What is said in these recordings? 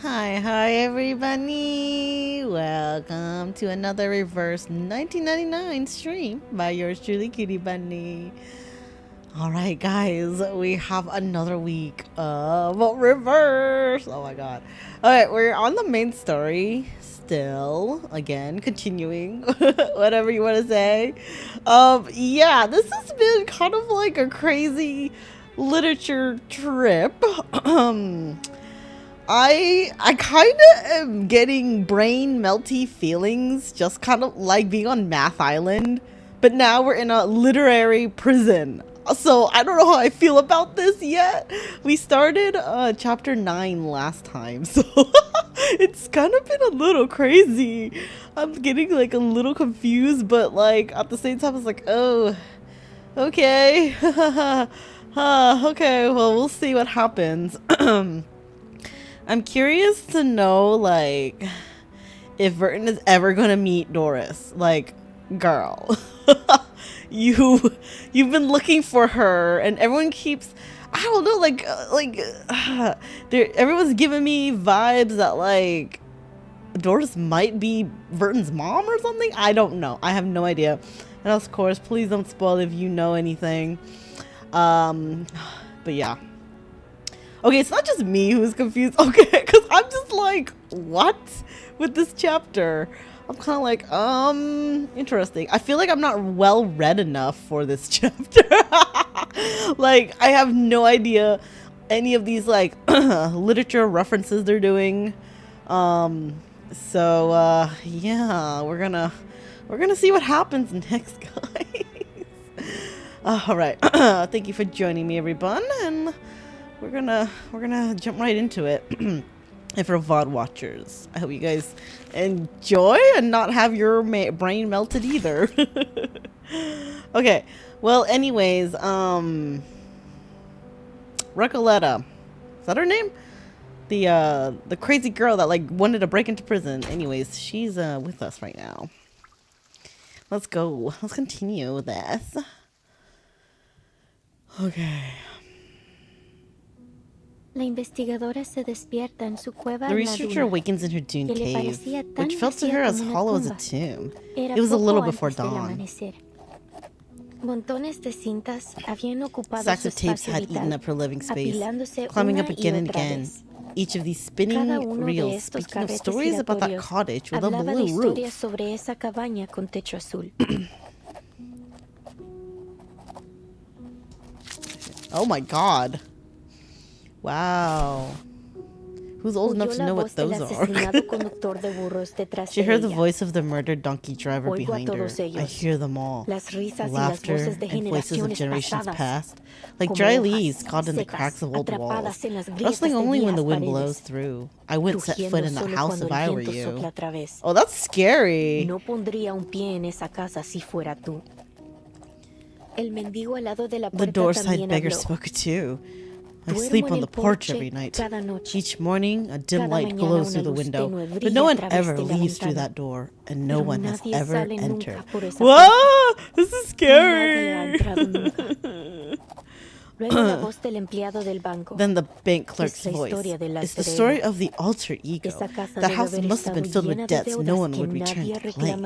Hi everybody! Welcome to another reverse 1999 stream by yours truly, Kitty Bunny. Alright guys, we have another week of reverse! Oh my god. Alright, we're on the main story still. Again, continuing. Whatever you want to say. Yeah, this has been kind of like a crazy literature trip. I kind of am getting brain melty feelings, just kind of like being on Math Island, but now we're in a literary prison. So I don't know how I feel about this yet. We started chapter 9 last time, so it's kind of been a little crazy. I'm getting like a little confused, but like at the same time, it's like, oh, okay, okay. Well, we'll see what happens. I'm curious to know, like, if Verton is ever gonna meet Doris. Like, girl, you've been looking for her, and everyone keeps, I don't know, everyone's giving me vibes that like Doris might be Verton's mom or something. I don't know. I have no idea. And of course, please don't spoil if you know anything. But yeah. Okay, it's not just me who's confused. Okay, because I'm just like, what? With this chapter. I'm kind of like, interesting. I feel like I'm not well read enough for this chapter. Like, I have no idea any of these, like, literature references they're doing. So, yeah, we're gonna see what happens next, guys. Alright, thank you for joining me, everyone, and we're gonna jump right into it. And for VOD watchers, I hope you guys enjoy and not have your brain melted either. Okay, well, anyways, Recoletta, is that her name? The crazy girl that like wanted to break into prison. Anyways, she's with us right now. Let's go. Let's continue with this. Okay. La investigadora se despierta en su cueva. The researcher awakens in her dune cave, which felt to her as hollow as a tomb. It was a little before dawn. Montones de cintas habían ocupado Stacks of tapes had eaten up her living space, climbing up again and again. Each of these spinning reels speaking of stories about that cottage with a blue roof. Sobre esa cabaña con techo azul. Oh my god. Wow. Who's old enough to know what those are? She heard the voice of the murdered donkey driver behind her. I hear them all. Laughter and voices of generations past. Like dry leaves caught in the cracks of old walls. Rustling only when the wind blows through. I wouldn't set foot in that house if I were you. Oh, that's scary. The door-side beggar spoke too. I sleep on the porch every night. Each morning, a dim light glows through the window, but no one ever leaves through that door, and no one has ever entered. Whoa! This is scary! Then the bank clerk's voice. It's the story of the alter ego. The house must have been filled with debts no one would return to claim.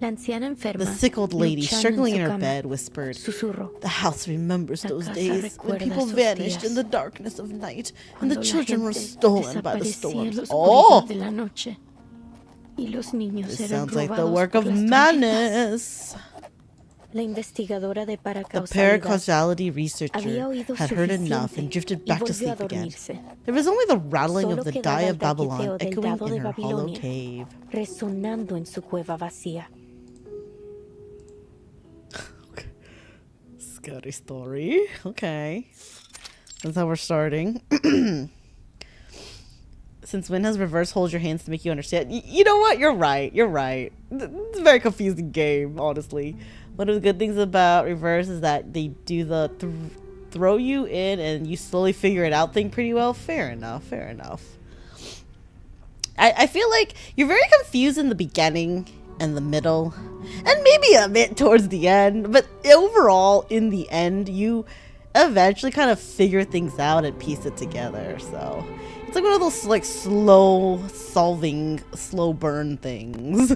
The sick old lady, struggling in her bed, whispered, "The house remembers those days when people vanished in the darkness of night and the children were stolen by the storms." Oh! This sounds like the work of madness. The paracausality researcher had heard enough and drifted back to sleep again. There was only the rattling of the die of Babylon echoing in her hollow cave. Scary story. Okay. That's how we're starting. Since when has reverse hold your hands to make you understand? You know what? You're right. You're right. It's a very confusing game, honestly. One of the good things about reverse is that they do the throw you in and you slowly figure it out thing pretty well. Fair enough. Fair enough. I feel like you're very confused in the beginning and the middle and maybe a bit towards the end, but overall in the end you eventually kind of figure things out and piece it together. So it's like one of those like slow solving, slow burn things.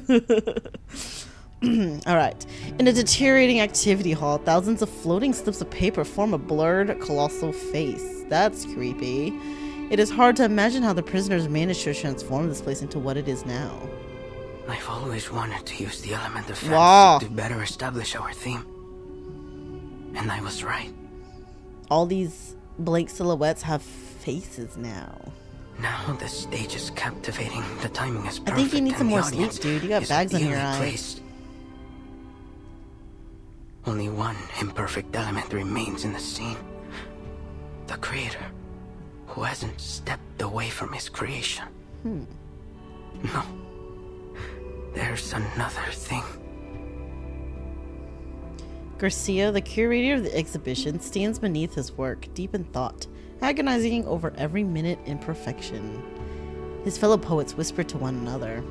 Alright. In a deteriorating activity hall, thousands of floating slips of paper form a blurred, colossal face. That's creepy. It is hard to imagine how the prisoners managed to transform this place into what it is now. I've always wanted to use the element of fantasy to better establish our theme. And I was right. All these blank silhouettes have faces now. Now the stage is captivating. The timing is perfect. I think you need some more sleep, dude. You got bags on your eyes. Only one imperfect element remains in the scene. The creator, who hasn't stepped away from his creation. No. There's another thing. Garcia, the curator of the exhibition, stands beneath his work, deep in thought, agonizing over every minute imperfection. His fellow poets whisper to one another.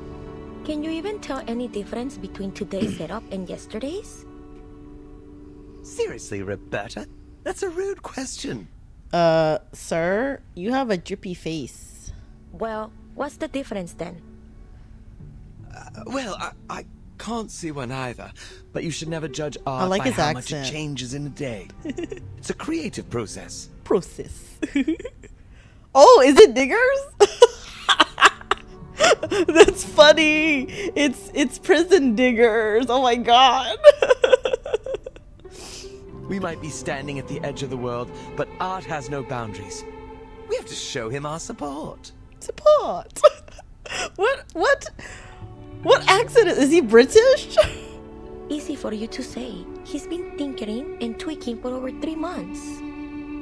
Can you even tell any difference between today's setup and yesterday's? Seriously, Roberta? That's a rude question. Sir, you have a drippy face. Well, what's the difference then? I can't see one either, but you should never judge art like by his how accent. much it changes in a day. It's a creative process. Oh, is it diggers? That's funny. It's prison diggers. Oh my god. We might be standing at the edge of the world, but art has no boundaries. We have to show him our support. Support. What accent is he British? Easy for you to say. He's been tinkering and tweaking for over 3 months.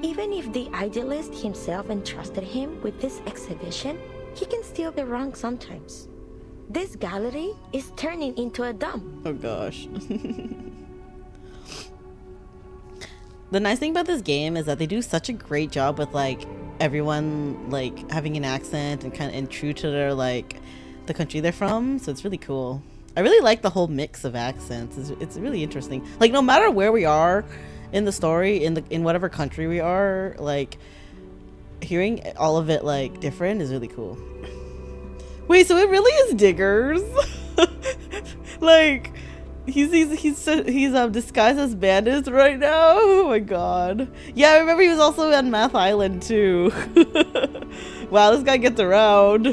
Even if the Idealist himself entrusted him with this exhibition, he can still be wrong sometimes. This gallery is turning into a dump. Oh gosh. The nice thing about this game is that they do such a great job with like everyone like having an accent and kind of true to their like the country they're from, so it's really cool. I really like the whole mix of accents. It's really interesting. Like no matter where we are in the story, in whatever country we are, like hearing all of it like different is really cool. Wait, so it really is diggers? Like he's disguised as bandits right now? Oh my god. Yeah, I remember he was also on Math Island too. Wow, this guy gets around.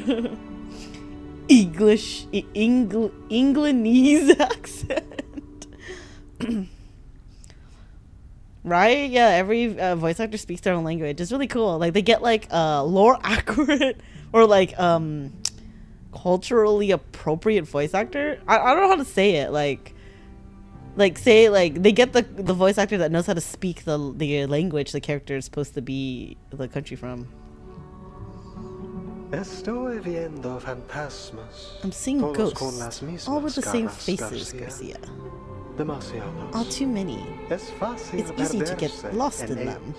Englandese accent. Right? Yeah, every voice actor speaks their own language. It's really cool. Like they get like lore accurate or like culturally appropriate voice actor. I don't know how to say it. Like say like they get the voice actor that knows how to speak the language the character is supposed to be the country from. Estoy viendo fantasmas. I'm seeing todos con ghosts, las mismas all with the same caras, faces, Garcia. Demasiados. All too many. Es fácil It's easy to get perderse lost in ellos. them.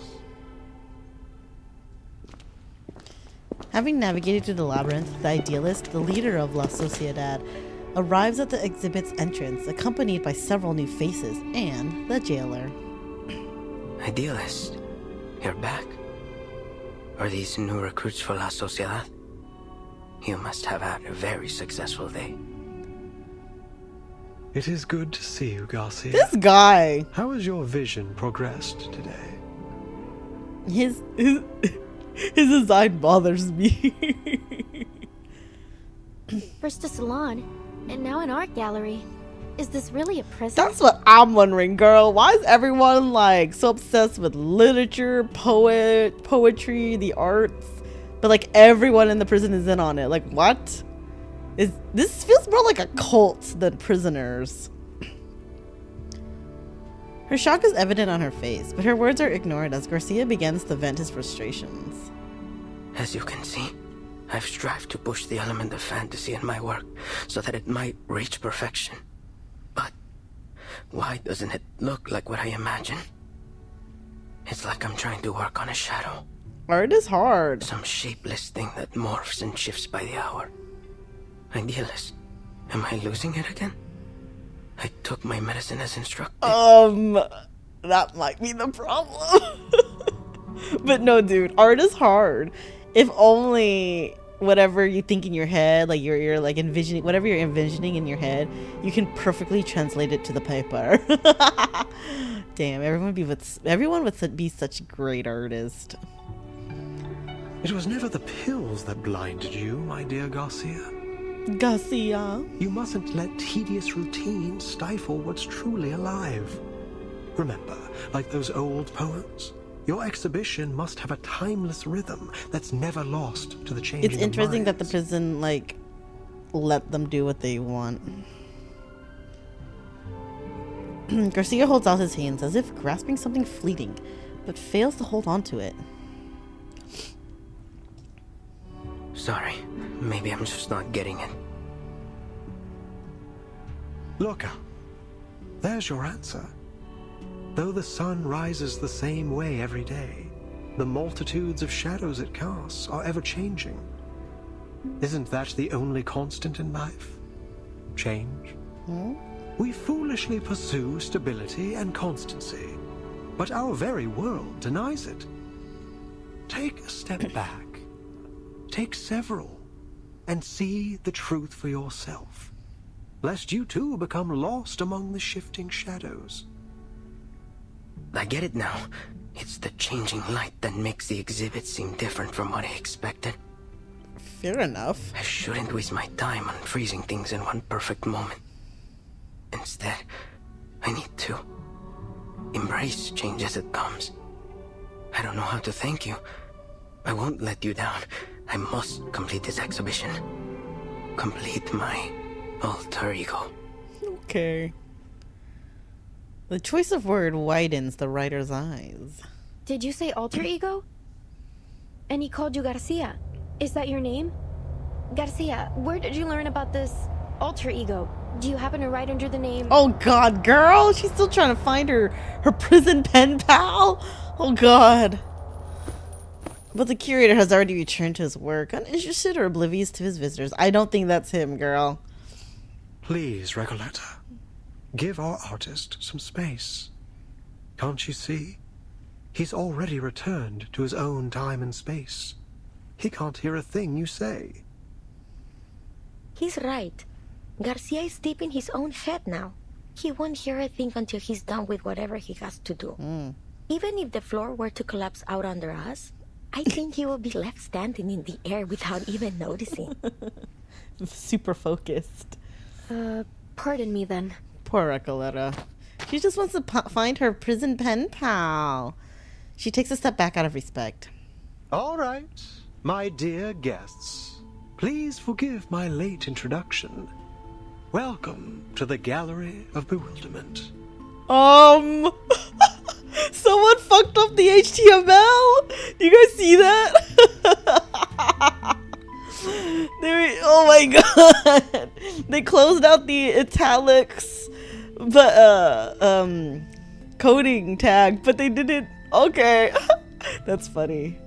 Having navigated through the labyrinth, the Idealist, the leader of La Sociedad, arrives at the exhibit's entrance, accompanied by several new faces and the jailer. Idealist, you're back. Are these new recruits for La Sociedad? You must have had a very successful day. It is good to see you, Garcia. This guy! How has your vision progressed today? His design bothers me. First a salon, and now an art gallery. Is this really a prison? That's what I'm wondering, girl. Why is everyone like so obsessed with literature, poetry, the arts, but like everyone in the prison is in on it? Like what? This feels more like a cult than prisoners. Her shock is evident on her face, but her words are ignored as Garcia begins to vent his frustrations. As you can see, I've strived to push the element of fantasy in my work so that it might reach perfection. But why doesn't it look like what I imagine? It's like I'm trying to work on a shadow. Art is hard. Some shapeless thing that morphs and shifts by the hour. Idealist, am I losing it again? I took my medicine as instructed. That might be the problem. But no, dude, art is hard. If only whatever you think in your head, like you're like envisioning, whatever you're envisioning in your head, you can perfectly translate it to the paper. Damn, everyone would be such a great artist. It was never the pills that blinded you, my dear Garcia. Garcia. You mustn't let tedious routine stifle what's truly alive. Remember, like those old poems, your exhibition must have a timeless rhythm that's never lost to the changing It's interesting that the minds. prison, like, let them do what they want. Garcia holds out his hands as if grasping something fleeting, but fails to hold on to it. Sorry, maybe I'm just not getting it. Look, there's your answer. Though the sun rises the same way every day, the multitudes of shadows it casts are ever changing. Isn't that the only constant in life? Change. We foolishly pursue stability and constancy, but our very world denies it. Take a step back. Take several, and see the truth for yourself, lest you too become lost among the shifting shadows. I get it now. It's the changing light that makes the exhibit seem different from what I expected. Fair enough. I shouldn't waste my time on freezing things in one perfect moment. Instead, I need to embrace change as it comes. I don't know how to thank you. I won't let you down. I must complete this exhibition. Complete my alter ego. Okay. The choice of word widens the writer's eyes. Did you say alter ego? And he called you Garcia. Is that your name? Garcia, where did you learn about this alter ego? Do you happen to write under the name... Oh god, girl! She's still trying to find her prison pen pal? Oh god. But the curator has already returned to his work, uninterested or oblivious to his visitors. I don't think that's him, girl. Please, Recoleta, give our artist some space. Can't you see? He's already returned to his own time and space. He can't hear a thing you say. He's right. Garcia is deep in his own head now. He won't hear a thing until he's done with whatever he has to do. Even if the floor were to collapse out under us, I think he will be left standing in the air without even noticing. Super focused. Pardon me then. Poor Recoleta. She just wants to find her prison pen pal. She takes a step back out of respect. All right, my dear guests, please forgive my late introduction. Welcome to the Gallery of Bewilderment. Someone fucked up the HTML. Do you guys see that? Oh my god. They closed out the italics, but coding tag, but they didn't. Okay. That's funny.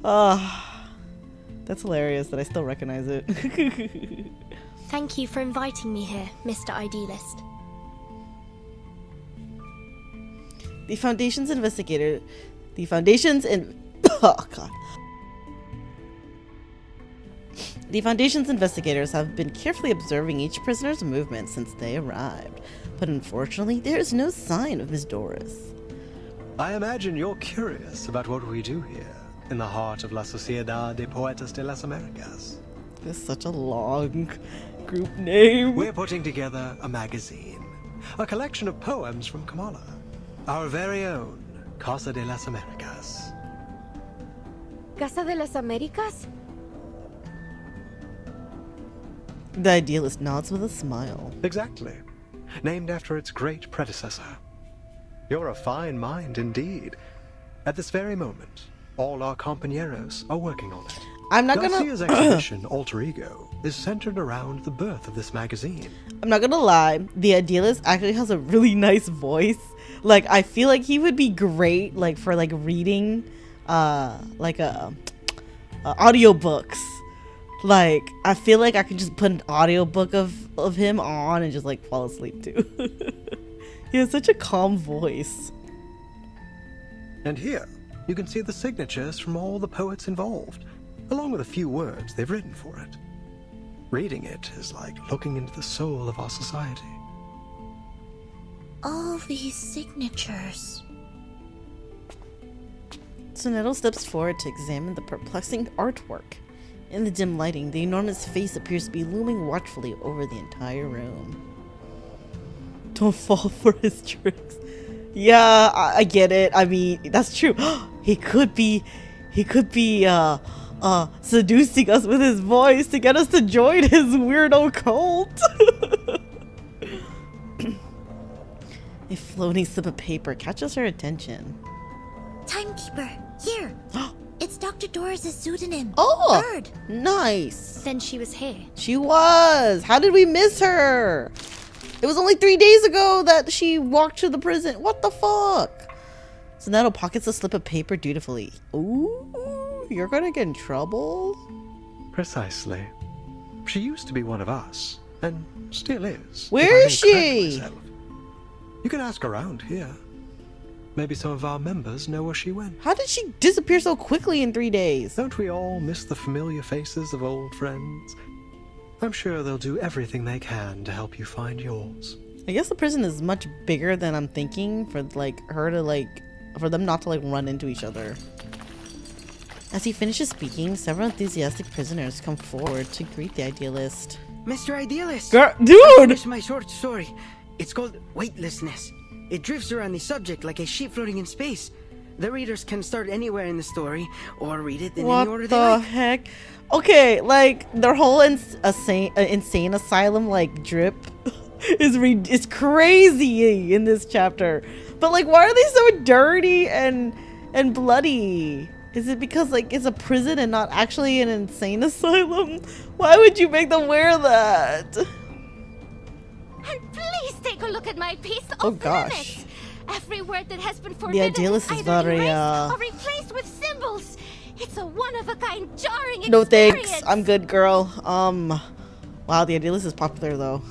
That's hilarious that I still recognize it. Thank you for inviting me here, Mr. Idealist. The Foundation's investigator. Oh god. The Foundation's investigators have been carefully observing each prisoner's movements since they arrived, but unfortunately, there is no sign of Miss Doris. I imagine you're curious about what we do here, in the heart of La Sociedad de Poetas de las Americas. This is such a long group name. We're putting together a magazine, a collection of poems from Kamala, our very own Casa de las Americas. Casa de las Americas? The Idealist nods with a smile. Exactly. Named after its great predecessor. You're a fine mind indeed. At this very moment, all our compañeros are working on it. I'm not Garcia's gonna... exhibition, Alter Ego, is centered around the birth of this magazine. I'm not gonna lie. The Idealist actually has a really nice voice. Like, I feel like he would be great, like, for, like, reading, audiobooks. Like, I feel like I could just put an audiobook of him on and just, like, fall asleep, too. He has such a calm voice. And here, you can see the signatures from all the poets involved, along with a few words they've written for it. Reading it is like looking into the soul of our society. All these signatures. Sonetto steps forward to examine the perplexing artwork. In the dim lighting, the enormous face appears to be looming watchfully over the entire room. Don't fall for his tricks. Yeah, I get it. I mean, that's true. He could be seducing us with his voice to get us to join his weirdo cult. A floating slip of paper catches her attention. Timekeeper, here. It's Dr. Doris' pseudonym. Oh, Bird. nice. Then she was here. She was. How did we miss her? It was only 3 days ago that she walked to the prison. What the fuck? Sonetto pockets a slip of paper dutifully. Ooh, you're gonna get in trouble? Precisely. She used to be one of us, and still is. Where if is I may correct she? myself. You can ask around here. Maybe some of our members know where she went. How did she disappear so quickly in 3 days? Don't we all miss the familiar faces of old friends? I'm sure they'll do everything they can to help you find yours. I guess the prison is much bigger than I'm thinking for for them not to run into each other. As he finishes speaking, several enthusiastic prisoners come forward to greet the Idealist. Mr. Idealist! Dude! Finish my short story. It's called Weightlessness. It drifts around the subject like a ship floating in space. The readers can start anywhere in the story, or read it in any order they What like. the heck? Okay, their whole insane asylum drip is crazy in this chapter. But why are they so dirty and bloody? Is it because it's a prison and not actually an insane asylum? Why would you make them wear that? And please take a look at my piece Oh, of gosh. limits. Every word that has been forbidden Idealist is either very, erased or replaced with symbols. It's a one-of-a-kind jarring No experience. thanks, I'm good, girl. Wow, the Idealist is popular though.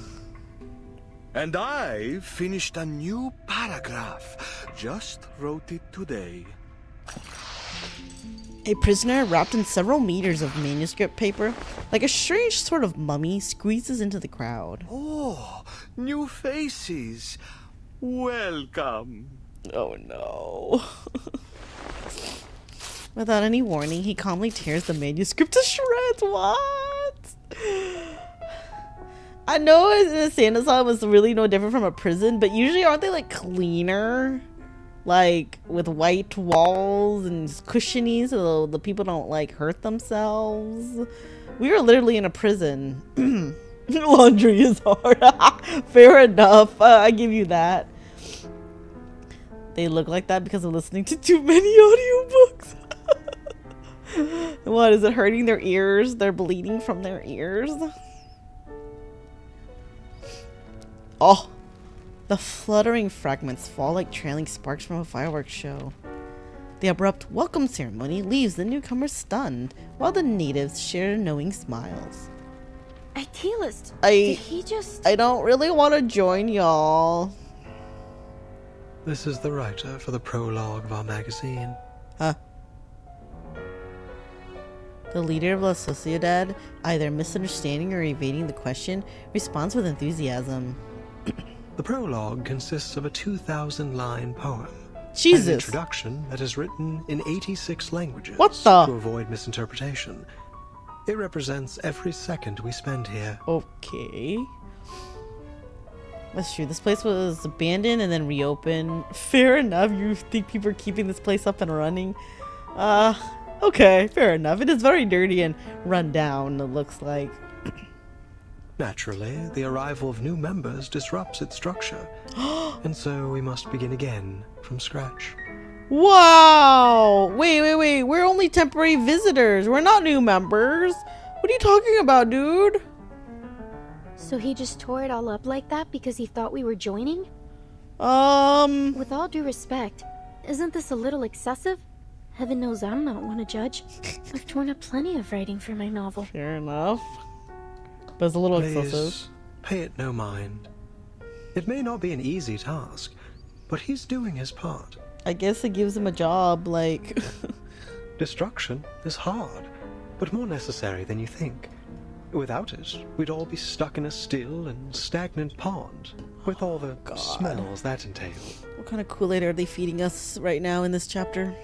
And I finished a new paragraph. Just wrote it today. A prisoner wrapped in several meters of manuscript paper, like a strange sort of mummy, squeezes into the crowd. Oh, new faces. Welcome. Oh no. Without any warning, he calmly tears the manuscript to shreds. What? I know an insane asylum was really no different from a prison, but usually aren't they cleaner? With white walls and cushiony so the people don't hurt themselves. We are literally in a prison. Laundry is hard. Fair enough. I give you that. They look like that because of listening to too many audiobooks. What, is it hurting their ears? They're bleeding from their ears? Oh, the fluttering fragments fall like trailing sparks from a fireworks show. The abrupt welcome ceremony leaves the newcomers stunned, while the natives share knowing smiles. Idealist, I did he just... I don't really want to join y'all. This is the writer for the prologue of our magazine. Huh? The leader of La Sociedad, either misunderstanding or evading the question, responds with enthusiasm. The prologue consists of a 2,000-line poem. Jesus. An introduction that is written in 86 languages What the? to avoid misinterpretation. It represents every second we spend here. Okay. That's true. This place was abandoned and then reopened. Fair enough. You think people are keeping this place up and running? Okay. Fair enough. It is very dirty and run down, it looks like. Naturally, the arrival of new members disrupts its structure. And so we must begin again from scratch. Wow! Wait. We're only temporary visitors. We're not new members. What are you talking about, dude? So he just tore it all up like that because he thought we were joining? With all due respect, isn't this a little excessive? Heaven knows I'm not one to judge. I've torn up plenty of writing for my novel. Fair enough. But it's a little excessive. Please, pay it no mind. It may not be an easy task, but he's doing his part. I guess it gives him a job, like... Destruction is hard, but more necessary than you think. Without it, we'd all be stuck in a still and stagnant pond, with all the smells that entail. What kind of Kool-Aid are they feeding us right now in this chapter?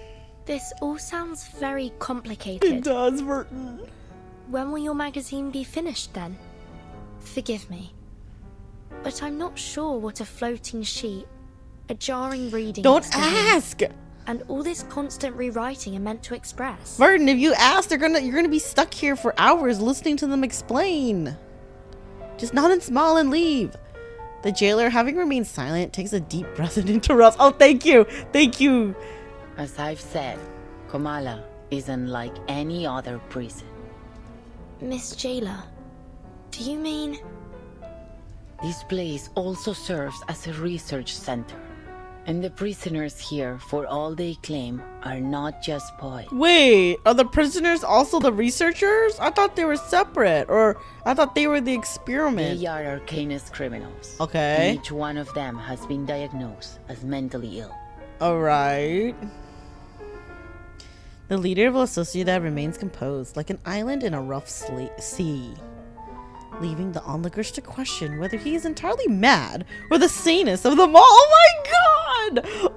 This all sounds very complicated. It does, Verton. When will your magazine be finished then? Forgive me, but I'm not sure what a floating sheet, a jarring reading... Don't ask! And all this constant rewriting are meant to express. Verton, if you ask, you're gonna be stuck here for hours listening to them explain. Just nod and smile and leave. The jailer, having remained silent, takes a deep breath and interrupts. Oh, thank you! Thank you! As I've said, Komala isn't like any other prison. Miss Jailer, do you mean... This place also serves as a research center. And the prisoners here, for all they claim, are not just poets. Wait, are the prisoners also the researchers? I thought they were separate, or I thought they were the experiment. They are Arcane's criminals. Okay. And each one of them has been diagnosed as mentally ill. Alright. The leader of La Sociedad remains composed, like an island in a rough sea, leaving the onlookers to question whether he is entirely mad or the sanest of them all. Oh my god!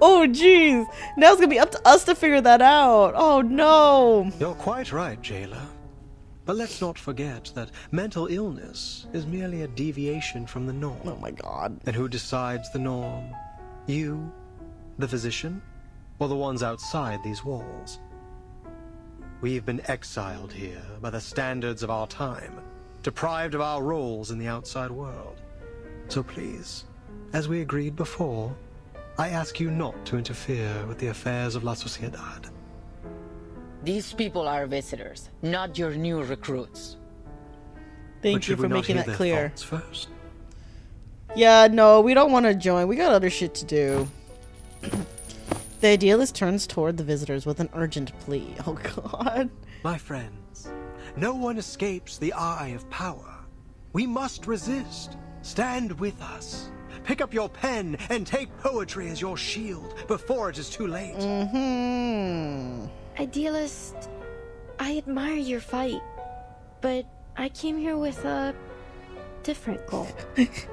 Oh jeez. Now it's gonna be up to us to figure that out. Oh no. You're quite right, jailer. But let's not forget that mental illness is merely a deviation from the norm. Oh my god. And who decides the norm? You, the physician, or the ones outside these walls? We've been exiled here by the standards of our time, deprived of our roles in the outside world. So please, as we agreed before, I ask you not to interfere with the affairs of La Sociedad. These people are visitors, not your new recruits. Thank you for making that clear. First? Yeah, no, we don't want to join. We got other shit to do. The Idealist turns toward the visitors with an urgent plea. Oh god. My friends, no one escapes the eye of power. We must resist. Stand with us. Pick up your pen and take poetry as your shield before it is too late. Idealist, I admire your fight, but I came here with a different goal.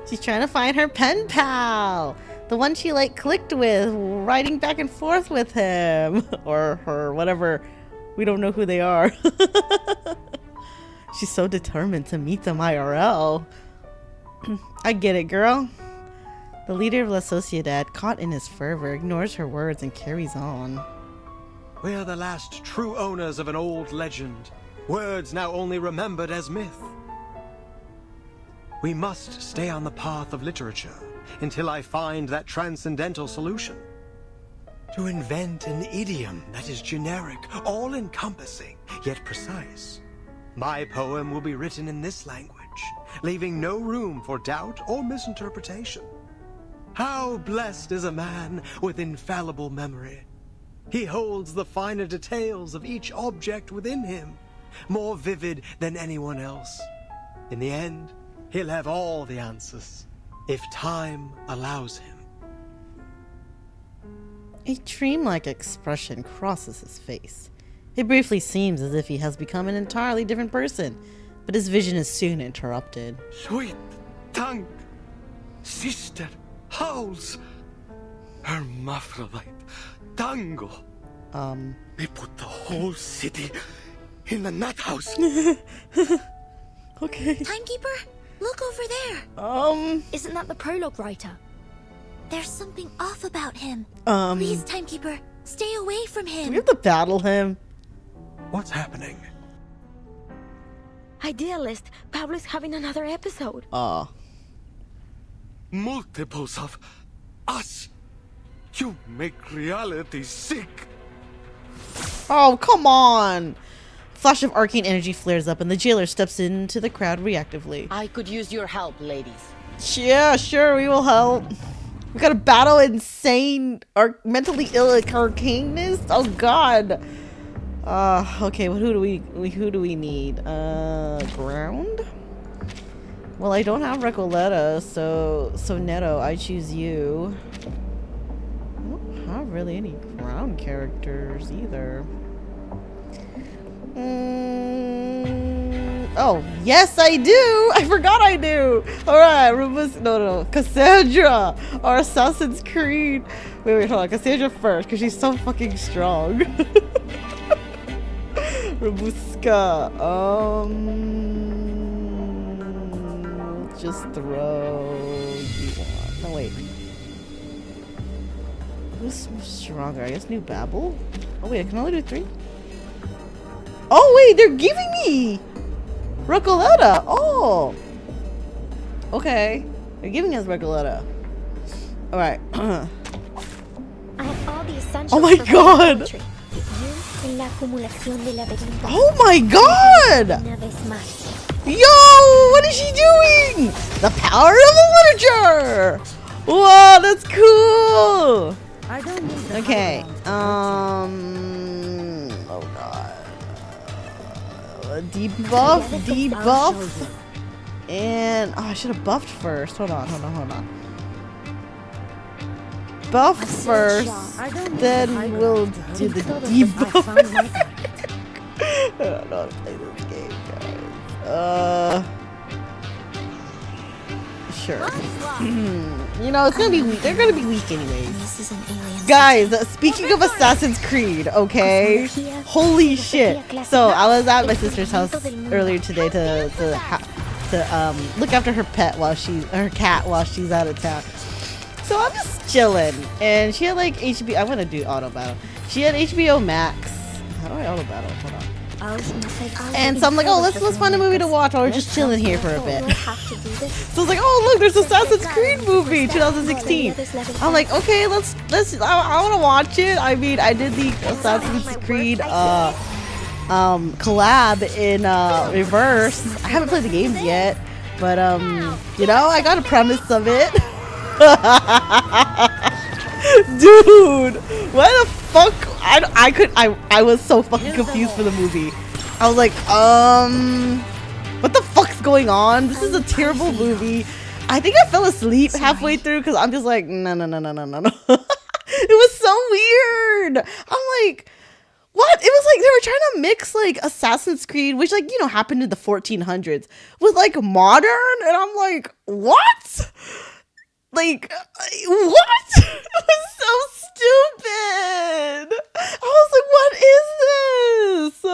She's trying to find her pen pal. The one she like clicked with, writing back and forth with him. Or her, whatever. We don't know who they are. She's so determined to meet them IRL. I get it, girl. The leader of La Sociedad, caught in his fervor, ignores her words and carries on. We're the last true owners of an old legend. Words now only remembered as myth. We must stay on the path of literature until I find that transcendental solution. To invent an idiom that is generic, all-encompassing, yet precise. My poem will be written in this language, leaving no room for doubt or misinterpretation. How blessed is a man with infallible memory. He holds the finer details of each object within him, more vivid than anyone else. In the end, he'll have all the answers, if time allows him. A dreamlike expression crosses his face. It briefly seems as if he has become an entirely different person, but his vision is soon interrupted. Sweet tongue, sister, howls, hermaphrodite, tango. They put the whole city in the nut house. Okay. Timekeeper, look over there. Isn't that the prologue writer? There's something off about him. Please, Timekeeper, stay away from him. Do we have to battle him? What's happening? Idealist, Pablo's having another episode. Multiples of us. You make reality sick. Oh, come on. Flash of arcane energy flares up and the jailer steps into the crowd reactively. I could use your help, ladies. Yeah, sure, we will help. We gotta battle insane, mentally ill arcanist. Oh god. Okay, who do we need? Ground? Well, I don't have Recoleta, so Neto, I choose you. I don't have really any ground characters either. Oh, yes I do! I forgot I do! Alright, no, Cassandra! Our Assassin's Creed. Wait, hold on. Cassandra first, because she's so fucking strong. Robuska. Just throw you want. No, wait. Who's stronger? I guess New Babel? Oh, wait, I can only do 3? Oh, wait, they're giving me Recoleta. Oh. Okay. They're giving us Recoleta. Alright. I have all the essentials. Oh my god! Oh my god! Yo! What is she doing? The power of the literature! Wow, that's cool! Okay. Oh god. Debuff. And oh, I should have buffed first. Hold on. Buff first, then we'll do the debuff. I don't know how to play this game, guys. Sure. You know, it's gonna be weak. They're gonna be weak anyways. Guys, speaking of Assassin's Creed, okay? Holy shit. So, I was at my sister's house earlier today to look after her cat while she's out of town. So I'm just chilling, and she had like HBO. I'm gonna do auto battle. She had HBO Max. How do I auto battle? Hold on. And so I'm like, oh, let's find a movie to watch while we're just chilling here for a bit. So I was like, oh look, there's Assassin's Creed movie 2016. I'm like, okay, let's. I want to watch it. I mean, I did the Assassin's Creed collab in reverse. I haven't played the games yet, but you know, I got a premise of it. Dude, why the fuck? I was so fucking confused for the movie. I was like, what the fuck's going on? This is a terrible movie. I think I fell asleep halfway through because I'm just like, no. It was so weird. I'm like, what? It was like they were trying to mix like Assassin's Creed, which like, you know, happened in the 1400s, with like modern, and I'm like, what? Like, what? It was so stupid. I was like, what is this?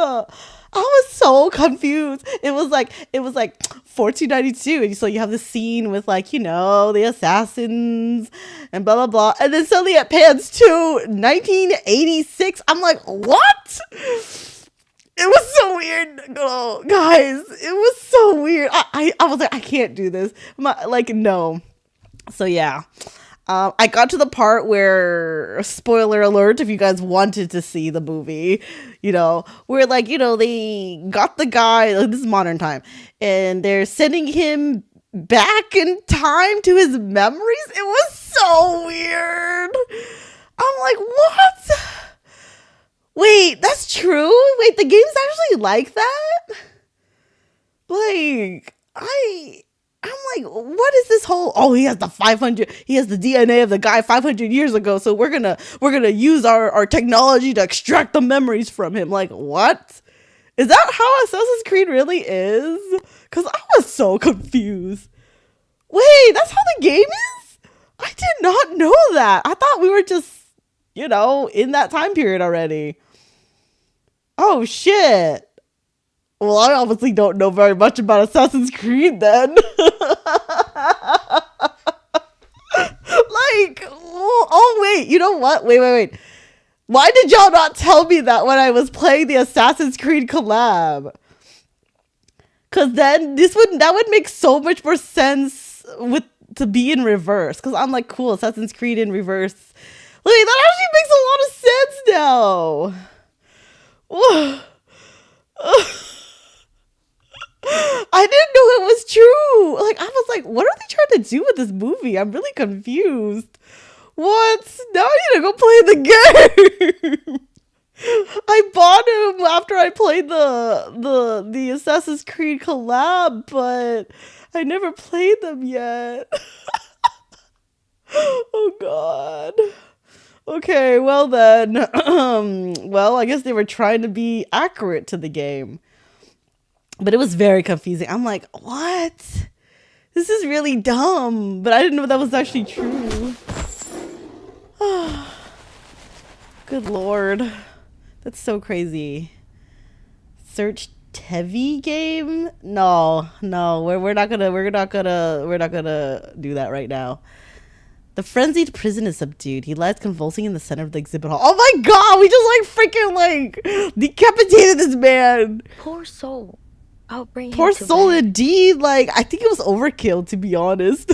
I was so confused. It was like 1492, and so you have the scene with like, you know, the assassins and blah blah blah, and then suddenly it pans to 1986. I'm like, what? It was so weird. Oh, guys, it was so weird. I was like, I can't do this. Like, no. So yeah, I got to the part where, spoiler alert, if you guys wanted to see the movie, you know, where like, you know, they got the guy, like, this is modern time, and they're sending him back in time to his memories. It was so weird. I'm like, what? Wait, that's true? Wait, the game's actually like that? Like, I'm like, what is this whole, oh, he has the DNA of the guy 500 years ago, so we're gonna use our technology to extract the memories from him. Like, what? Is that how Assassin's Creed really is? Because I was so confused. Wait, that's how the game is? I did not know that. I thought we were just, you know, in that time period already. Oh, shit. Well, I obviously don't know very much about Assassin's Creed then. Like, oh wait, you know what? Wait. Why did y'all not tell me that when I was playing the Assassin's Creed collab? Cause then that would make so much more sense to be in reverse. Cause I'm like, cool, Assassin's Creed in reverse. Wait, that actually makes a lot of sense now. Whoa. I didn't know it was true. Like, I was like, what are they trying to do with this movie? I'm really confused. What? Now I need to go play the game. I bought him after I played the Assassin's Creed collab, but I never played them yet. Oh god. Okay, well then. Well, I guess they were trying to be accurate to the game. But it was very confusing. I'm like, what? This is really dumb. But I didn't know that was actually true. Good lord. That's so crazy. Search Tevi game? No, we're not gonna do that right now. The frenzied prison is subdued. He lies convulsing in the center of the exhibit hall. Oh my god, we just like freaking like decapitated this man. Poor soul. I'll bring Poor him to soul bed. indeed. Like, I think it was overkill, to be honest.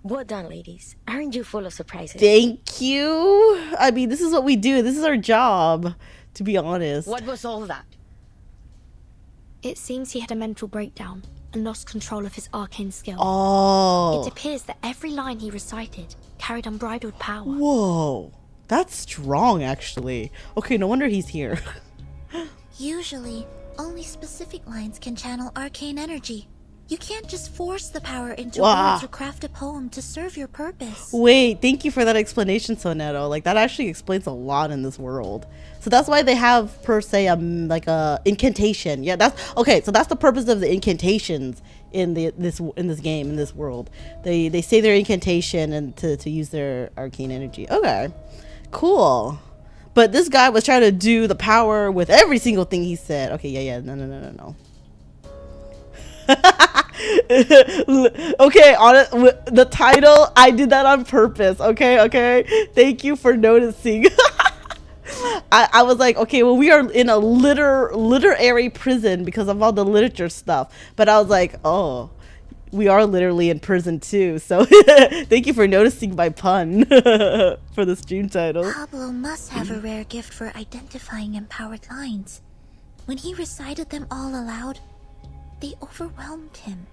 Well done, ladies. Aren't you full of surprises? Thank you. I mean, this is what we do. This is our job, to be honest. What was all that? It seems he had a mental breakdown and lost control of his arcane skill. Oh. It appears that every line he recited carried unbridled power. Whoa. That's strong, actually. Okay, no wonder he's here. Usually, only specific lines can channel arcane energy. You can't just force the power into words or craft a poem to serve your purpose. Wait, thank you for that explanation, Soneto. Like, that actually explains a lot in this world. So that's why they have, per se, like a incantation. Yeah, that's okay. So that's the purpose of the incantations in this game, in this world. They say their incantation and to use their arcane energy. Okay, cool. But this guy was trying to do the power with every single thing he said. Okay, yeah, no. Okay, on the title, I did that on purpose. Okay. Thank you for noticing. I was like, okay, well, we are in a literary prison because of all the literature stuff. But I was like, oh, we are literally in prison too. So thank you for noticing my pun for the stream title. Pablo must have a rare gift for identifying empowered lines. When he recited them all aloud, they overwhelmed him.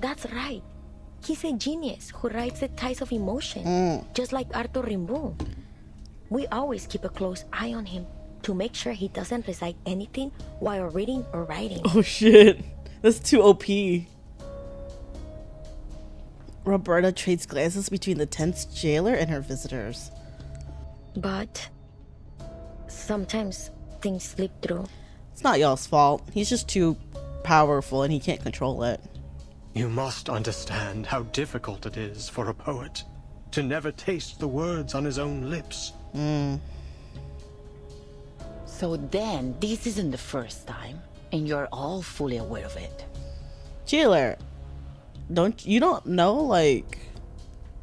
That's right. He's a genius who writes the ties of emotion, just like Arthur Rimbaud. We always keep a close eye on him to make sure he doesn't recite anything while reading or writing. Oh shit, that's too OP. Roberta trades glances between the tense jailer and her visitors. But sometimes things slip through. It's not y'all's fault. He's just too powerful and he can't control it. You must understand how difficult it is for a poet to never taste the words on his own lips. So then, this isn't the first time, and you're all fully aware of it. Jailer, you don't know, like,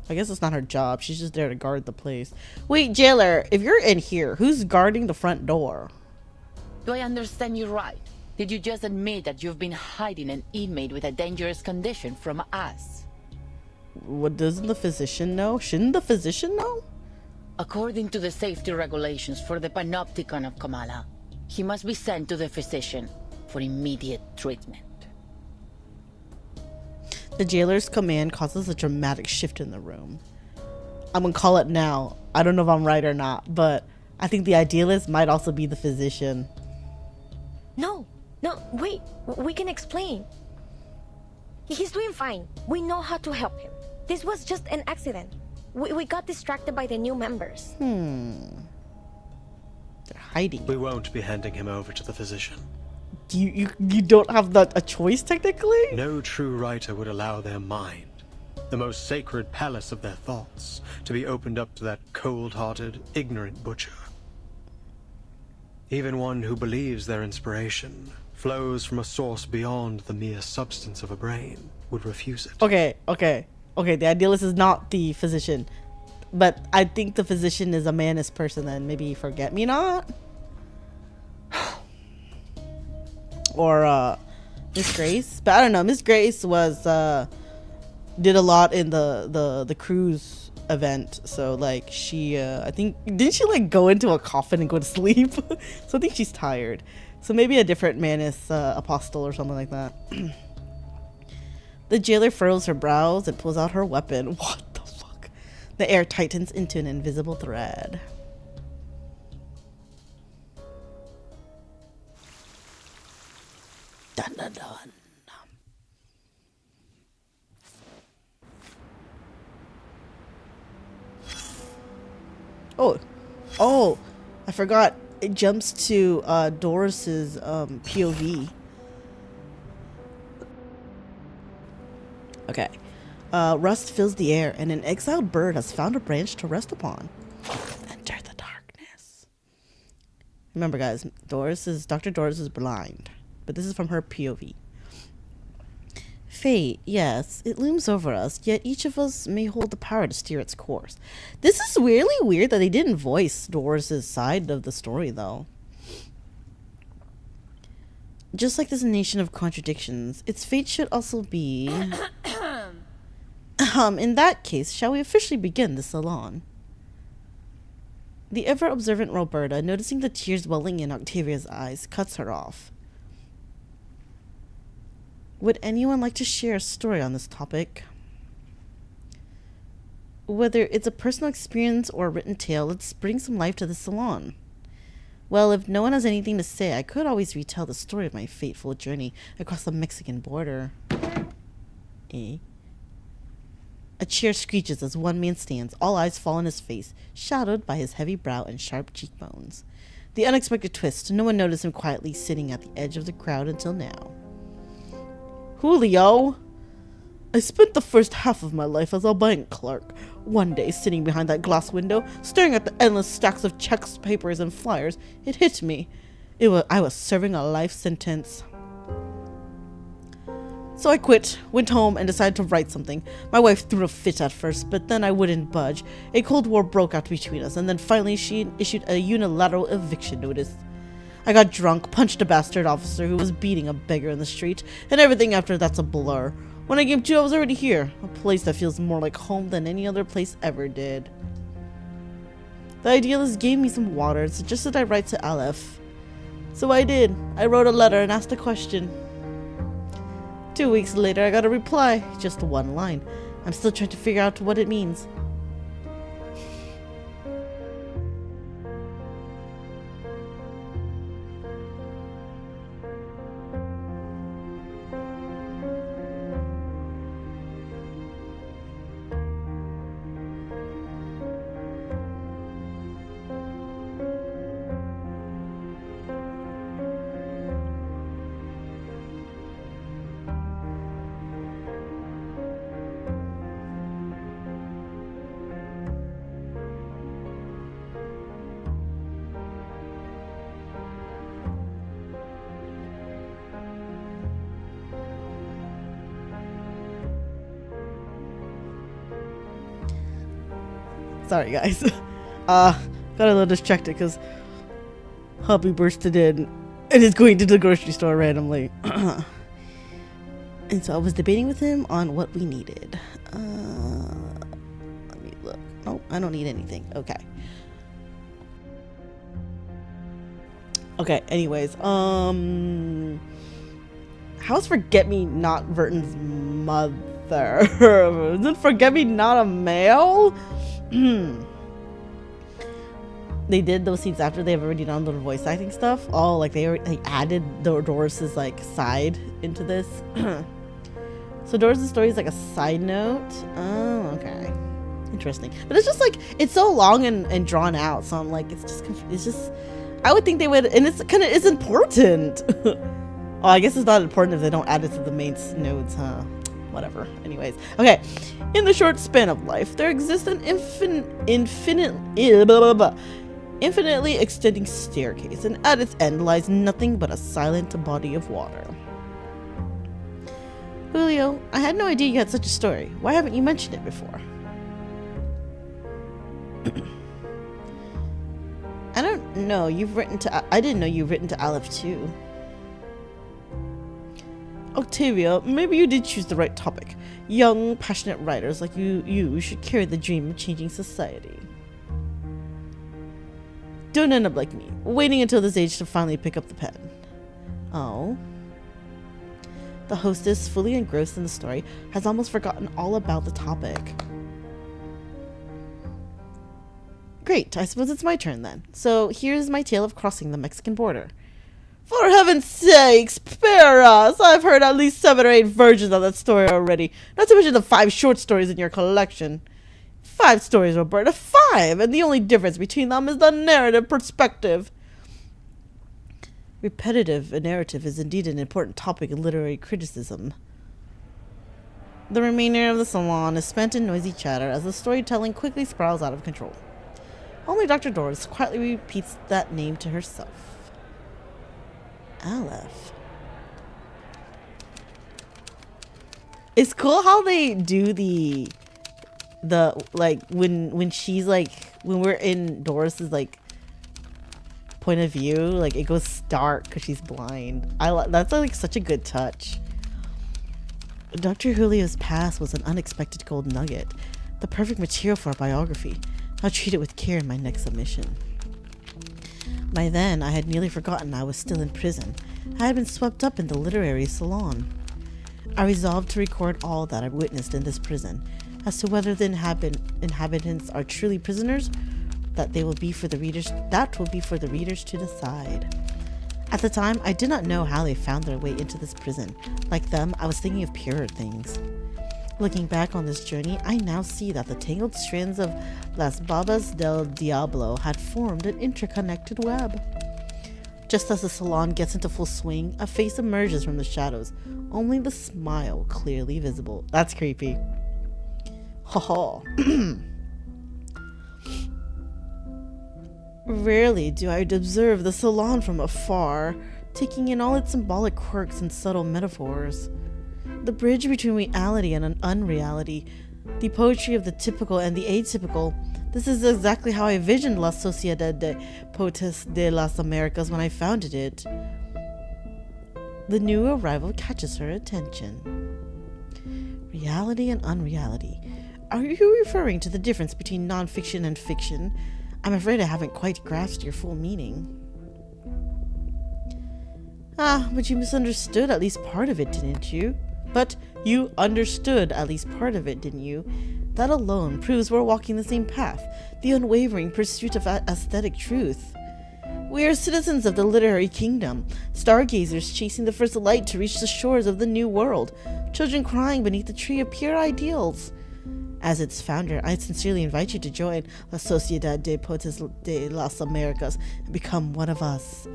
I guess it's not her job. She's just there to guard the place. Wait, Jailer, if you're in here, who's guarding the front door? Do I understand you right? Did you just admit that you've been hiding an inmate with a dangerous condition from us? What, doesn't the physician know? Shouldn't the physician know? According to the safety regulations for the Panopticon of Kamala, he must be sent to the physician for immediate treatment. The jailer's command causes a dramatic shift in the room. I'm gonna call it now. I don't know if I'm right or not, but I think the idealist might also be the physician. No, wait, we can explain. He's doing fine. We know how to help him. This was just an accident. We got distracted by the new members. They're hiding. We won't be handing him over to the physician. You don't have a choice, technically? No true writer would allow their mind, the most sacred palace of their thoughts, to be opened up to that cold-hearted, ignorant butcher. Even one who believes their inspiration flows from a source beyond the mere substance of a brain would refuse it. Okay, the idealist is not the physician. But I think the physician is a manus person then. Maybe Forget-Me-Not? Or Miss Grace? But I don't know. Miss Grace was did a lot in the cruise event. So like she I think, didn't she like go into a coffin and go to sleep? So I think she's tired. So maybe a different manus apostle or something like that. The jailer furrows her brows and pulls out her weapon. What the fuck? The air tightens into an invisible thread. Dun dun dun. Oh, I forgot. It jumps to Doris's POV. Okay. Rust fills the air, and an exiled bird has found a branch to rest upon. Enter the darkness. Remember, guys, Dr. Doris is blind, but this is from her POV. Fate, yes, it looms over us, yet each of us may hold the power to steer its course. This is really weird that they didn't voice Doris's side of the story, though. Just like this nation of contradictions, its fate should also be... in that case, shall we officially begin the salon? The ever-observant Roberta, noticing the tears welling in Octavia's eyes, cuts her off. Would anyone like to share a story on this topic? Whether it's a personal experience or a written tale, let's bring some life to the salon. Well, if no one has anything to say, I could always retell the story of my fateful journey across the Mexican border. A chair screeches as one man stands, all eyes fall on his face, shadowed by his heavy brow and sharp cheekbones. The unexpected twist, no one noticed him quietly sitting at the edge of the crowd until now. Julio! I spent the first half of my life as a bank clerk. One day, sitting behind that glass window, staring at the endless stacks of checks, papers, and flyers, it hit me. I was serving a life sentence. So I quit, went home, and decided to write something. My wife threw a fit at first, but then I wouldn't budge. A cold war broke out between us, and then finally she issued a unilateral eviction notice. I got drunk, punched a bastard officer who was beating a beggar in the street, and everything after that's a blur. When I came to, I was already here, a place that feels more like home than any other place ever did. The Idealist gave me some water and suggested I write to Aleph. So I did. I wrote a letter and asked a question. 2 weeks later, I got a reply, just one line. I'm still trying to figure out what it means. Sorry, guys. Got a little distracted because hubby bursted in and is going to the grocery store randomly. And so I was debating with him on what we needed. Let me look. Oh, I don't need anything. Okay. Okay, anyways. How's Forget-Me-Not Verton's mother? Isn't Forget-Me-Not a male? They did those scenes after they've already done the voice acting stuff. Oh, like they added Doris's like side into this. So Doris's story is like a side note. Oh, okay, interesting. But it's just like it's so long and drawn out. So I'm like, it's just. I would think they would, and it's important. Oh, I guess it's not important if they don't add it to the main notes, huh? Whatever. Anyways, okay. In the short span of life, there exists an infinitely extending staircase, and at its end lies nothing but a silent body of water. Julio, I had no idea you had such a story. Why haven't you mentioned it before? I don't know. I didn't know you've written to Aleph too. Octavia, maybe you did choose the right topic. Young, passionate writers like you should carry the dream of changing society. Don't end up like me, waiting until this age to finally pick up the pen. Oh. The hostess, fully engrossed in the story, has almost forgotten all about the topic. Great, I suppose it's my turn then. So here's my tale of crossing the Mexican border. For heaven's sakes, spare us! I've heard at least 7 or 8 versions of that story already, not to mention the 5 short stories in your collection. 5 stories, Roberta. 5! And the only difference between them is the narrative perspective. Repetitive narrative is indeed an important topic in literary criticism. The remainder of the salon is spent in noisy chatter as the storytelling quickly spirals out of control. Only Dr. Doris quietly repeats that name to herself. Aleph. It's cool how they do the like when she's like when we're in Doris's like point of view, like it goes dark because she's blind. That's like such a good touch. Dr. Julio's past was an unexpected gold nugget, the perfect material for a biography. I'll treat it with care in my next submission. By then, I had nearly forgotten I was still in prison. I had been swept up in the literary salon. I resolved to record all that I witnessed in this prison. As to whether the inhabitants are truly prisoners, that will be for the readers to decide. At the time, I did not know how they found their way into this prison. Like them, I was thinking of purer things. Looking back on this journey, I now see that the tangled strands of Las Babas del Diablo had formed an interconnected web. Just as the salon gets into full swing, a face emerges from the shadows, only the smile clearly visible. That's creepy. Ha ha. Rarely do I observe the salon from afar, taking in all its symbolic quirks and subtle metaphors. The bridge between reality and an unreality, the poetry of the typical and the atypical. This is exactly how I visioned La Sociedad de Poetas de las Americas when I founded it. The new arrival catches her attention. Reality and unreality. Are you referring to the difference between non-fiction and fiction? I'm afraid I haven't quite grasped your full meaning. But you misunderstood at least part of it, didn't you? But you understood at least part of it, didn't you? That alone proves we're walking the same path, the unwavering pursuit of aesthetic truth. We are citizens of the literary kingdom, stargazers chasing the first light to reach the shores of the new world, children crying beneath the tree of pure ideals. As its founder, I sincerely invite you to join La Sociedad de Poetas de las Americas and become one of us.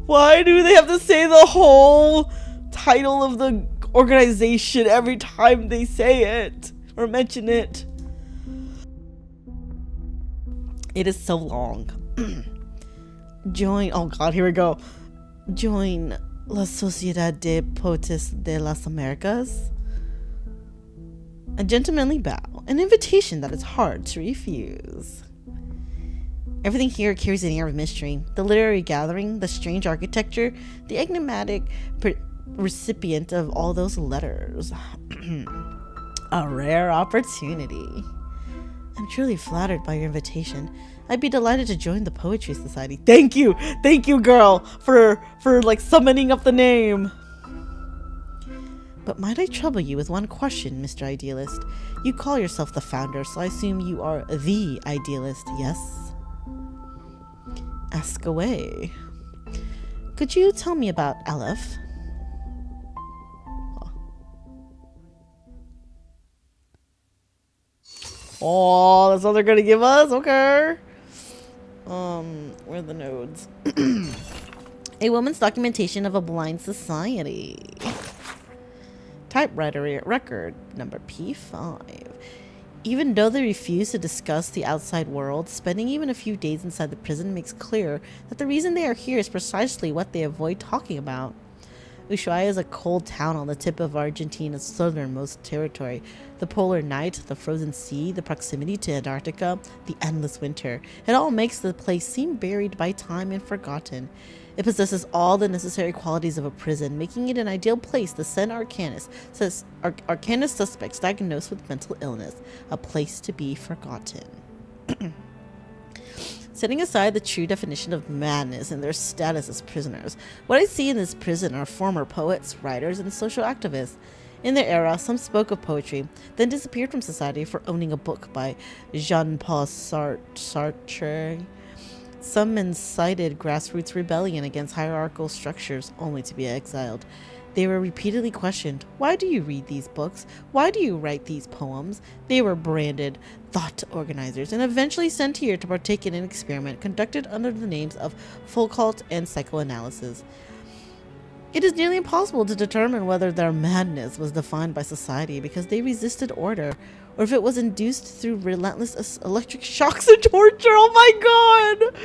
Why do they have to say the whole title of the organization every time they say it or mention it? It is so long. Join, oh god, here we go. Join La Sociedad de Poetas de las Americas. A gentlemanly bow, an invitation that is hard to refuse. Everything here carries an air of mystery. The literary gathering, the strange architecture, the enigmatic recipient of all those letters. A rare opportunity. I'm truly flattered by your invitation. I'd be delighted to join the Poetry Society. Thank you, girl, for like summoning up the name. But might I trouble you with one question, Mr. Idealist? You call yourself the founder, so I assume you are the Idealist, yes? Ask away. Could you tell me about Aleph? Oh, that's all they're gonna give us? Okay. Where are the nodes? A woman's documentation of a blind society. Typewriter record number P5. Even though they refuse to discuss the outside world, spending even a few days inside the prison makes clear that the reason they are here is precisely what they avoid talking about. Ushuaia is a cold town on the tip of Argentina's southernmost territory. The polar night, the frozen sea, the proximity to Antarctica, the endless winter. It all makes the place seem buried by time and forgotten. It possesses all the necessary qualities of a prison, making it an ideal place to send Arcanist suspects diagnosed with mental illness, a place to be forgotten. Setting aside the true definition of madness and their status as prisoners, what I see in this prison are former poets, writers, and social activists. In their era, some spoke of poetry, then disappeared from society for owning a book by Jean-Paul Sartre. Some incited grassroots rebellion against hierarchical structures, only to be exiled. They were repeatedly questioned. Why do you read these books? Why do you write these poems? They were branded thought organizers and eventually sent here to partake in an experiment conducted under the names of Foucault and psychoanalysis. It is nearly impossible to determine whether their madness was defined by society because they resisted order, or if it was induced through relentless electric shocks and torture. Oh my god!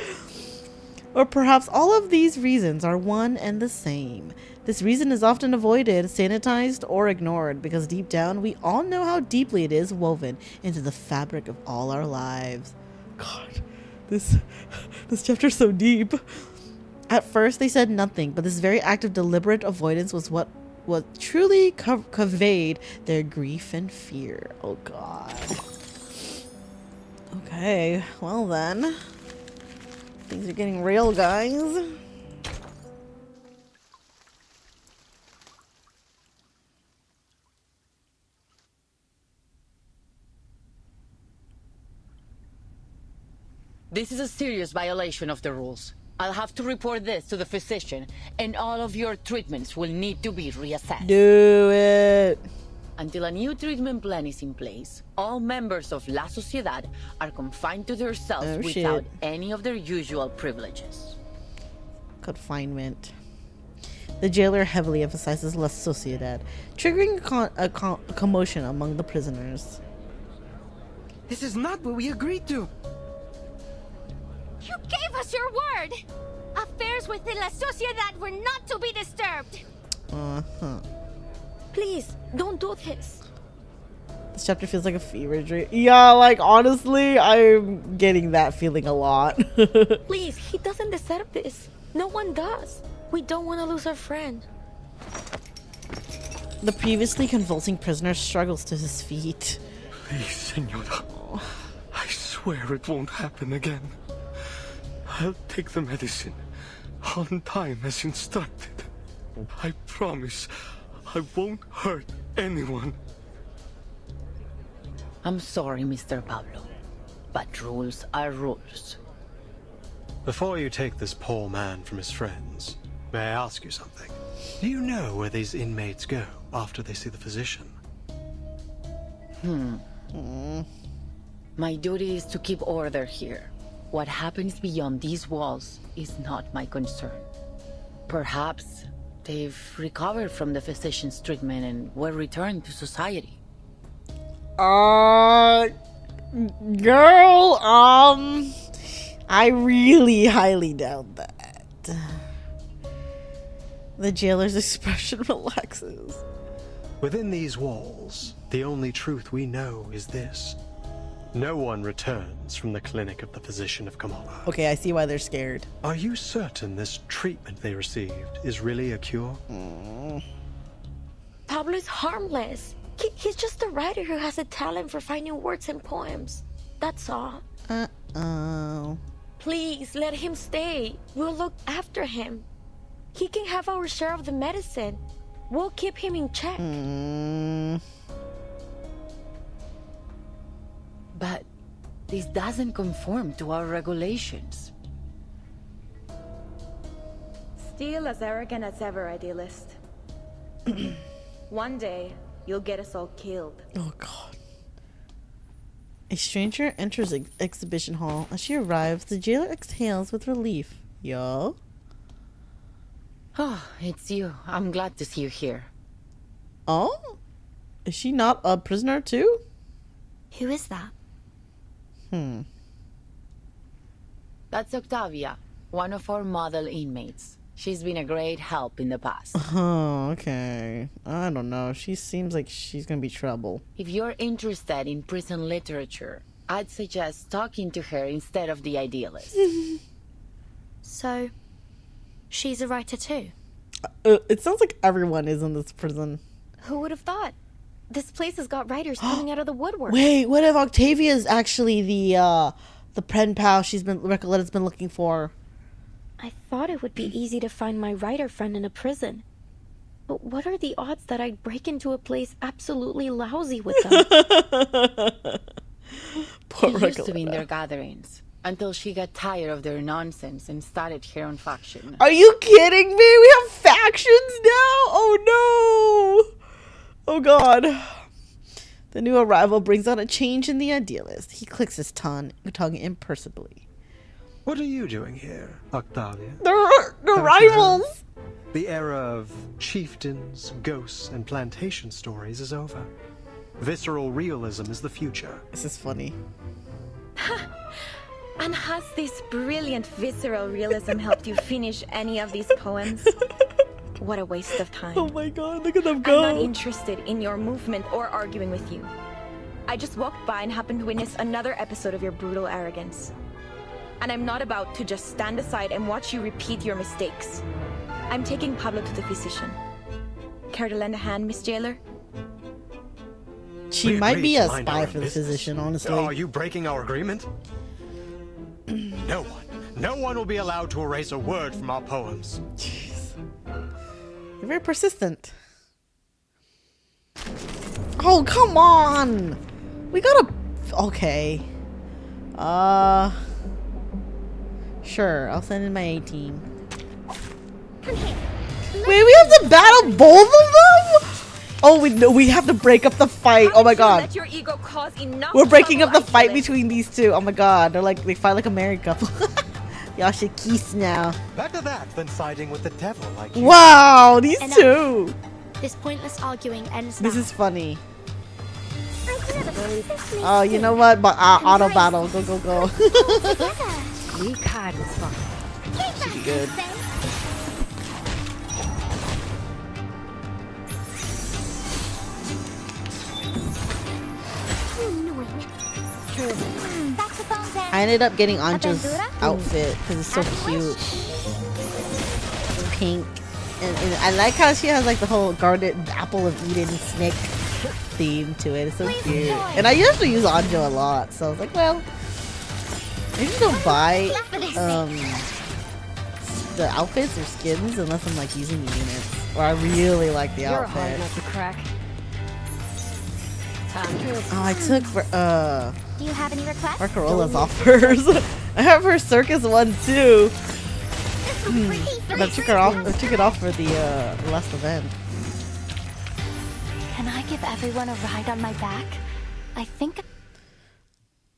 Or perhaps all of these reasons are one and the same. This reason is often avoided, sanitized, or ignored because deep down we all know how deeply it is woven into the fabric of all our lives. God, this chapter's so deep. At first they said nothing, but this very act of deliberate avoidance was what truly conveyed their grief and fear. Oh god. Okay, well then. Things are getting real, guys. This is a serious violation of the rules. I'll have to report this to the physician, and all of your treatments will need to be reassessed. Do it. Until a new treatment plan is in place, all members of La Sociedad are confined to their cells without any of their usual privileges. Confinement. The jailer heavily emphasizes La Sociedad, triggering a commotion among the prisoners. This is not what we agreed to. You gave us your word! Affairs within La Sociedad were not to be disturbed! Uh-huh. Please, don't do this. This chapter feels like a fever dream. Yeah, like, honestly, I'm getting that feeling a lot. Please, he doesn't deserve this. No one does. We don't want to lose our friend. The previously convulsing prisoner struggles to his feet. Please, Senora. I swear it won't happen again. I'll take the medicine on time as instructed. I promise I won't hurt anyone. I'm sorry, Mr. Pablo, but rules are rules. Before you take this poor man from his friends, may I ask you something? Do you know where these inmates go after they see the physician? My duty is to keep order here. What happens beyond these walls is not my concern. Perhaps they've recovered from the physician's treatment and were returned to society. Girl, I really highly doubt that. The jailer's expression relaxes. Within these walls, the only truth we know is this. No one returns from the clinic of the physician of Kamala. Okay, I see why they're scared. Are you certain this treatment they received is really a cure? Pablo is harmless. He's just a writer who has a talent for finding words in poems. That's all. Uh-oh. Please, let him stay. We'll look after him. He can have our share of the medicine. We'll keep him in check. But this doesn't conform to our regulations. Still as arrogant as ever, Idealist. One day, you'll get us all killed. Oh god. A stranger enters the exhibition hall. As she arrives, the jailer exhales with relief. Yo? Oh, it's you. I'm glad to see you here. Oh? Is she not a prisoner too? Who is that? That's Octavia, one of our model inmates. She's been a great help in the past. Oh, okay. I don't know. She seems like she's gonna be trouble. If you're interested in prison literature, I'd suggest talking to her instead of the Idealist. So, she's a writer too? It sounds like everyone is in this prison. Who would have thought? This place has got writers coming out of the woodwork. Wait, what if Octavia is actually the pen pal Recoletta's been looking for? I thought it would be easy to find my writer friend in a prison. But what are the odds that I'd break into a place absolutely lousy with them? He used to be in their gatherings. until she got tired of their nonsense and started her own faction. Are you kidding me? We have factions now? Oh no! Oh god. The new arrival brings out a change in the Idealist. He clicks his tongue impersonally. What are you doing here, Octavia? They're rivals! The era of chieftains, ghosts, and plantation stories is over. Visceral realism is the future. This is funny. And has this brilliant visceral realism helped you finish any of these poems? What a waste of time. Oh my god, look at them go. I'm not interested in your movement or arguing with you. I just walked by and happened to witness another episode of your brutal arrogance. And I'm not about to just stand aside and watch you repeat your mistakes. I'm taking Pablo to the physician. Care to lend a hand, Miss Jailer? She might be a spy for the physician, honestly. Are you breaking our agreement? No one will be allowed to erase a word from our poems. Jeez. You're very persistent. Oh, come on! We gotta... Okay. Sure, I'll send in my 18. Wait, we have to battle both of them? Oh, we have to break up the fight. Oh my god. We're breaking up the fight between these two. Oh my god. They fight like a married couple. Y'all should kiss now. Better that than siding with the devil like you. Wow, these two. This pointless arguing ends This now. is funny. Oh, you know what? Auto battle. Go, go, go. Weak card was fun. Should be good. I ended up getting Anjo's outfit because it's so cute. It's pink. And I like how she has like the whole guarded apple of Eden snake theme to it. It's so cute. And I usually use Anjo a lot, so I was like, well, I usually don't buy the outfits or skins unless I'm like using the units. Or I really like the You're outfit. hard enough to crack. Oh, I took Do you have any requests? Barcarola's offers. I have her circus one too. But I took it off for the last event. Can I give everyone a ride on my back? I think...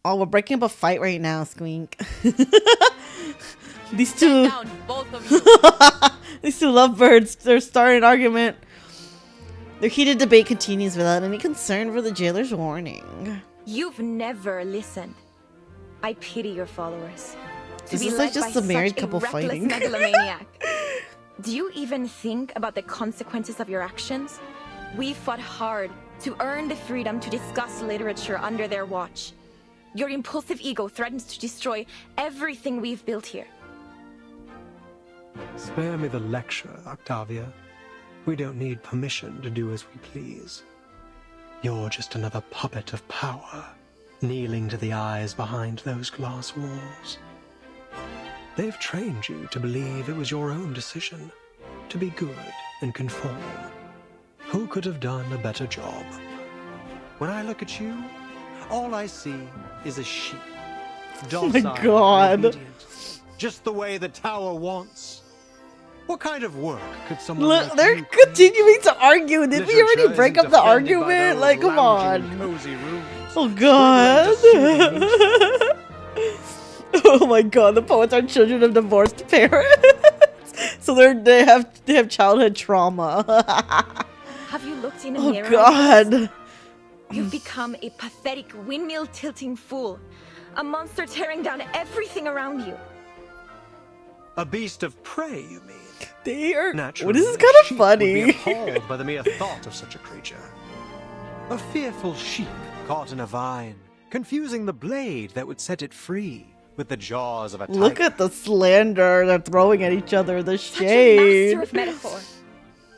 Oh, we're breaking up a fight right now, Squink. These two... Down, both of you. These two lovebirds, they're starting an argument. Their heated debate continues without any concern for the jailer's warning. You've never listened. I pity your followers. This is like just a married couple fighting. Megalomaniac. Do you even think about the consequences of your actions? We fought hard to earn the freedom to discuss literature under their watch. Your impulsive ego threatens to destroy everything we've built here. Spare me the lecture, Octavia. We don't need permission to do as we please. You're just another puppet of power, kneeling to the eyes behind those glass walls. They've trained you to believe it was your own decision, to be good and conform. Who could have done a better job? When I look at you, all I see is a sheep. Oh my god. Obedient, just the way the tower wants. What kind of work could someone Look, like they're you continuing to argue. Did we already Literature break isn't up the defended by argument? those Like, come lounging in on. cozy rooms. Oh god. Oh my god, the poets are children of divorced parents. So they have childhood trauma. Have you looked in a Oh mirror? god. You've become a pathetic windmill-tilting fool. A monster tearing down everything around you. A beast of prey, you mean? They are... Naturally, Well, this is a kind of sheep would be funny. appalled by the mere thought of such a creature. A fearful sheep caught in a vine, confusing the blade that would set it free with the jaws of a tiger. Look at the slander they're throwing at each other, the Such a shade. master of metaphor.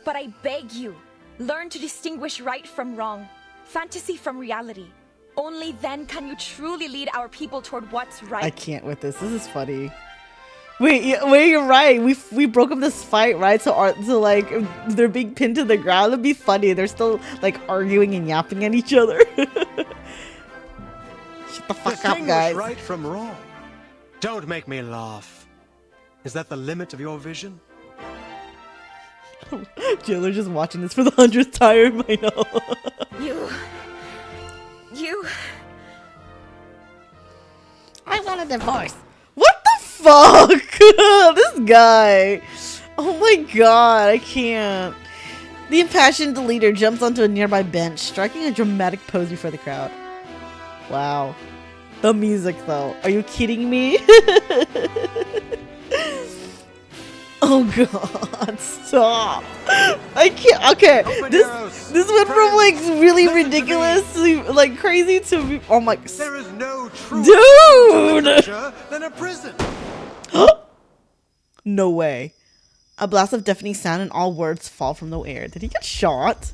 But I beg you, learn to distinguish right from wrong, fantasy from reality. Only then can you truly lead our people toward what's right. I can't with this. This is funny. Wait, you're right. We broke up this fight, right? So like they're being pinned to the ground. It'd be funny. They're still like arguing and yapping at each other. Shut the fuck up, guys. Right from wrong. Don't make me laugh. Is that the limit of your vision? Jailer just watching this for the 100th time. I know. You. I want a divorce. What the fuck? This guy. Oh my god, I can't. The impassioned leader jumps onto a nearby bench, striking a dramatic pose before the crowd. Wow. The music, though. Are you kidding me? Oh god, stop. I can't. Okay, this went from like really ridiculous to like crazy to oh my. There is no truer dude than a prison. No way. A blast of deafening sound and all words fall from the air. Did he get shot?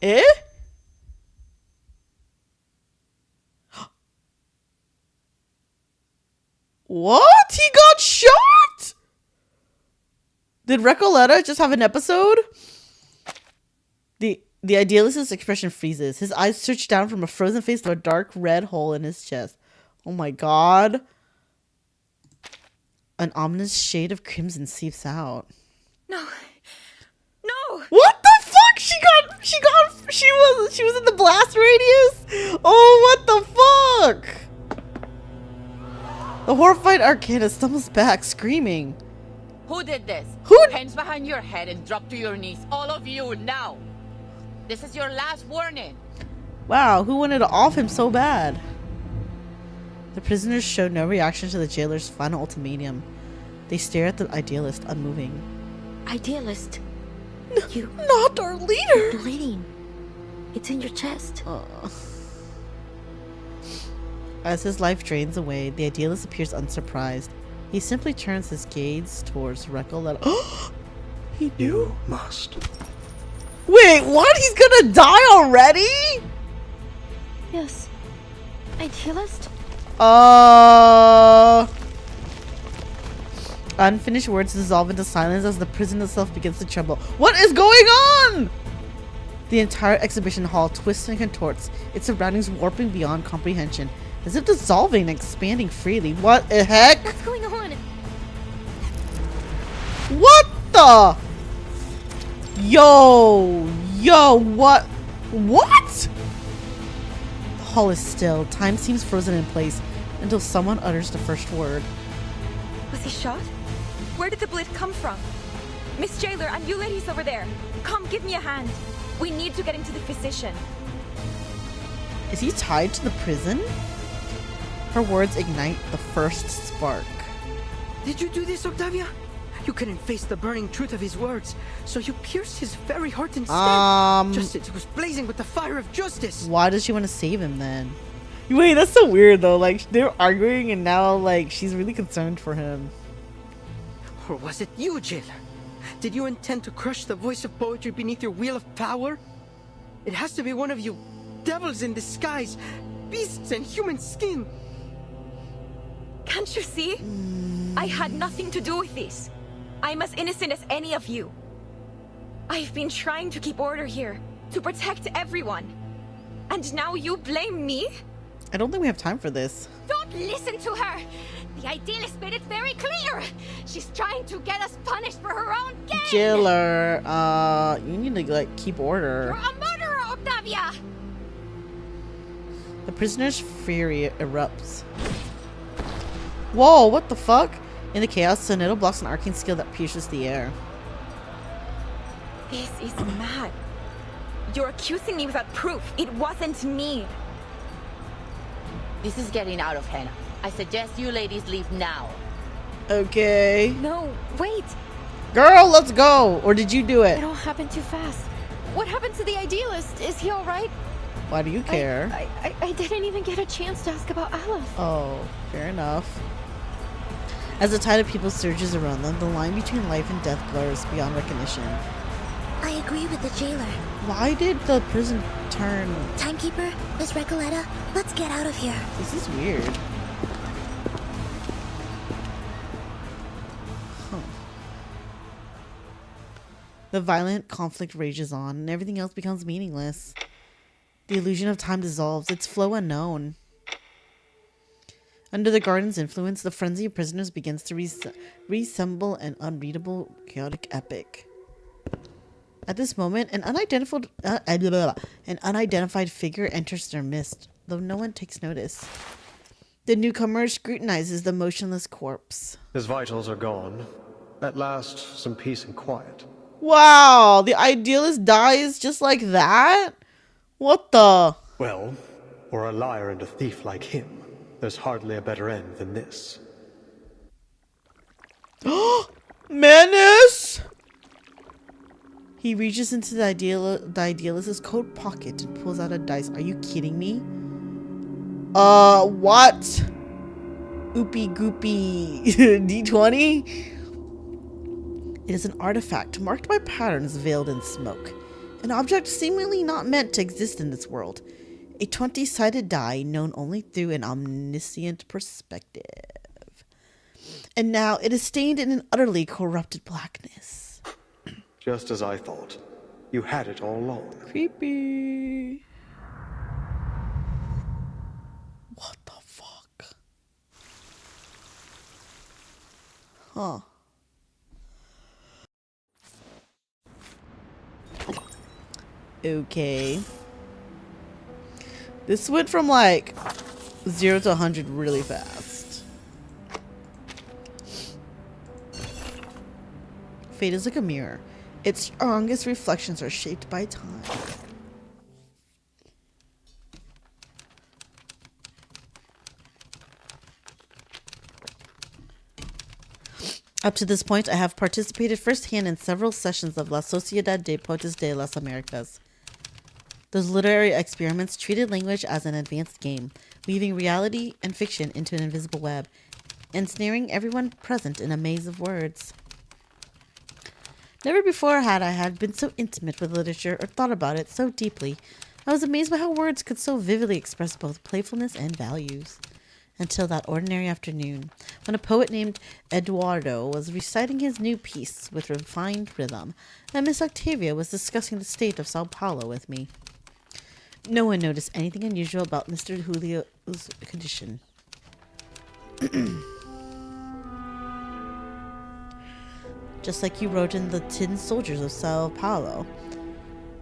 Eh? What? He got shot? Did Recoleta just have an episode? The Idealist's expression freezes. His eyes search down from a frozen face to a dark red hole in his chest. Oh my god. An ominous shade of crimson seeps out. No. What the fuck? She was in the blast radius? Oh, what the fuck? The horrified Arcane stumbles back, screaming. Who did this? Who? Hands behind your head and drop to your knees. All of you, now. This is your last warning. Wow, who wanted to off him so bad? The prisoners show no reaction to the jailer's final ultimatum. They stare at the Idealist, unmoving. Idealist. You. Not our leader. You're bleeding. It's in your chest. As his life drains away, the Idealist appears unsurprised. He simply turns his gaze towards Recoleta. He knew. You must. Wait, what? He's gonna die already? Yes. Idealist? Unfinished words dissolve into silence as the prison itself begins to tremble. What is going on? The entire exhibition hall twists and contorts, its surroundings warping beyond comprehension, as if dissolving and expanding freely. What the heck? What's going on? What the? Yo, what? What? The hall is still. Time seems frozen in place until someone utters the first word. Was he shot? Where did the blood come from? Miss Jailer and you ladies over there, come give me a hand. We need to get into the physician. Is he tied to the prison? Her words ignite the first spark. Did you do this, Octavia? You couldn't face the burning truth of his words, so you pierced his very heart instead. Just as it was blazing with the fire of justice. Why does she want to save him then? Wait, that's so weird though. Like, they're arguing and now, like, she's really concerned for him. Or was it you, Jailer? Did you intend to crush the voice of poetry beneath your wheel of power? It has to be one of you devils in disguise, beasts in human skin. Can't you see? I had nothing to do with this. I'm as innocent as any of you. I've been trying to keep order here, to protect everyone. And now you blame me? I don't think we have time for this. Don't listen to her! The Idealist made it very clear! She's trying to get us punished for her own gain! Jailer, you need to, like, keep order. You're a murderer, Octavia! The prisoner's fury erupts. Whoa, what the fuck? In the chaos, Soneto blocks an arcane skill that pierces the air. This is mad. You're accusing me without proof. It wasn't me. This is getting out of hand. I suggest you ladies leave now. Okay. No, wait. Girl, let's go. Or did you do it? It all happened too fast. What happened to the Idealist? Is he alright? Why do you care? I didn't even get a chance to ask about Aleph. Oh, fair enough. As the tide of people surges around them, the line between life and death blurs beyond recognition. I agree with the jailer. Why did the prison turn? Timekeeper, Miss Recoleta, let's get out of here. This is weird. Huh. The violent conflict rages on, and everything else becomes meaningless. The illusion of time dissolves, its flow unknown. Under the garden's influence, the frenzy of prisoners begins to reassemble an unreadable, chaotic epic. At this moment, an unidentified figure enters their midst, though no one takes notice. The newcomer scrutinizes the motionless corpse. His vitals are gone. At last, some peace and quiet. Wow, the Idealist dies just like that? What the? Well, for a liar and a thief like him, there's hardly a better end than this. Menace! He reaches into the Idealist's coat pocket and pulls out a dice. Are you kidding me? What? Oopie goopie D20? It is an artifact marked by patterns veiled in smoke. An object seemingly not meant to exist in this world. A 20-sided die known only through an omniscient perspective. And now it is stained in an utterly corrupted blackness. Just as I thought. You had it all along. Creepy. What the fuck? Huh. Okay. This went from like 0 to 100 really fast. Fate is like a mirror. Its strongest reflections are shaped by time. Up to this point, I have participated firsthand in several sessions of La Sociedad de Poetas de las Americas. Those literary experiments treated language as an advanced game, weaving reality and fiction into an invisible web, ensnaring everyone present in a maze of words. Never before had I been so intimate with literature or thought about it so deeply. I was amazed by how words could so vividly express both playfulness and values. Until that ordinary afternoon, when a poet named Eduardo was reciting his new piece with refined rhythm, and Miss Octavia was discussing the state of Sao Paulo with me. No one noticed anything unusual about Mr. Julio's condition. Just like you wrote in The Tin Soldiers of Sao Paulo.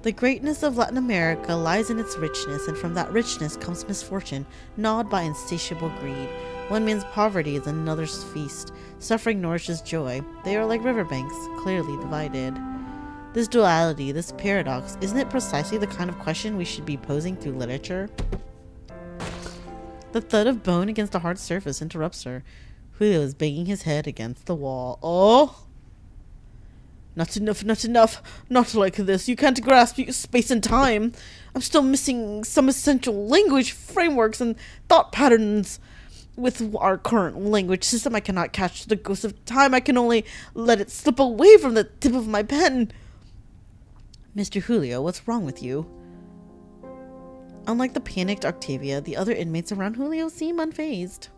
The greatness of Latin America lies in its richness, and from that richness comes misfortune, gnawed by insatiable greed. One man's poverty is another's feast. Suffering nourishes joy. They are like riverbanks, clearly divided. This duality, this paradox, isn't it precisely the kind of question we should be posing through literature? The thud of bone against a hard surface interrupts her. Julio is banging his head against the wall. Oh! Not enough, not enough. Not like this. You can't grasp space and time. I'm still missing some essential language frameworks and thought patterns. With our current language system, I cannot catch the ghost of time. I can only let it slip away from the tip of my pen. Mr. Julio, what's wrong with you? Unlike the panicked Octavia, the other inmates around Julio seem unfazed.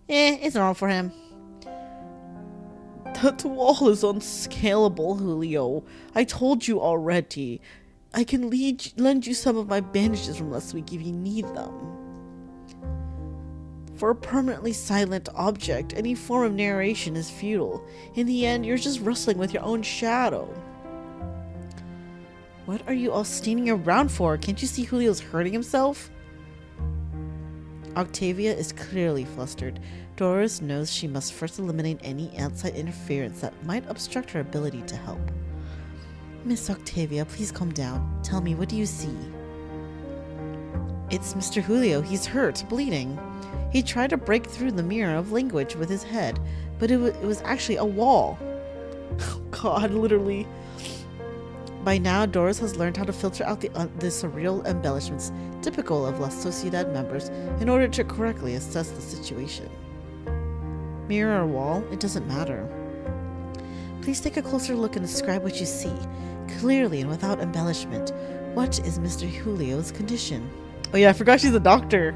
It's normal for him. That wall is unscalable, Julio. I told you already. I can lend you some of my bandages from last week if you need them. For a permanently silent object, any form of narration is futile. In the end, you're just wrestling with your own shadow. What are you all standing around for? Can't you see Julio's hurting himself? Octavia is clearly flustered. Doris knows she must first eliminate any outside interference that might obstruct her ability to help. Miss Octavia, please calm down. Tell me, what do you see? It's Mr. Julio. He's hurt, bleeding. He tried to break through the mirror of language with his head, but it was actually a wall. Oh God, literally. By now, Doris has learned how to filter out the surreal embellishments typical of La Sociedad members in order to correctly assess the situation. Mirror or wall, it doesn't matter. Please take a closer look and describe what you see, clearly and without embellishment. What is Mr. Julio's condition? Oh yeah, I forgot she's a doctor.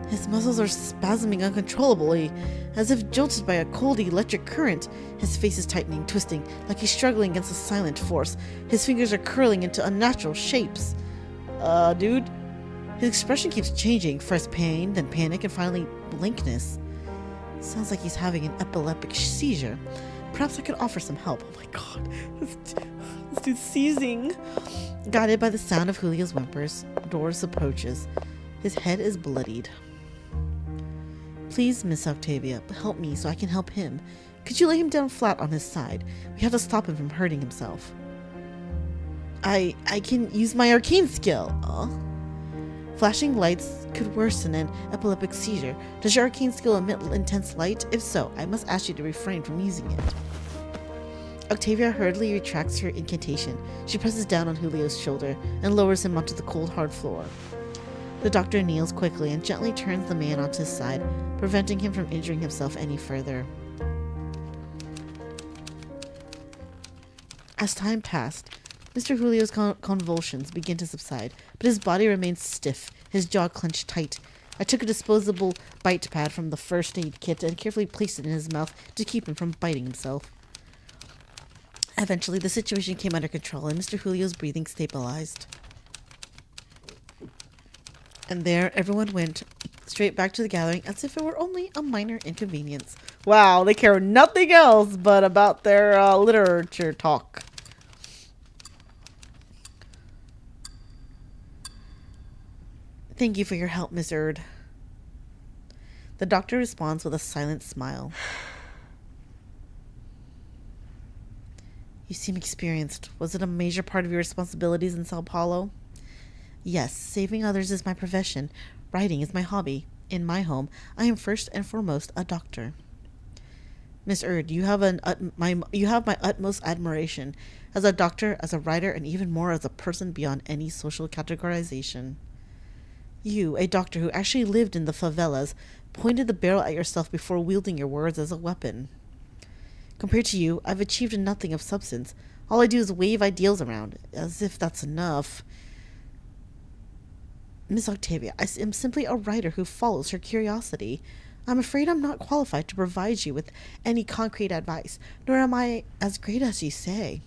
His muscles are spasming uncontrollably, as if jolted by a cold electric current. His face is tightening, twisting, like he's struggling against a silent force. His fingers are curling into unnatural shapes. Dude. His expression keeps changing, first pain, then panic, and finally blankness. Sounds like he's having an epileptic seizure. Perhaps I could offer some help. Oh my god. This dude's seizing. Guided by the sound of Julio's whimpers, Doris approaches. His head is bloodied. Please, Miss Octavia, help me so I can help him. Could you lay him down flat on his side? We have to stop him from hurting himself. I can use my arcane skill. Flashing lights could worsen an epileptic seizure. Does your arcane skill emit intense light? If so, I must ask you to refrain from using it. Octavia hurriedly retracts her incantation. She presses down on Julio's shoulder and lowers him onto the cold, hard floor. The doctor kneels quickly and gently turns the man onto his side, preventing him from injuring himself any further. As time passed, Mr. Julio's convulsions begin to subside, but his body remains stiff, his jaw clenched tight. I took a disposable bite pad from the first aid kit and carefully placed it in his mouth to keep him from biting himself. Eventually, the situation came under control and Mr. Julio's breathing stabilized. And there, everyone went straight back to the gathering as if it were only a minor inconvenience. Wow, they care nothing else but about their literature talk. Thank you for your help, Miss Erd. The doctor responds with a silent smile. You seem experienced. Was it a major part of your responsibilities in Sao Paulo? Yes, saving others is my profession. Writing is my hobby. In my home, I am first and foremost a doctor. Miss Erd, you have my utmost admiration as a doctor, as a writer, and even more as a person beyond any social categorization. You, a doctor who actually lived in the favelas, pointed the barrel at yourself before wielding your words as a weapon. Compared to you, I've achieved nothing of substance. All I do is wave ideals around, as if that's enough. Miss Octavia, I am simply a writer who follows her curiosity. I'm afraid I'm not qualified to provide you with any concrete advice, nor am I as great as you say.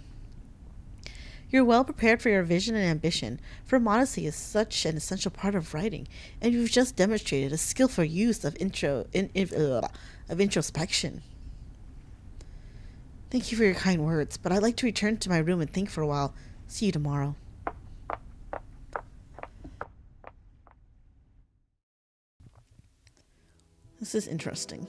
You're well prepared for your vision and ambition, for modesty is such an essential part of writing, and you've just demonstrated a skillful use of introspection. Thank you for your kind words, but I'd like to return to my room and think for a while. See you tomorrow. This is interesting.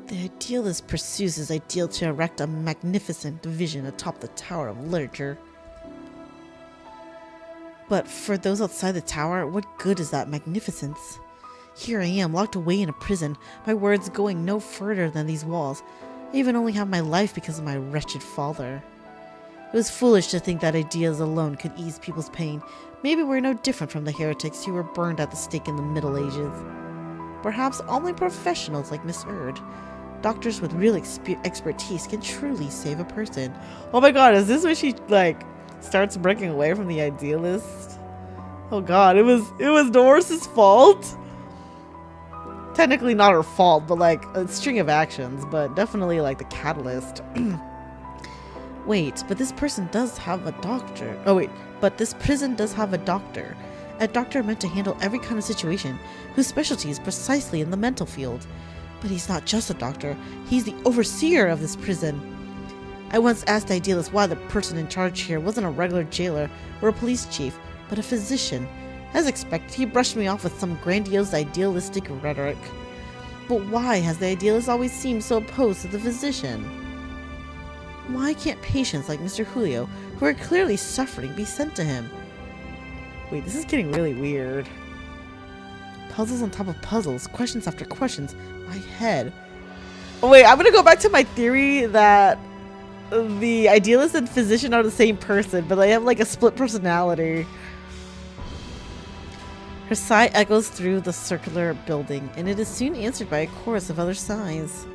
The idealist pursues his ideal to erect a magnificent vision atop the tower of literature. But for those outside the tower, what good is that magnificence? Here I am, locked away in a prison, my words going no further than these walls. I even only have my life because of my wretched father. It was foolish to think that ideas alone could ease people's pain. Maybe we're no different from the heretics who were burned at the stake in the Middle Ages. Perhaps only professionals like Miss Erd, doctors with real expertise, can truly save a person. Oh my god, is this when she, starts breaking away from the idealist? Oh god, it was Doris's fault? Technically not her fault, but a string of actions, but definitely the catalyst. Wait, but this person does have a doctor. Oh wait, but this prison does have a doctor. A doctor meant to handle every kind of situation, whose specialty is precisely in the mental field. But he's not just a doctor, he's the overseer of this prison. I once asked the idealist why the person in charge here wasn't a regular jailer or a police chief, but a physician. As expected, he brushed me off with some grandiose idealistic rhetoric. But why has the idealist always seemed so opposed to the physician? Why can't patients like Mr. Julio, who are clearly suffering, be sent to him? Wait, this is getting really weird. Puzzles on top of puzzles, questions after questions. My head. Oh wait, I'm gonna go back to my theory that the idealist and physician are the same person, but they have a split personality. Her sigh echoes through the circular building, and it is soon answered by a chorus of other sighs.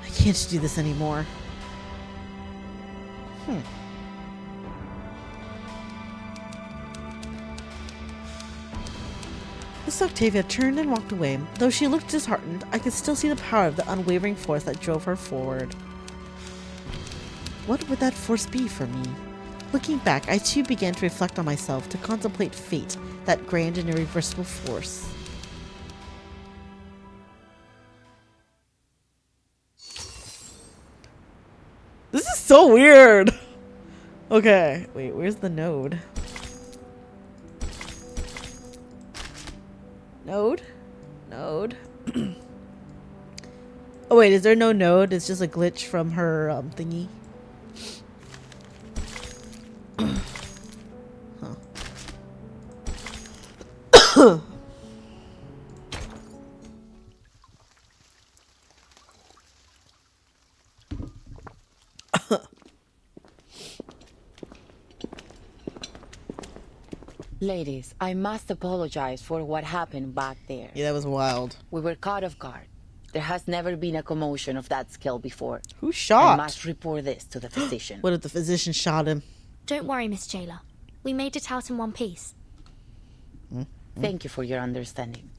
I can't do this anymore. Miss Octavia turned and walked away. Though she looked disheartened, I could still see the power of the unwavering force that drove her forward. What would that force be for me? Looking back, I too began to reflect on myself, to contemplate fate, that grand and irreversible force. This is so weird! Okay, wait, where's the node? Node? Node? Oh wait, is there no node? It's just a glitch from her thingy? Huh. Ladies, I must apologize for what happened back there. Yeah, that was wild. We were caught off guard. There has never been a commotion of that scale before. Who shot? I must report this to the physician. What if the physician shot him? Don't worry, Miss Jailer. We made it out in one piece. Thank you for your understanding.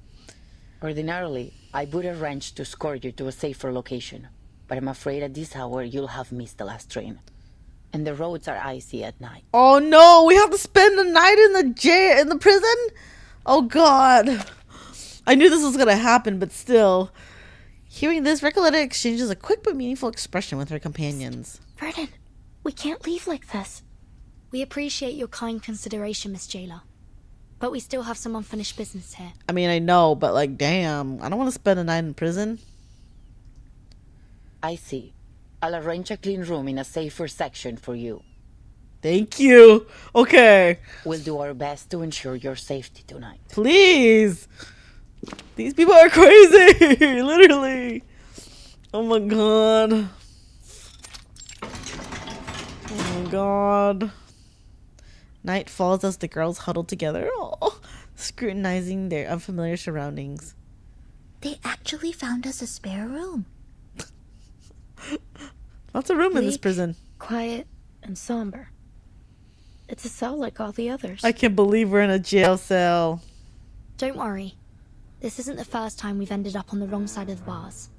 Ordinarily, I would arrange to escort you to a safer location, but I'm afraid at this hour you'll have missed the last train. And the roads are icy at night. Oh no, we have to spend the night in the jail, in the prison? Oh god. I knew this was gonna happen, but still. Hearing this, Recoletta exchanges a quick but meaningful expression with her companions. Vernon, we can't leave like this. We appreciate your kind consideration, Miss Jailer. But we still have some unfinished business here. I mean, I know, but like, damn. I don't want to spend a night in prison. I see. I'll arrange a clean room in a safer section for you. Thank you. Okay. We'll do our best to ensure your safety tonight. Please. These people are crazy. Literally. Oh my god. Oh my god. Night falls as the girls huddle together, scrutinizing their unfamiliar surroundings. They actually found us a spare room. Lots of room in this prison. Quiet and somber. It's a cell like all the others. I can't believe we're in a jail cell. Don't worry. This isn't the first time we've ended up on the wrong side of the bars.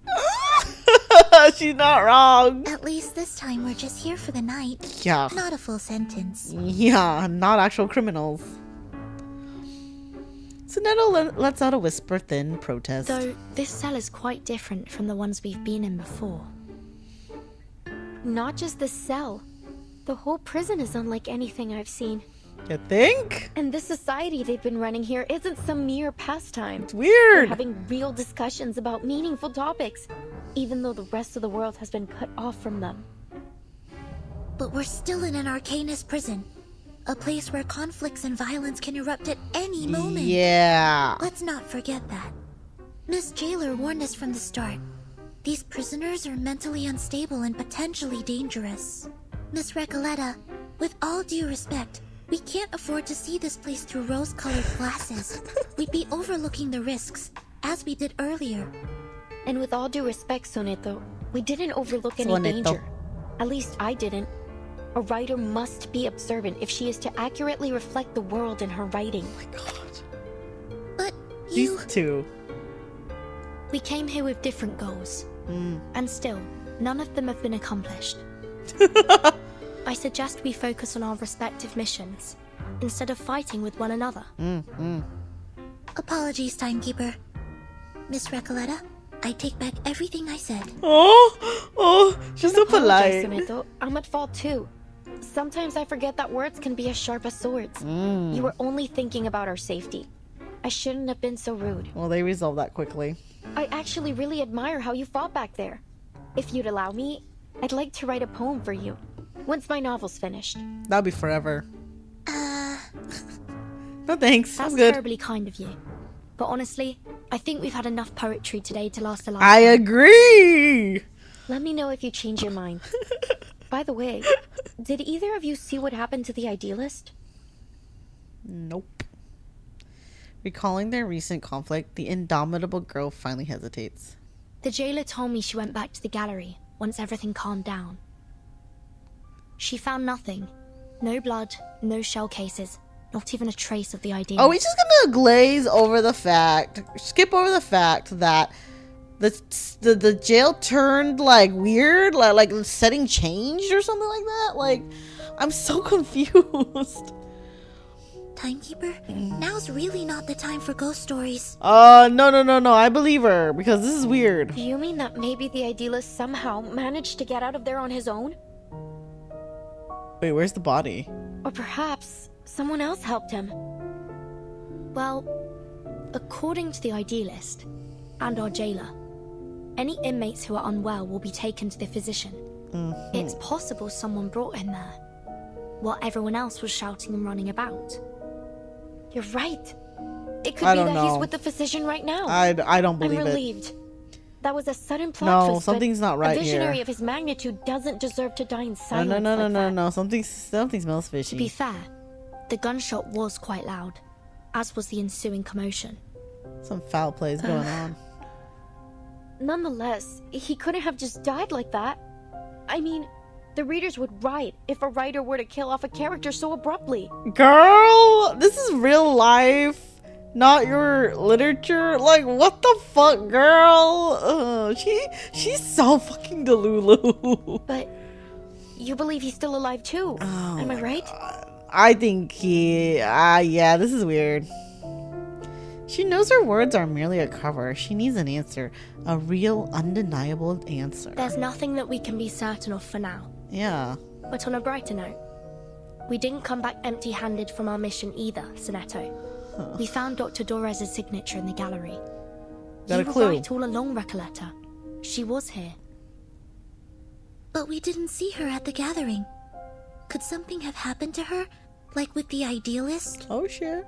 She's not wrong. At least this time we're just here for the night. Yeah. Not a full sentence. Yeah, not actual criminals. Sonetto lets out a whisper thin protest. Though this cell is quite different from the ones we've been in before. Not just the cell. The whole prison is unlike anything I've seen. You think? And the society they've been running here isn't some mere pastime. It's weird. They're having real discussions about meaningful topics, even though the rest of the world has been cut off from them. But we're still in an Arcanist prison. A place where conflicts and violence can erupt at any moment. Yeah. Let's not forget that. Miss Jailer warned us from the start. These prisoners are mentally unstable and potentially dangerous. Miss Recoletta, with all due respect, we can't afford to see this place through rose-colored glasses. We'd be overlooking the risks, as we did earlier. And with all due respect, Sonetto, we didn't overlook any danger. At least I didn't. A writer must be observant if she is to accurately reflect the world in her writing. Oh my god. But you... These two. We came here with different goals. And still, none of them have been accomplished. I suggest we focus on our respective missions, instead of fighting with one another. Apologies, Timekeeper. Miss Recoletta, I take back everything I said. Oh, she's so polite. Sonetto. I'm at fault too. Sometimes I forget that words can be as sharp as swords. You were only thinking about our safety. I shouldn't have been so rude. Well, they resolved that quickly. I actually really admire how you fought back there. If you'd allow me, I'd like to write a poem for you, once my novel's finished. That'll be forever. No thanks, That's I'm good. terribly kind of you. But honestly, I think we've had enough poetry today to last a lifetime. I agree! Let me know if you change your mind. By the way, did either of you see what happened to the Idealist? Nope. Recalling their recent conflict, the indomitable girl finally hesitates. The jailer told me she went back to the gallery once everything calmed down. She found nothing. No blood, no shell cases, Not even a trace of the idea. Are we just gonna skip over the fact that the jail turned like weird, like the setting changed or something like that? Like, I'm so confused. Timekeeper, now's really not the time for ghost stories. No, I believe her, because this is weird. Do you mean that maybe the Idealist somehow managed to get out of there on his own? Wait, where's the body? Or perhaps someone else helped him? Well, according to the Idealist and our jailer, any inmates who are unwell will be taken to the physician. It's possible someone brought him there, while everyone else was shouting and running about. You're right. It could be that he's with the physician right now. I don't believe it. I'm relieved. That was a sudden plot twist. No, something's not right here. A visionary of his magnitude doesn't deserve to die in silence. No. Something smells fishy. To be fair, the gunshot was quite loud, as was the ensuing commotion. Some foul play is going on. Nonetheless, he couldn't have just died like that. I mean, the readers would riot if a writer were to kill off a character so abruptly. Girl, this is real life, not your literature. Like, what the fuck, girl? She's so fucking delulu. But you believe he's still alive too? Am I right? I think yeah, this is weird. She knows her words are merely a cover. She needs an answer. A real, undeniable answer. There's nothing that we can be certain of for now. Yeah. But on a brighter note, we didn't come back empty-handed from our mission either, Sonetto. We found Dr. Dorez's signature in the gallery. Got a clue. You were right all along, Recoleta. She was here. But we didn't see her at the gathering. Could something have happened to her? Like with the Idealist? Oh shit.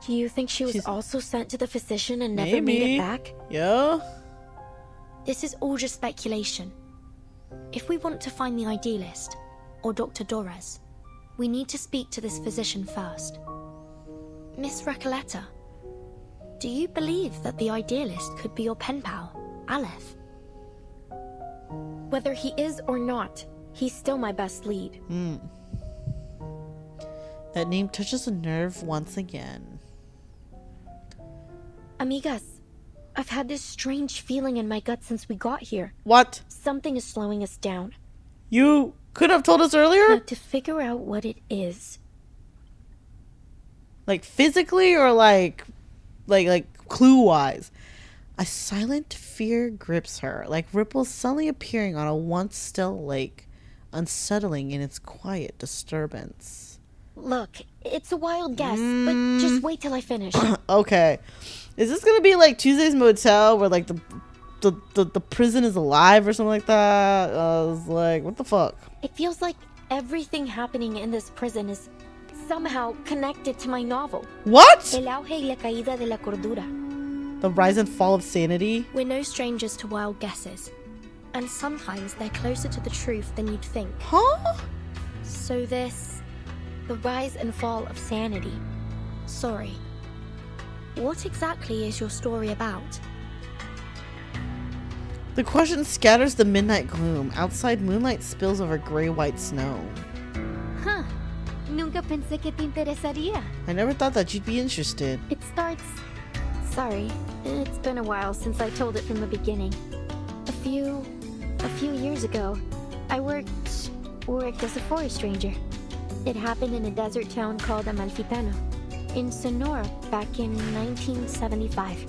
Do you think she was also sent to the physician and never made it back? Yeah. This is all just speculation. If we want to find the Idealist, or Dr. Dorez, we need to speak to this physician first. Miss Recoleta, do you believe that the Idealist could be your pen pal, Aleph? Whether he is or not, he's still my best lead. That name touches a nerve once again. Amigas, I've had this strange feeling in my gut since we got here. What? Something is slowing us down. You could have told us earlier? Now, to figure out what it is. Like physically or like clue-wise? A silent fear grips her, like ripples suddenly appearing on a once still lake, unsettling in its quiet disturbance. Look, it's a wild guess, but just wait till I finish. Okay. Is this gonna be like Tuesday's Motel, where like the prison is alive or something like that? I was like, what the fuck? It feels like everything happening in this prison is somehow connected to my novel. What? El auge y la caída de la cordura. The rise and fall of sanity? We're no strangers to wild guesses, and sometimes they're closer to the truth than you'd think. Huh? So the rise and fall of sanity. Sorry. What exactly is your story about? The question scatters the midnight gloom. Outside, moonlight spills over gray-white snow. Huh. Nunca pensé que te interesaría. I never thought that you'd be interested. It starts... Sorry, it's been a while since I told it from the beginning. A few years ago, I worked as a forest ranger. It happened in a desert town called Amalfitano, in Sonora, back in 1975.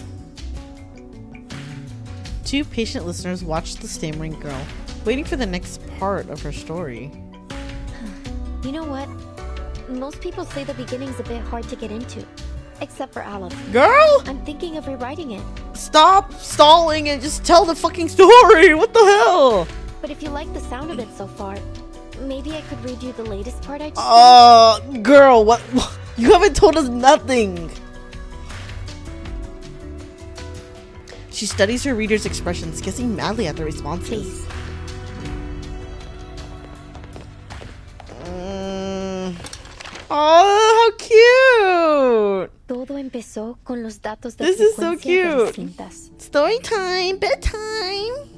Two patient listeners watched the stammering girl, waiting for the next part of her story. You know what? Most people say the beginning's a bit hard to get into. Except for Aleph. Girl! I'm thinking of rewriting it. Stop stalling and just tell the fucking story! What the hell? But if you like the sound of it so far, maybe I could read you the latest part I just girl, what? You haven't told us nothing! She studies her readers' expressions, guessing madly at their responses. Please. Oh, how cute! Todo empezó con los datos de this is so frecuencia de las cute. cintas. Story time, bedtime.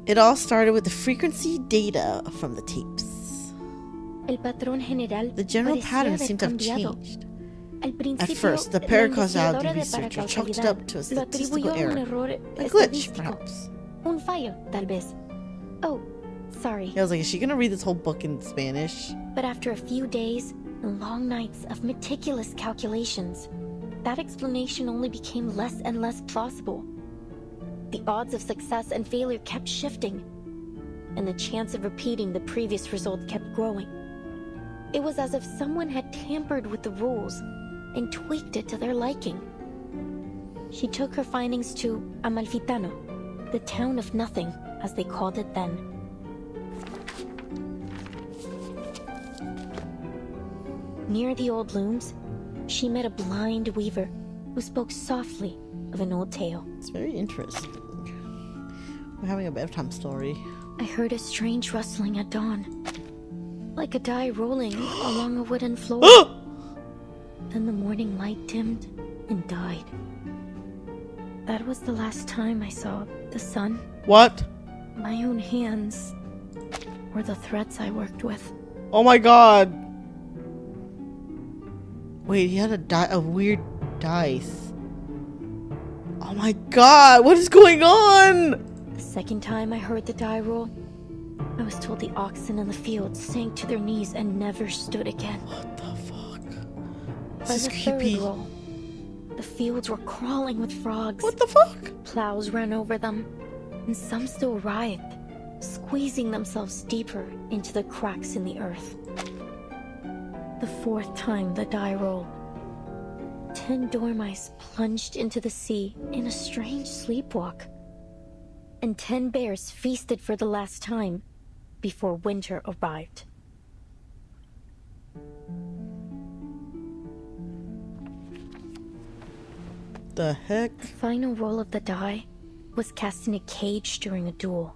It all started with the frequency data from the tapes. The general pattern seemed to have changed. At first, the paracausality researcher chalked it up to a statistical error. A glitch, perhaps. Un fallo, tal vez. Oh, sorry. Yeah, I was like, is she gonna read this whole book in Spanish? But after a few days and long nights of meticulous calculations, that explanation only became less and less plausible. The odds of success and failure kept shifting, and the chance of repeating the previous result kept growing. It was as if someone had tampered with the rules and tweaked it to their liking. She took her findings to Amalfitano, the town of nothing, as they called it then. Near the old looms, she met a blind weaver who spoke softly of an old tale. It's very interesting. We're having a bedtime story. I heard a strange rustling at dawn, like a die rolling along a wooden floor. Then the morning light dimmed and died. That was the last time I saw the sun. What? My own hands were the threads I worked with. Oh my god. Wait, he had a weird dice. Oh my god, what is going on? The second time I heard the die roll, I was told the oxen in the field sank to their knees and never stood again. What the fuck? By the third roll, the fields were crawling with frogs. What the fuck? Plows ran over them, and some still writhed, squeezing themselves deeper into the cracks in the earth. The fourth time the die rolled, 10 dormice plunged into the sea in a strange sleepwalk, and 10 bears feasted for the last time before winter arrived. The heck? The final roll of the die was cast in a cage during a duel.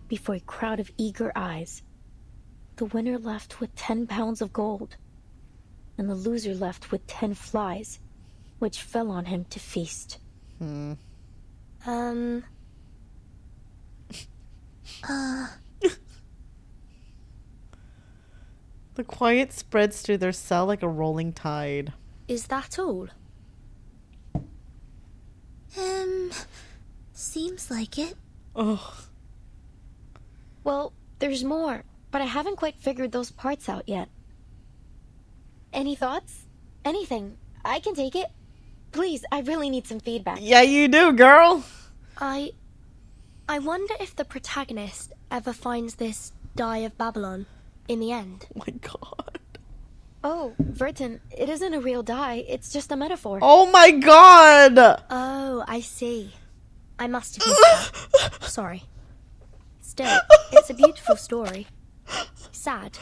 Before a crowd of eager eyes, the winner left with 10 pounds of gold, and the loser left with 10 flies, which fell on him to feast. The quiet spreads through their cell like a rolling tide. Is that all? Seems like it. Oh. Well, there's more, but I haven't quite figured those parts out yet. Any thoughts? Anything. I can take it. Please, I really need some feedback. Yeah, you do, girl. I wonder if the protagonist ever finds this Die of Babylon in the end. Oh my god. Oh, Verton, it isn't a real die, it's just a metaphor. Oh my god! Oh, I see. I must have missed that. Sorry. Still, it's a beautiful story. Sad,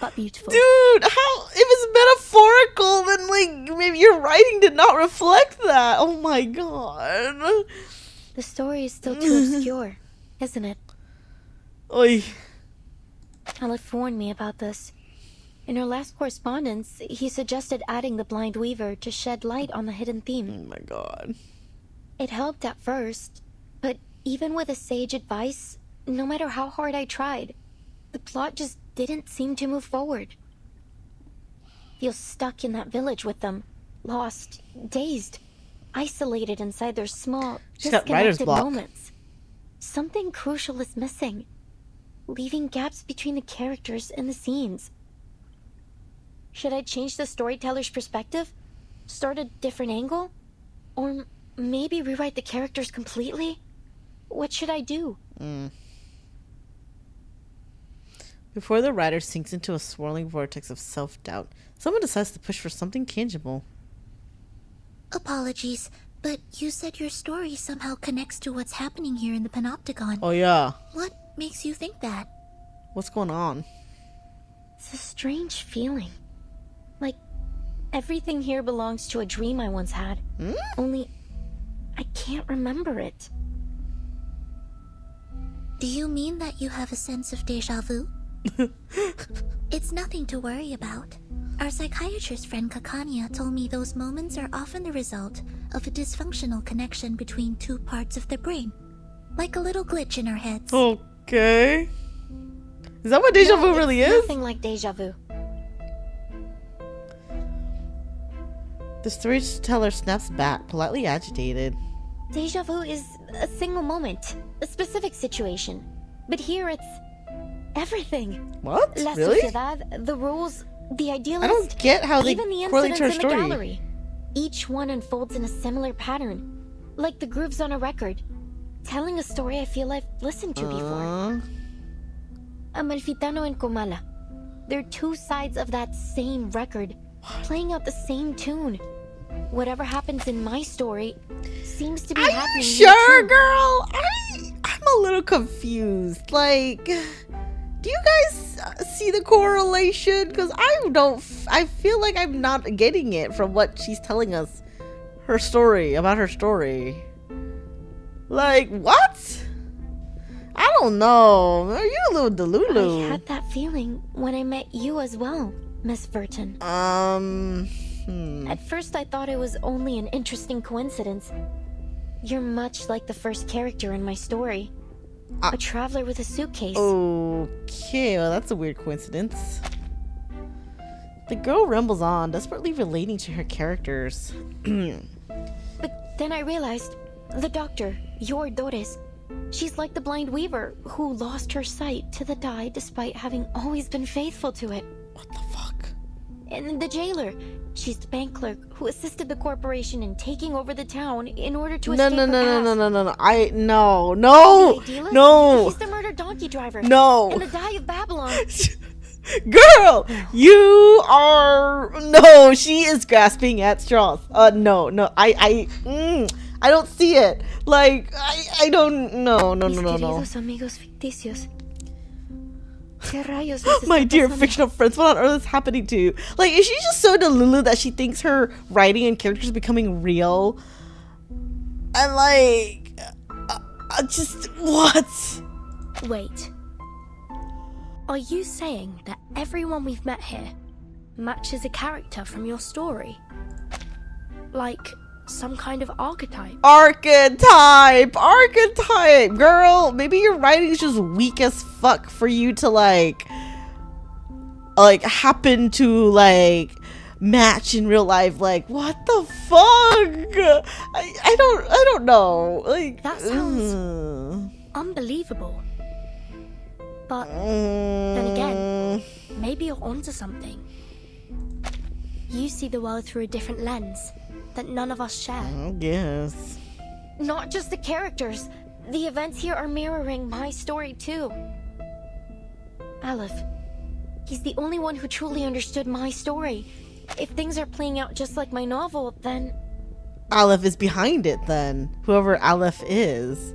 but beautiful. Dude, how? If it's metaphorical, then, like, maybe your writing did not reflect that. Oh my god. The story is still too obscure, isn't it? Oy. Aleph warned me about this. In our last correspondence, he suggested adding the blind weaver to shed light on the hidden theme. Oh my god. It helped at first, but even with his sage advice, no matter how hard I tried, the plot just didn't seem to move forward. Feel stuck in that village with them, lost, dazed, isolated inside their small, disconnected moments. Something crucial is missing, leaving gaps between the characters and the scenes. Should I change the storyteller's perspective? Start a different angle? Or maybe rewrite the characters completely? What should I do? Before the writer sinks into a swirling vortex of self-doubt, someone decides to push for something tangible. Apologies, but you said your story somehow connects to what's happening here in the Panopticon. Oh yeah. What makes you think that? What's going on? It's a strange feeling. Like everything here belongs to a dream I once had. Only I can't remember it. Do you mean that you have a sense of déjà vu? It's nothing to worry about. Our psychiatrist friend Kakania told me those moments are often the result of a dysfunctional connection between two parts of the brain. Like a little glitch in our heads. Okay. Is that what deja vu really is? Nothing like deja vu. The storyteller snaps back, politely agitated. Deja vu is a single moment, a specific situation. But here it's everything. What? La Really? Sociedad, the rules, the idealist. I don't get how they even the correlate incidents to her in the story. gallery. Each one unfolds in a similar pattern, like the grooves on a record, telling a story I feel I've listened to before. Amalfitano and Comala. They're two sides of that same record, playing out the same tune. Whatever happens in my story seems to be happening. Sure, girl. I'm a little confused. Like, do you guys see the correlation? Because I feel like I'm not getting it from what she's telling us. Her story, about her story. Like, what? I don't know. Are you a little delulu? I had that feeling when I met you as well, Miss Burton. At first I thought it was only an interesting coincidence. You're much like the first character in my story. A traveler with a suitcase. Okay, well that's a weird coincidence. The girl rambles on, desperately relating to her characters. But then I realized, the doctor, your Dores, she's like the blind weaver who lost her sight to the dye despite having always been faithful to it. What the fuck? And the jailer, she's the bank clerk who assisted the corporation in taking over the town in order to escape her past. No. The idealist, he's the murdered donkey driver. No. And the dye of Babylon. Girl, you are... No, she is grasping at straws. No, I don't see it. Like, I don't... No. Queridos amigos ficticios. My dear fictional friends, what on earth is happening to you? Like, is she just so delulu that she thinks her writing and characters becoming real? And like... just... What? Wait. Are you saying that everyone we've met here matches a character from your story? Like some kind of archetype? Archetype! Girl, maybe your writing is just weak as fuck for you to like happen to like match in real life. Like, what the fuck? I don't know. Like, that sounds unbelievable. But then again, maybe you're onto something. You see the world through a different lens that none of us share. I guess. Not just the characters. The events here are mirroring my story too. Aleph, he's the only one who truly understood my story. If things are playing out just like my novel, then... Aleph is behind it then. Whoever Aleph is.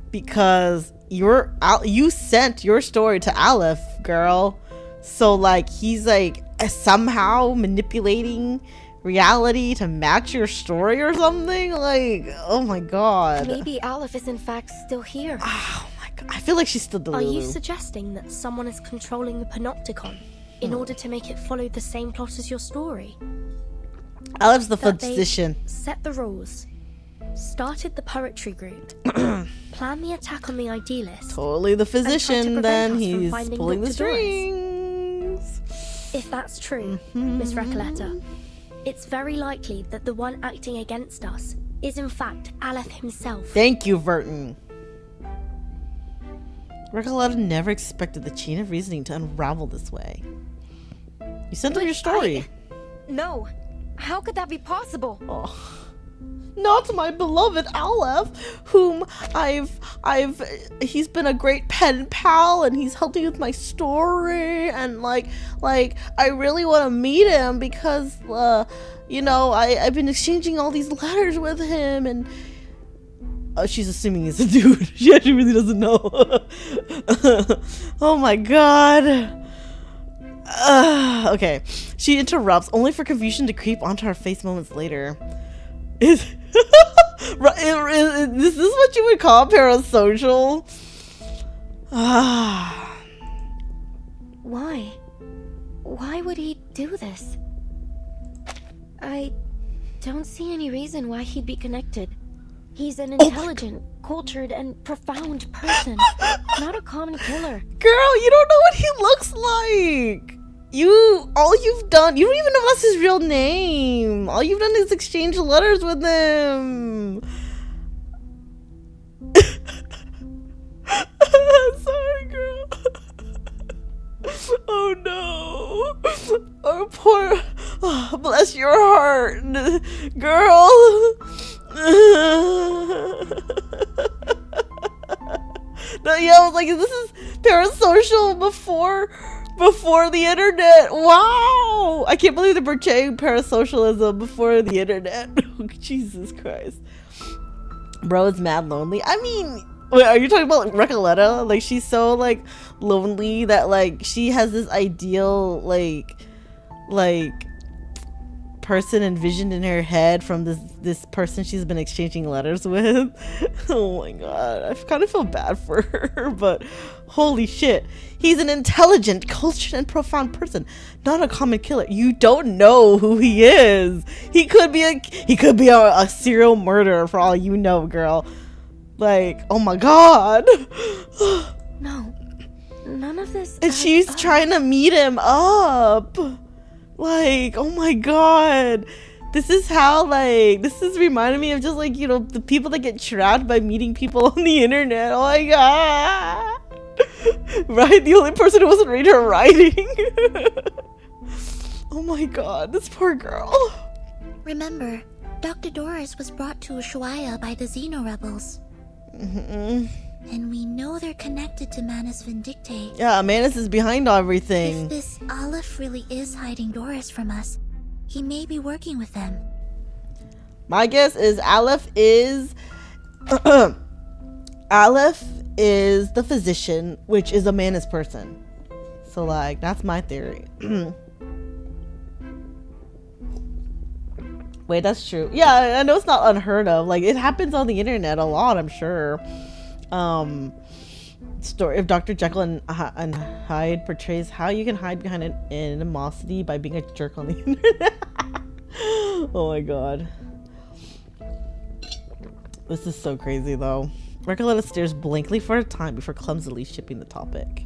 Because you sent your story to Aleph, girl. So like he's like somehow manipulating reality to match your story or something. Like, oh my god. Maybe Aleph is in fact still here. Oh my god. I feel like she's still delulu. Are you suggesting that someone is controlling the panopticon in order to make it follow the same plot as your story? Aleph's the physician. Set the rules. Started the poetry group. Plan the attack on the idealist. Totally the physician, then he's pulling the strings. If that's true, Miss Recoleta, it's very likely that the one acting against us is in fact Aleph himself. Thank you, Verton. Recoleta never expected the chain of reasoning to unravel this way. You sent her your story. No. How could that be possible? Oh. Not my beloved Aleph, whom he's been a great pen pal and he's helped me with my story, and like I really want to meet him because you know, I've been exchanging all these letters with him, and she's assuming he's a dude. She actually really doesn't know. Oh my god. Okay, she interrupts only for confusion to creep onto her face moments later. Is this what you would call parasocial? Why? Why would he do this? I don't see any reason why he'd be connected. He's an intelligent, cultured and profound person, not a common killer. Girl, you don't know what he looks like. All you've done, you don't even know that's his real name. All you've done is exchange letters with him. Sorry, girl. Oh no. Oh, poor. Oh, bless your heart, girl. No, yeah, I was like, this is parasocial before the internet. Wow, I can't believe they're portraying parasocialism before the internet. Jesus Christ, bro, it's mad lonely. I mean, wait, are you talking about Recoleta? Like, she's so like lonely that like she has this ideal like person envisioned in her head from this person she's been exchanging letters with. Oh my god, I kind of feel bad for her, but holy shit, he's an intelligent, cultured, and profound person, not a common killer. You don't know who he is. He could be a serial murderer for all you know, girl. Like, oh my god. No, none of this. And she's trying to meet him up. Like, oh my god, this is reminding me of just like, you know, the people that get trapped by meeting people on the internet. Oh my god. Right, the only person who wasn't reading her writing. Oh my god, this poor girl. Remember, Dr. Doris was brought to Ushuaia by the Xeno rebels. And we know they're connected to Manus Vindicte. Yeah, Manus is behind everything. If this Aleph really is hiding Doris from us, he may be working with them. My guess is Aleph is Aleph is the physician, which is a Manus person. So like, that's my theory. Wait, that's true. Yeah, I know it's not unheard of. Like, it happens on the internet a lot, I'm sure. Story of Dr. Jekyll and Hyde portrays how you can hide behind an animosity by being a jerk on the internet. Oh my god. This is so crazy though. Recoleta stares blankly for a time before clumsily shipping the topic.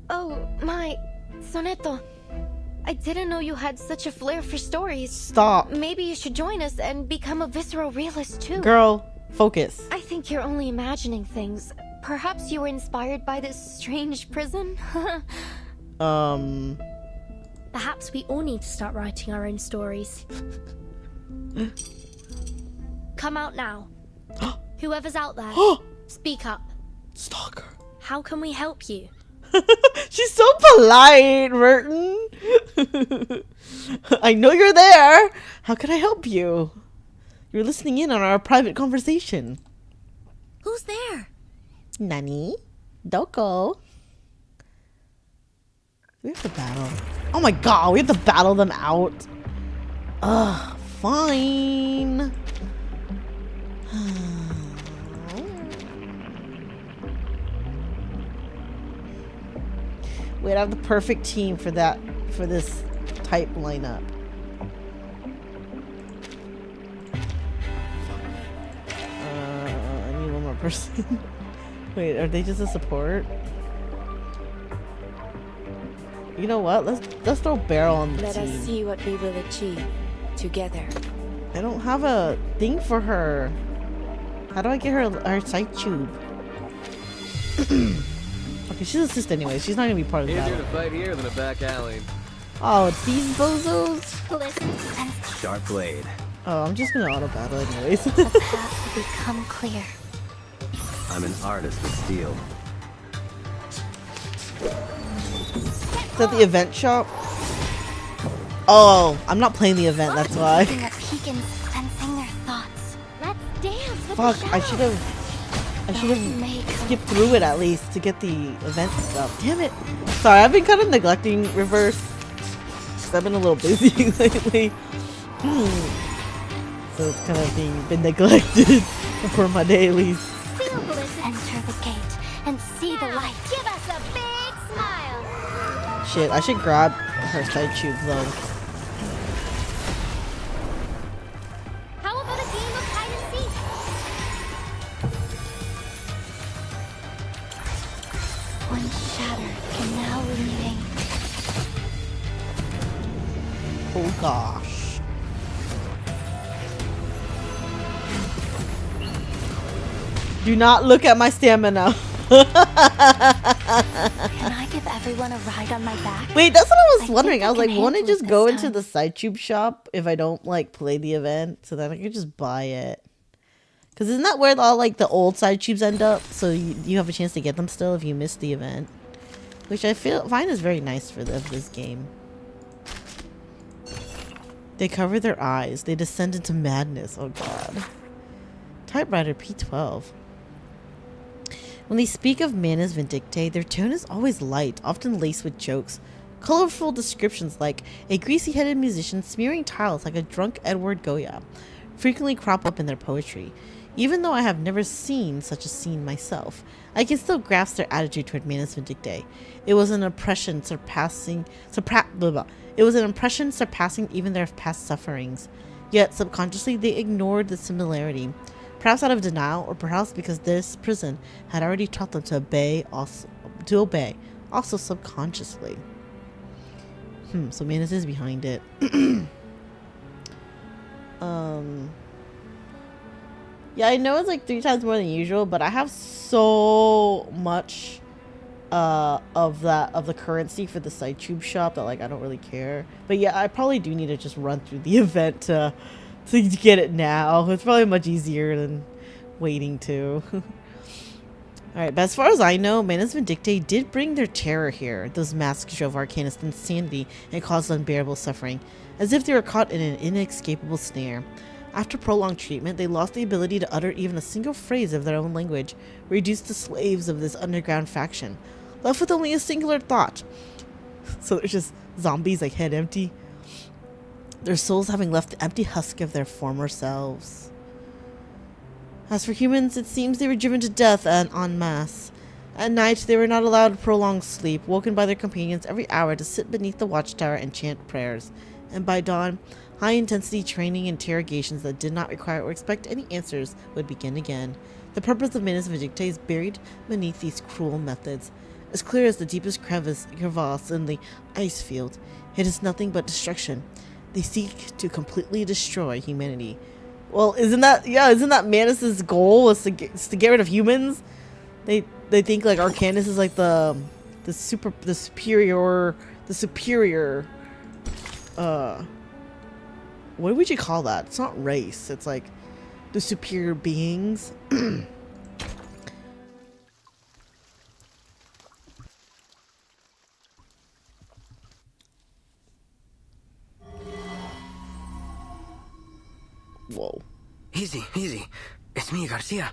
Oh, my Soneto. I didn't know you had such a flair for stories. Stop. Maybe you should join us and become a visceral realist too. Girl, focus. I think you're only imagining things. Perhaps you were inspired by this strange prison? Perhaps we all need to start writing our own stories. Come out now. Whoever's out there, speak up. Stalker. How can we help you? She's so polite, Merton. I know you're there. How can I help you? You're listening in on our private conversation. Who's there? Nani? Doko. We have to battle. Oh my god, we have to battle them out. Ugh, fine. Wait, I have the perfect team for this type lineup. I need one more person. Wait, are they just a support? You know what? Let's throw Beryl on the team. Let us see what we will achieve together. I don't have a thing for her. How do I get her sight tube? Okay, she's a sis anyway. She's not gonna be part of the battle. Easier to fight here than a back alley. Oh, it's these bozos? Sharp blade. Oh, I'm just gonna auto battle anyways. The path will become clear. I'm an artist of steel. Is that the event shop? Oh, I'm not playing the event, that's why. Pekin sensing their thoughts. Let's dance. Fuck, I should have skipped through it at least to get the event stuff. Damn it. Sorry, I've been kind of neglecting Reverse. Because I've been a little busy lately. So it's kind of been neglected for my dailies. Feel bliss. Enter the gate and see the light. Give us a big smile. Shit, I should grab her side tube though. How about a game of hide and seek? Shattered and now leaving. Oh gosh. Do not look at my stamina. Can I give everyone a ride on my back? Wait, that's what I was wondering. I was like, can won't I handle it just this go into time. the side tube shop if I don't like play the event, so then I could just buy it? Because isn't that where all like the old side tubes end up? So you have a chance to get them still if you missed the event, which I find is very nice for this game. They cover their eyes. They descend into madness. Oh god. Typewriter P12. When they speak of Manus Vindictae, their tone is always light, often laced with jokes. Colorful descriptions like a greasy-headed musician smearing tiles like a drunk Edward Goya frequently crop up in their poetry. Even though I have never seen such a scene myself, I can still grasp their attitude toward Manus Vindictae. It was an impression surpassing even their past sufferings. Yet subconsciously they ignored the similarity. Perhaps out of denial, or perhaps because this prison had already taught them to obey, also subconsciously. So Manus is behind it. Yeah, I know it's like 3 times more than usual, but I have so much of the currency for the side tube shop that like I don't really care. But yeah, I probably do need to just run through the event to get it now. It's probably much easier than waiting to. Alright, but as far as I know, Manus Vindictae did bring their terror here. Those masks drove Arcanist insanity and caused unbearable suffering, as if they were caught in an inescapable snare. After prolonged treatment, they lost the ability to utter even a single phrase of their own language, reduced to slaves of this underground faction, left with only a singular thought. So they're just zombies, like head empty. Their souls having left the empty husk of their former selves. As for humans, it seems they were driven to death en masse. At night, they were not allowed prolonged sleep, woken by their companions every hour to sit beneath the watchtower and chant prayers. And by dawn, high-intensity training and interrogations that did not require or expect any answers would begin again. The purpose of Manus Vindictae is buried beneath these cruel methods, as clear as the deepest crevasse in the ice field. It is nothing but destruction. They seek to completely destroy humanity. Well, isn't that Manus's goal was to get rid of humans? They think like Arcanist is like the superior what would you call that? It's not race. It's like the superior beings. Whoa. Easy. It's me, Garcia.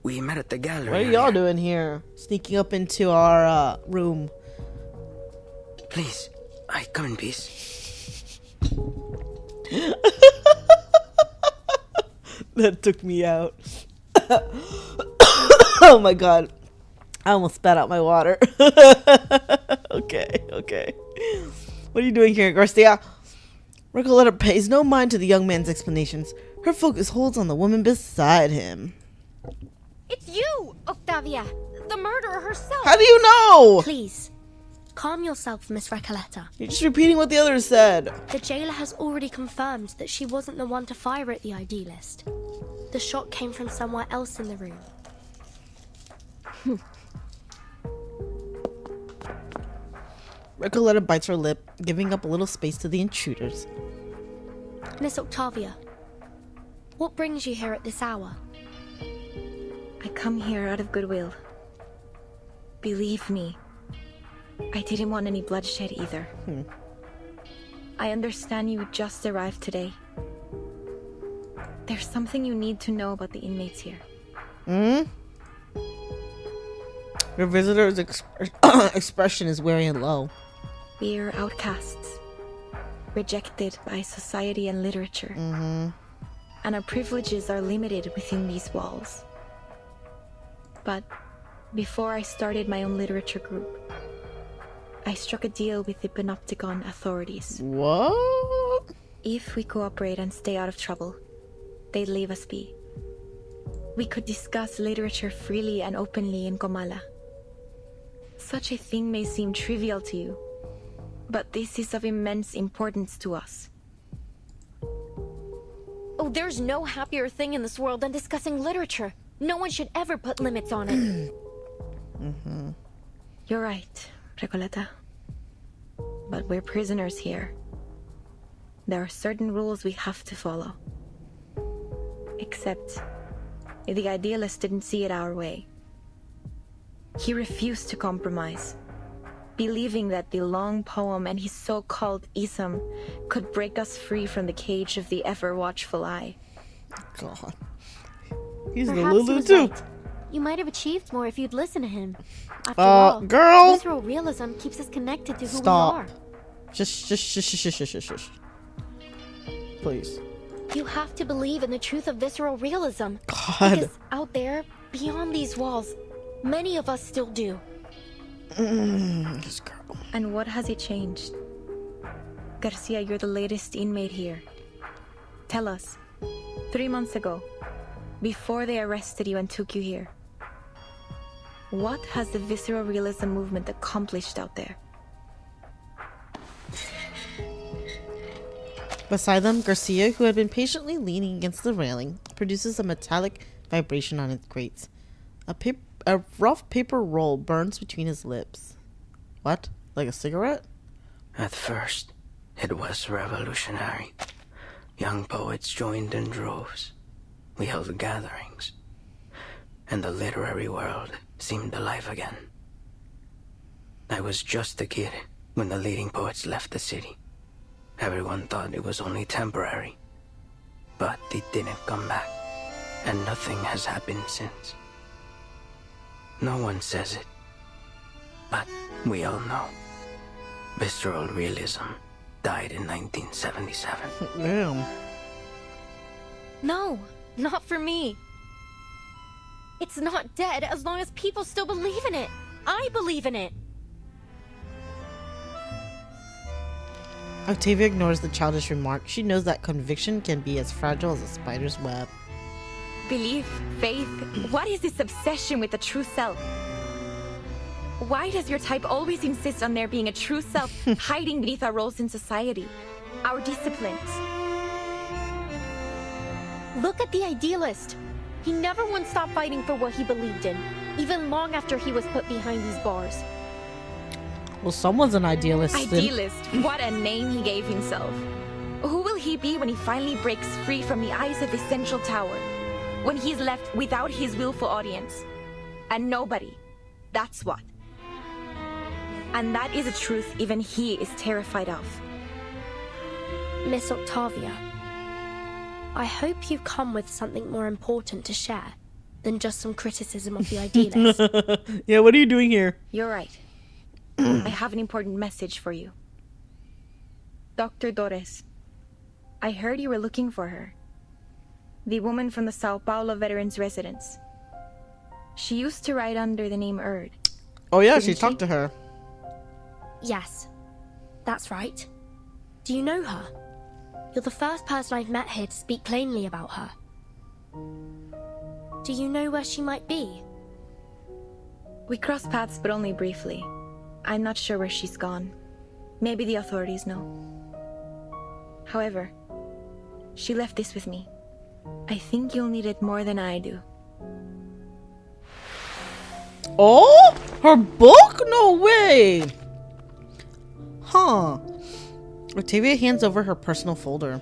We met at the gallery. What are y'all doing here? Sneaking up into our room. Please, I come in peace. That took me out. Oh my god. I almost spat out my water. Okay. What are you doing here, Garcia? Recoleta pays no mind to the young man's explanations. Her focus holds on the woman beside him. It's you, Octavia, the murderer herself. How do you know? Please, calm yourself, Miss Recoleta. You're just repeating what the others said. The jailer has already confirmed that she wasn't the one to fire at the Idealist. The shot came from somewhere else in the room. Recoleta bites her lip, giving up a little space to the intruders. Miss Octavia, what brings you here at this hour? I come here out of goodwill. Believe me, I didn't want any bloodshed either. I understand you just arrived today. There's something you need to know about the inmates here. Your visitor's expression is weary and low. We're outcasts, rejected by society and literature. And our privileges are limited within these walls. But before I started my own literature group, I struck a deal with the Panopticon authorities. What? If we cooperate and stay out of trouble, they'd leave us be. We could discuss literature freely and openly in Comala. Such a thing may seem trivial to you, but this is of immense importance to us. Oh, there's no happier thing in this world than discussing literature. No one should ever put limits on it. You're right, Recoleta. But we're prisoners here. There are certain rules we have to follow. Except, the Idealist didn't see it our way. He refused to compromise, believing that the long poem and his so-called ism could break us free from the cage of the ever-watchful eye. God. He's Perhaps the he Lulu was too. right. You might have achieved more if you'd listened to him. After all, girl. visceral realism keeps us connected to who Stop. we are. Shush. Please. You have to believe in the truth of visceral realism. God. Because out there, beyond these walls, many of us still do. This girl. And what has it changed? Garcia, you're the latest inmate here. Tell us, 3 months ago, before they arrested you and took you here, what has the visceral realism movement accomplished out there? Beside them, Garcia, who had been patiently leaning against the railing, produces a metallic vibration on its grates. A rough paper roll burns between his lips. What? Like a cigarette? At first, it was revolutionary. Young poets joined in droves. We held gatherings. And the literary world seemed alive again. I was just a kid when the leading poets left the city. Everyone thought it was only temporary. But they didn't come back. And nothing has happened since. No one says it. But we all know. Visceral realism died in 1977. Damn. No, not for me. It's not dead as long as people still believe in it. I believe in it. Octavia ignores the childish remark. She knows that conviction can be as fragile as a spider's web. Belief, faith, what is this obsession with the true self? Why does your type always insist on there being a true self hiding beneath our roles in society? Our disciplines? Look at the Idealist. He never once stopped fighting for what he believed in, even long after he was put behind these bars. Well, someone's an idealist. Idealist, what a name he gave himself. Who will he be when he finally breaks free from the eyes of the central tower? When he's left without his willful audience? And nobody. That's what. And that is a truth even he is terrified of. Miss Octavia, I hope you come with something more important to share than just some criticism of the Idealist. Yeah, what are you doing here? You're right. I have an important message for you. Dr. Torres, I heard you were looking for her. The woman from the Sao Paulo Veterans Residence. She used to write under the name Erd. Oh yeah, she talked to her. Yes, that's right. Do you know her? You're the first person I've met here to speak plainly about her. Do you know where she might be? We crossed paths, but only briefly. I'm not sure where she's gone. Maybe the authorities know. However, she left this with me. I think you'll need it more than I do. Oh? Her book? No way! Huh. Octavia hands over her personal folder.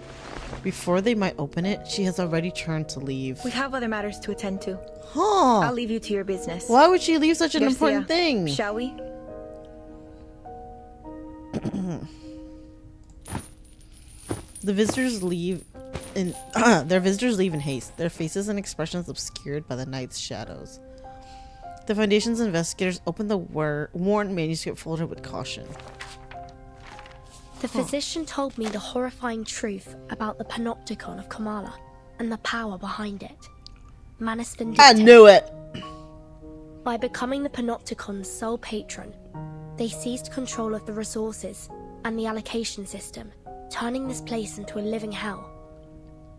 Before they might open it, she has already turned to leave. We have other matters to attend to. Huh. I'll leave you to your business. Why would she leave such an Garcia, important thing? Shall we? The visitors leave in their visitors leave in haste, their faces and expressions obscured by the night's shadows. The Foundation's investigators open the worn manuscript folder with caution. The physician told me the horrifying truth about the panopticon of Kamala and the power behind it. Manus Vindicta. I knew it! By becoming the panopticon's sole patron, they seized control of the resources and the allocation system, turning this place into a living hell.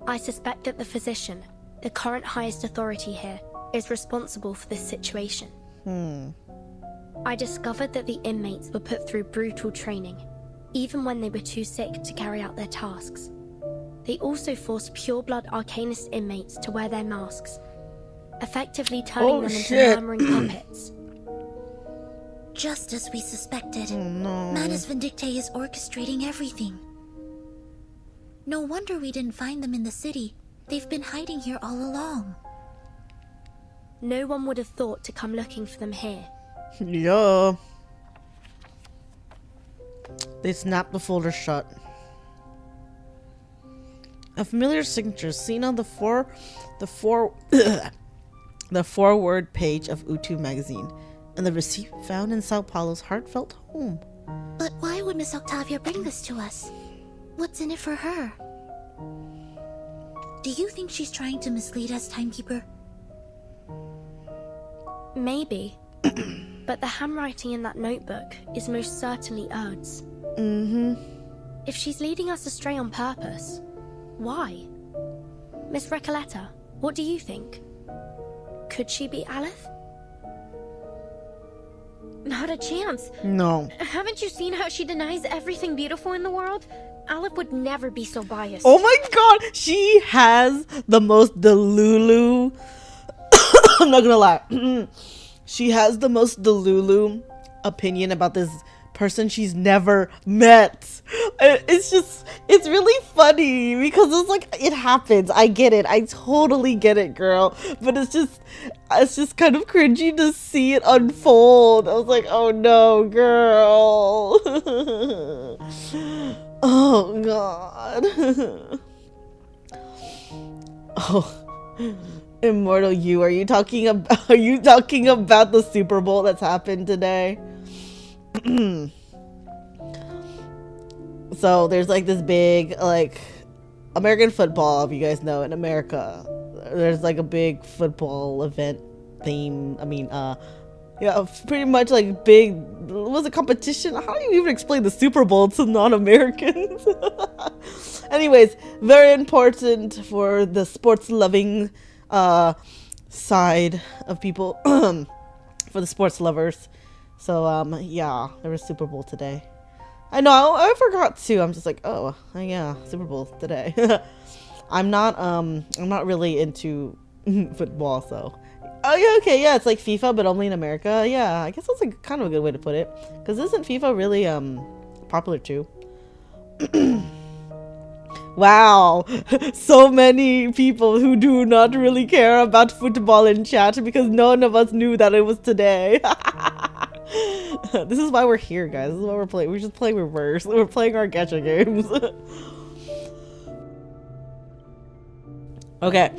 I suspect that the physician, the current highest authority here, is responsible for this situation. I discovered that the inmates were put through brutal training, even when they were too sick to carry out their tasks. They also forced pure-blood Arcanist inmates to wear their masks, effectively turning them into murmuring puppets. Just as we suspected, Oh no. Manus Vindictae is orchestrating everything. No wonder we didn't find them in the city. They've been hiding here all along. No one would have thought to come looking for them here. Yeah. They snapped the folder shut. A familiar signature seen on the forward page of Utu magazine, and the receipt found in Sao Paulo's heartfelt home. But why would Miss Octavia bring this to us? What's in it for her? Do you think she's trying to mislead us, Timekeeper? Maybe. But the handwriting in that notebook is most certainly Erd's. If she's leading us astray on purpose, why? Miss Recoleta, what do you think? Could she be Aleph? Not a chance. No. Haven't you seen how she denies everything beautiful in the world? Aleph would never be so biased. Oh my god, she has the most Delulu. I'm not gonna lie. She has the most Delulu opinion about this person she's never met. It's really funny because it's like, it happens. I get it. I totally get it, girl. But it's just kind of cringy to see it unfold. I was like, oh no, girl. Oh god. Oh. Immortal you, are you talking about the Super Bowl that's happened today? So there's like this big, like, American football, if you guys know, in America there's like a big football event theme. Yeah, pretty much like big, was a competition. How do you even explain the Super Bowl to non-Americans? Anyways, very important for the sports loving side of people, for the sports lovers. So yeah, there was Super Bowl today. I know, I forgot too. I'm just like, oh yeah, Super Bowl today. I'm not really into football, so. Oh yeah, okay, yeah, it's like FIFA but only in America. Yeah, I guess that's like kind of a good way to put it, because isn't FIFA really popular too? Wow, so many people who do not really care about football in chat because none of us knew that it was today. This is why we're here, guys. This is why we're playing. We're just playing reverse. We're playing our gacha games. Okay.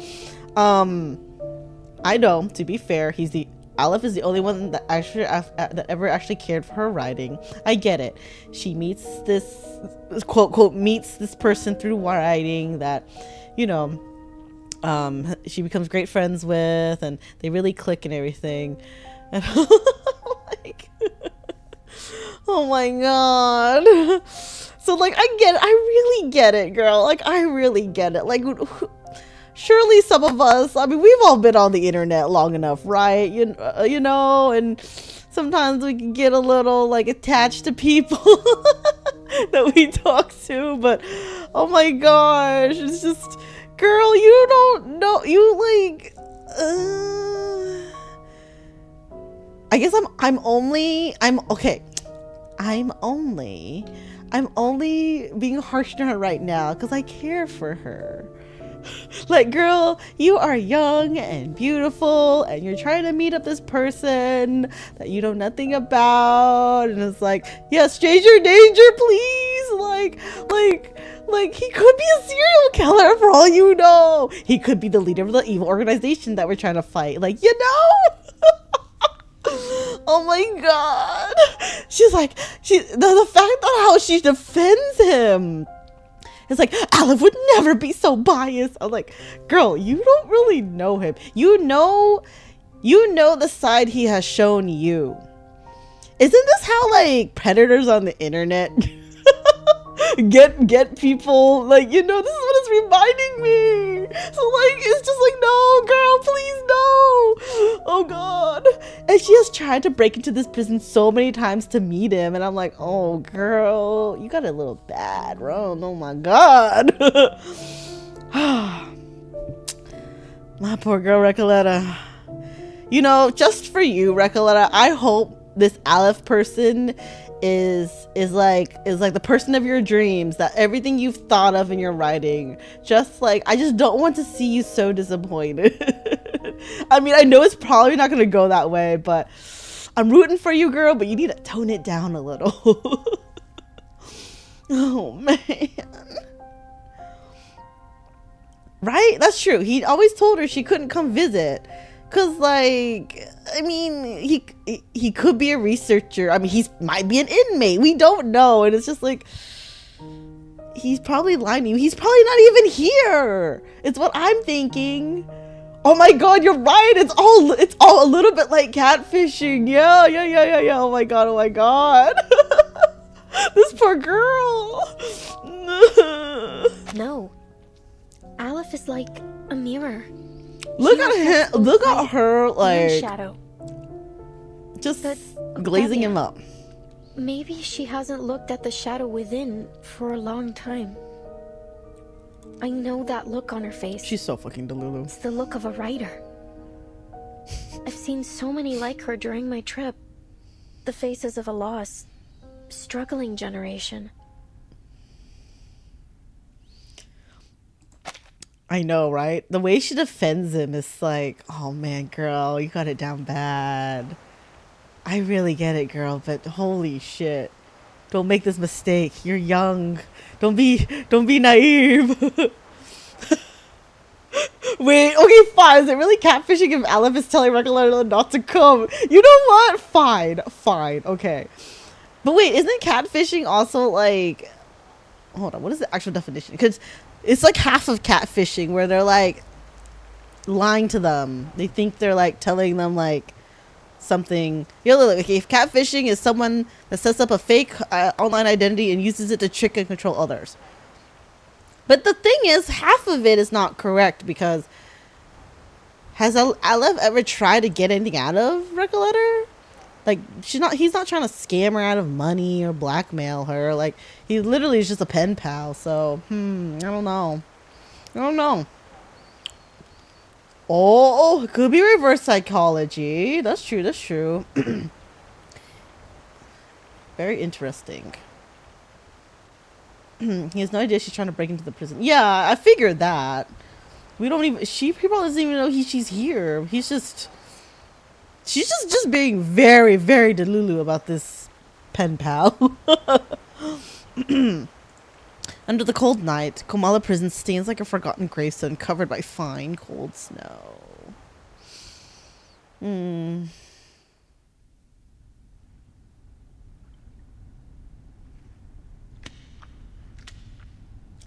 I know, to be fair, Aleph is the only one that ever actually cared for her writing. I get it. She meets this quote meets this person through writing that, you know, she becomes great friends with, and they really click and everything. And like, oh my god. So like, I really get it, girl. Like, I really get it. Like, surely some of us, I mean, we've all been on the internet long enough, right? You know, and sometimes we can get a little like attached to people that we talk to, but oh my gosh, it's just, girl, you don't know, you like, I guess I'm only being harsh on her right now because I care for her. Like, girl, you are young and beautiful, and you're trying to meet up this person that you know nothing about, and it's like, yeah, stranger danger, please. Like he could be a serial killer for all you know. He could be the leader of the evil organization that we're trying to fight. Like, you know. Oh my god. She's like, the fact that how she defends him. It's like, Aleph would never be so biased. I'm like, girl, you don't really know him. You know the side he has shown you. Isn't this how like predators on the internet get people? Like, you know, this is what it's reminding me. So like, it's just like, no, girl, please no. Oh God. And she has tried to break into this prison so many times to meet him, and I'm like, oh girl, you got a little bad run. Oh my God. My poor girl Recoleta. You know, just for you, Recoleta, I hope this Aleph person is like the person of your dreams, that everything you've thought of in your writing, just like, I just don't want to see you so disappointed. I mean, I know it's probably not gonna go that way, but I'm rooting for you, girl, but you need to tone it down a little. Oh man. Right? That's true. He always told her she couldn't come visit. Cause like, I mean, he could be a researcher. I mean, might be an inmate. We don't know. And it's just like, he's probably lying to you. He's probably not even here. It's what I'm thinking. Oh my God, you're right. It's all a little bit like catfishing. Yeah. Oh my God. This poor girl. No. Aleph is like a mirror. Look at him. Look at her, like, shadow. Just glazing him up. Maybe she hasn't looked at the shadow within for a long time. I know that look on her face. She's so fucking delulu. It's the look of a writer. I've seen so many like her during my trip. The faces of a lost, struggling generation. I know, right? The way she defends him is like, oh man, girl, you got it down bad. I really get it, girl, but holy shit. Don't make this mistake. You're young. Don't be naive. Wait, okay, fine. Is it really catfishing if Aleph is telling Recoleta not to come? You know what? Fine, okay. But wait, isn't catfishing also like... Hold on, what is the actual definition? Because it's like half of catfishing, where they're like lying to them. They think they're like telling them like something. You know, like, if catfishing is someone that sets up a fake online identity and uses it to trick and control others. But the thing is, half of it is not correct, because has Aleph ever tried to get anything out of Recoleta? Like, he's not trying to scam her out of money or blackmail her. Like, he literally is just a pen pal. So, I don't know. Oh, it could be reverse psychology. That's true. Very interesting. He has no idea she's trying to break into the prison. Yeah, I figured that. He probably doesn't even know she's here. She's just being very, very delulu about this pen pal. Under the cold night, Komala prison stands like a forgotten gravestone covered by fine, cold snow.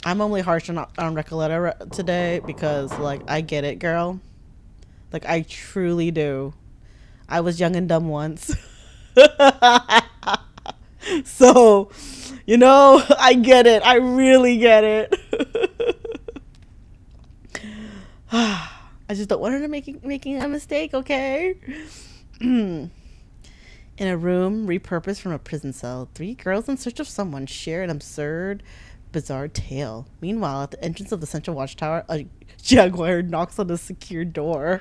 I'm only harsh on Recoleta today because, like, I get it, girl. Like, I truly do. I was young and dumb once. So, you know, I get it. I really get it. I just don't want her to making a mistake, okay? In a room repurposed from a prison cell, 3 girls in search of someone share an absurd, bizarre tale. Meanwhile, at the entrance of the central watchtower, a jaguar knocks on a secure door.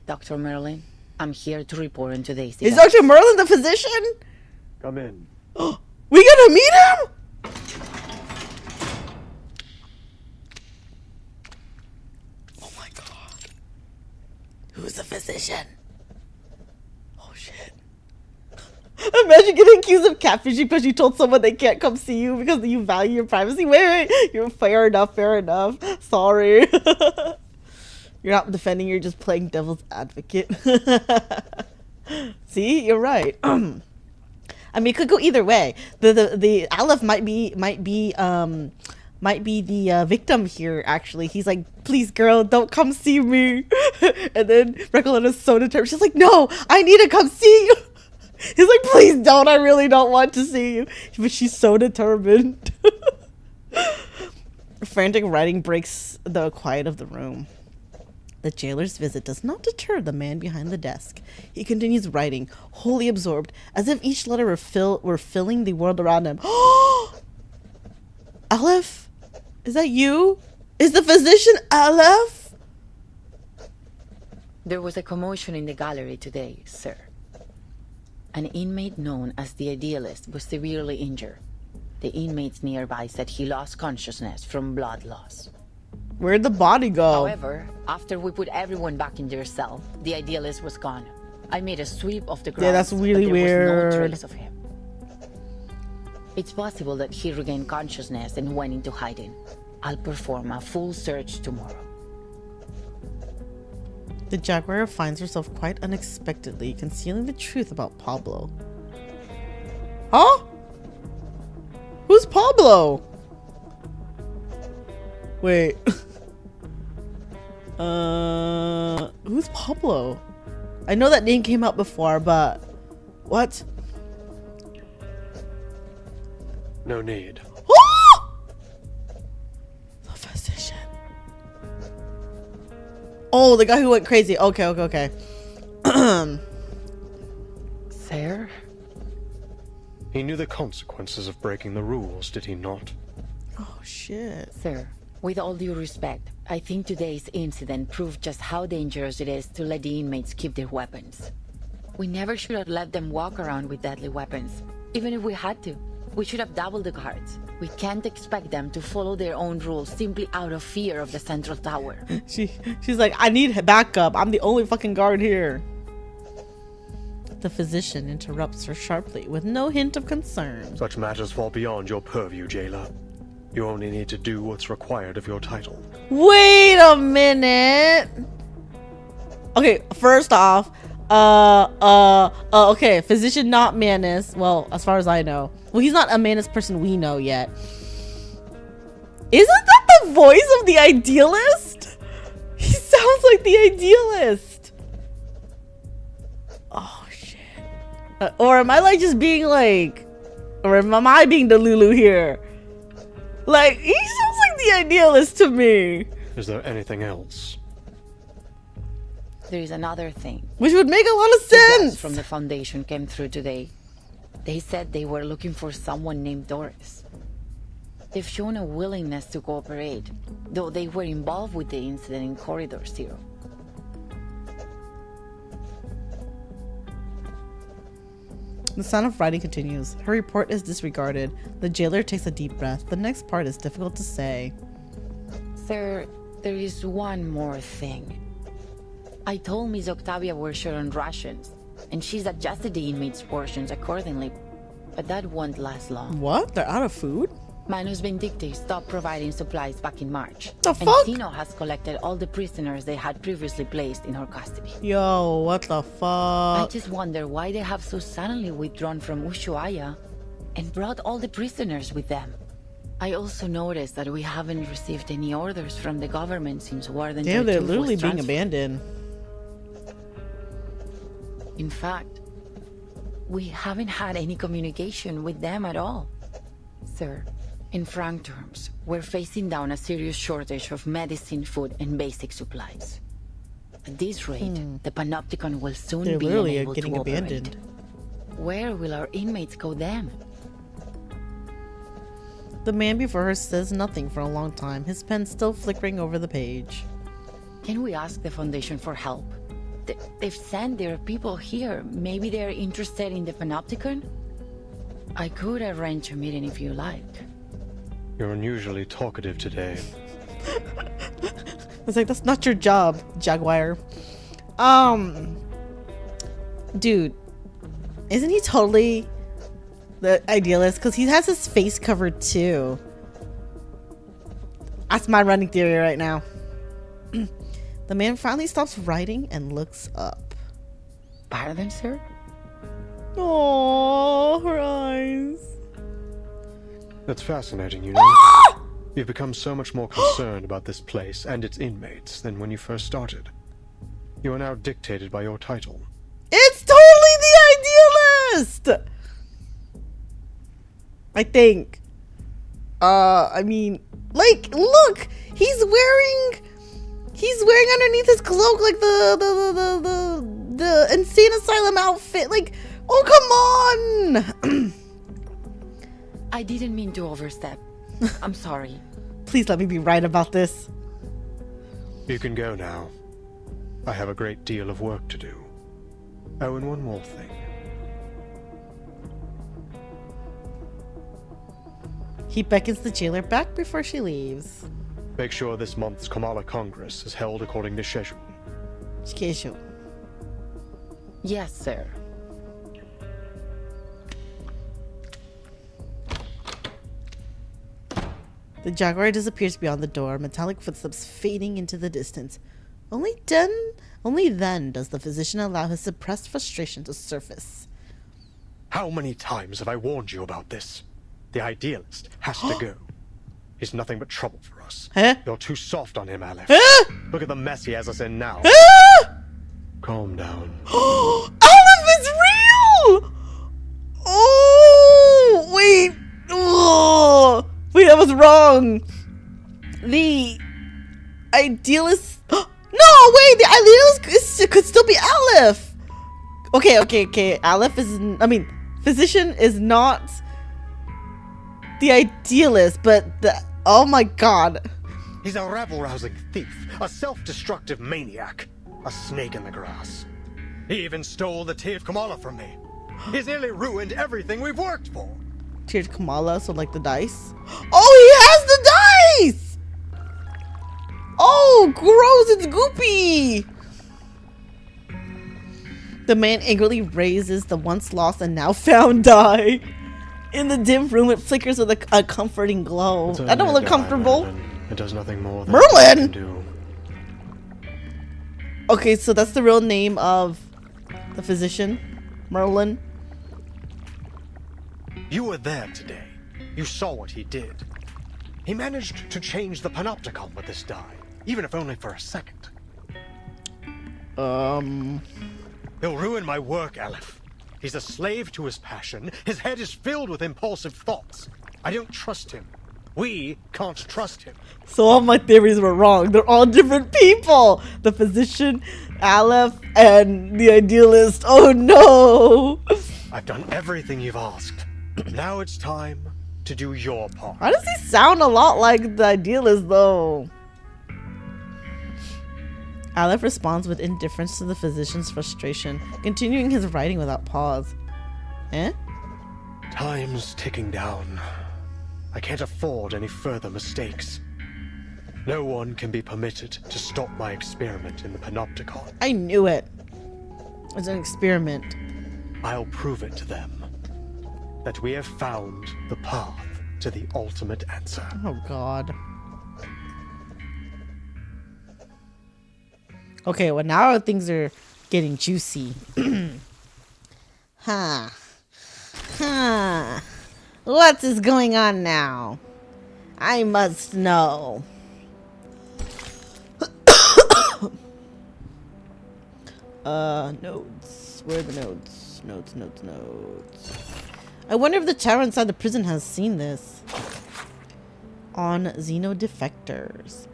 Dr. Merlin, I'm here to report on today's Is events. Dr. Merlin the physician? Come in. We gonna meet him? Oh my god. Who's the physician? Oh shit. Imagine getting accused of catfishing because you told someone they can't come see you because you value your privacy. Wait. You're fair enough. Sorry. You're not defending, you're just playing devil's advocate. See, you're right. I mean, it could go either way. The Aleph might be the victim here. Actually, he's like, "Please, girl, don't come see me." And then Recoleta's so determined. She's like, "No, I need to come see you." He's like, "Please don't. I really don't want to see you." But she's so determined. Frantic writing breaks the quiet of the room. The jailer's visit does not deter the man behind the desk. He continues writing, wholly absorbed, as if each letter were filling the world around him. Aleph? Is that you? Is the physician Aleph? There was a commotion in the gallery today, sir. An inmate known as the Idealist was severely injured. The inmates nearby said he lost consciousness from blood loss. Where'd the body go? However, after we put everyone back in their cell, the Idealist was gone. I made a sweep of the grounds, yeah, that's really but there weird. was no trace of him. It's possible that he regained consciousness and went into hiding. I'll perform a full search tomorrow. The Jaguar finds herself quite unexpectedly concealing the truth about Pablo. Huh? Who's Pablo? Wait. Who's Pablo? I know that name came out before, but what? No need. The physician. Oh, the guy who went crazy. Okay. Sir? He knew the consequences of breaking the rules, did he not? Oh, shit. Sir, with all due respect, I think today's incident proved just how dangerous it is to let the inmates keep their weapons. We never should have let them walk around with deadly weapons, even if we had to. We should have doubled the guards. We can't expect them to follow their own rules simply out of fear of the central tower. She's like, I need backup. I'm the only fucking guard here. The physician interrupts her sharply with no hint of concern. Such matters fall beyond your purview, jailer. You only need to do what's required of your title. Wait a minute. Okay, first off, okay, physician not Manus. Well, as far as I know. Well, he's not a Manus person we know yet. Isn't that the voice of the Idealist? He sounds like the Idealist. Oh, shit. Or am I like just being like, or am I being the Lulu here? Like, he sounds like the Idealist to me. Is there anything else? There is another thing. Which would make a lot of sense. The guys from the Foundation came through today. They said they were looking for someone named Doris. They've shown a willingness to cooperate, though they were involved with the incident in Corridor Zero. The sound of writing continues. Her report is disregarded. The jailer takes a deep breath. The next part is difficult to say. Sir, there is one more thing. I told Miss Octavia we're short on rations, and she's adjusted the inmates' portions accordingly, but that won't last long. What? They're out of food? Manus Vindicti stopped providing supplies back in March. The fuck? And Tino has collected all the prisoners they had previously placed in her custody. Yo, what the fuck? I just wonder why they have so suddenly withdrawn from Ushuaia and brought all the prisoners with them. I also noticed that we haven't received any orders from the government since Warden Damn, they're Tartuffe literally was being transferred. abandoned. In fact, we haven't had any communication with them at all. Sir, in frank terms, we're facing down a serious shortage of medicine, food, and basic supplies. At this rate, the Panopticon will soon They're be literally unable getting to abandoned. operate. Where will our inmates go then? The man before her says nothing for a long time, his pen still flickering over the page. Can we ask the Foundation for help? They've sent their people here. Maybe they're interested in the Panopticon? I could arrange a meeting if you like. You're unusually talkative today. It's like, that's not your job, Jaguar. Dude, isn't he totally the Idealist? Because he has his face covered too. That's my running theory right now. The man finally stops writing and looks up. Pardon, sir? Oh, her eyes. That's fascinating, you know. You've become so much more concerned about this place and its inmates than when you first started. You are now dictated by your title. It's totally the Idealist! I think. I mean, Like, look! He's wearing underneath his cloak like the insane asylum outfit. Like, oh, come on! I didn't mean to overstep. I'm sorry. Please let me be right about this. You can go now. I have a great deal of work to do. Oh, and one more thing. He beckons the jailer back before she leaves. Make sure this month's Kamala Congress is held according to schedule. Schedule. Yes, sir. The jaguar disappears beyond the door, metallic footsteps fading into the distance. Only then does the physician allow his suppressed frustration to surface. How many times have I warned you about this? The Idealist has to go. He's nothing but trouble for us. Huh? You're too soft on him, Aleph. Look at the mess he has us in now. Calm down. Aleph is real! Oh, wait. Oh. Wait, I was wrong. The Idealist... No, wait, the Idealist could still be Aleph. Okay. Aleph is... Physician is not the Idealist, but the... Oh my god. He's a rabble-rousing thief, a self-destructive maniac, a snake in the grass. He even stole the Tea of Kamala from me. He's nearly ruined everything we've worked for. Tea of Kamala, so like the dice. Oh, he has the dice! Oh, gross, it's goopy! The man angrily raises the once lost and now found die. In the dim room, it flickers with a comforting glow. I don't look comfortable. It does nothing more than Merlin! it can do. Okay, so that's the real name of the physician, Merlin. You were there today. You saw what he did. He managed to change the panopticon with this dye, even if only for a second. He'll ruin my work, Aleph. He's a slave to his passion. His head is filled with impulsive thoughts. I don't trust him. We can't trust him. So all my theories were wrong. They're all different people. The physician, Aleph, and the Idealist. Oh no! I've done everything you've asked. Now it's time to do your part. Why does he sound a lot like the Idealist, though? Aleph responds with indifference to the physician's frustration, continuing his writing without pause. Eh? Time's ticking down. I can't afford any further mistakes. No one can be permitted to stop my experiment in the panopticon. I knew it. It's an experiment. I'll prove it to them. That we have found the path to the ultimate answer. Oh god. Okay, well now things are getting juicy. Huh. What is going on now? I must know. Notes. Where are the notes? Notes. I wonder if the tower inside the prison has seen this. On Xeno defectors.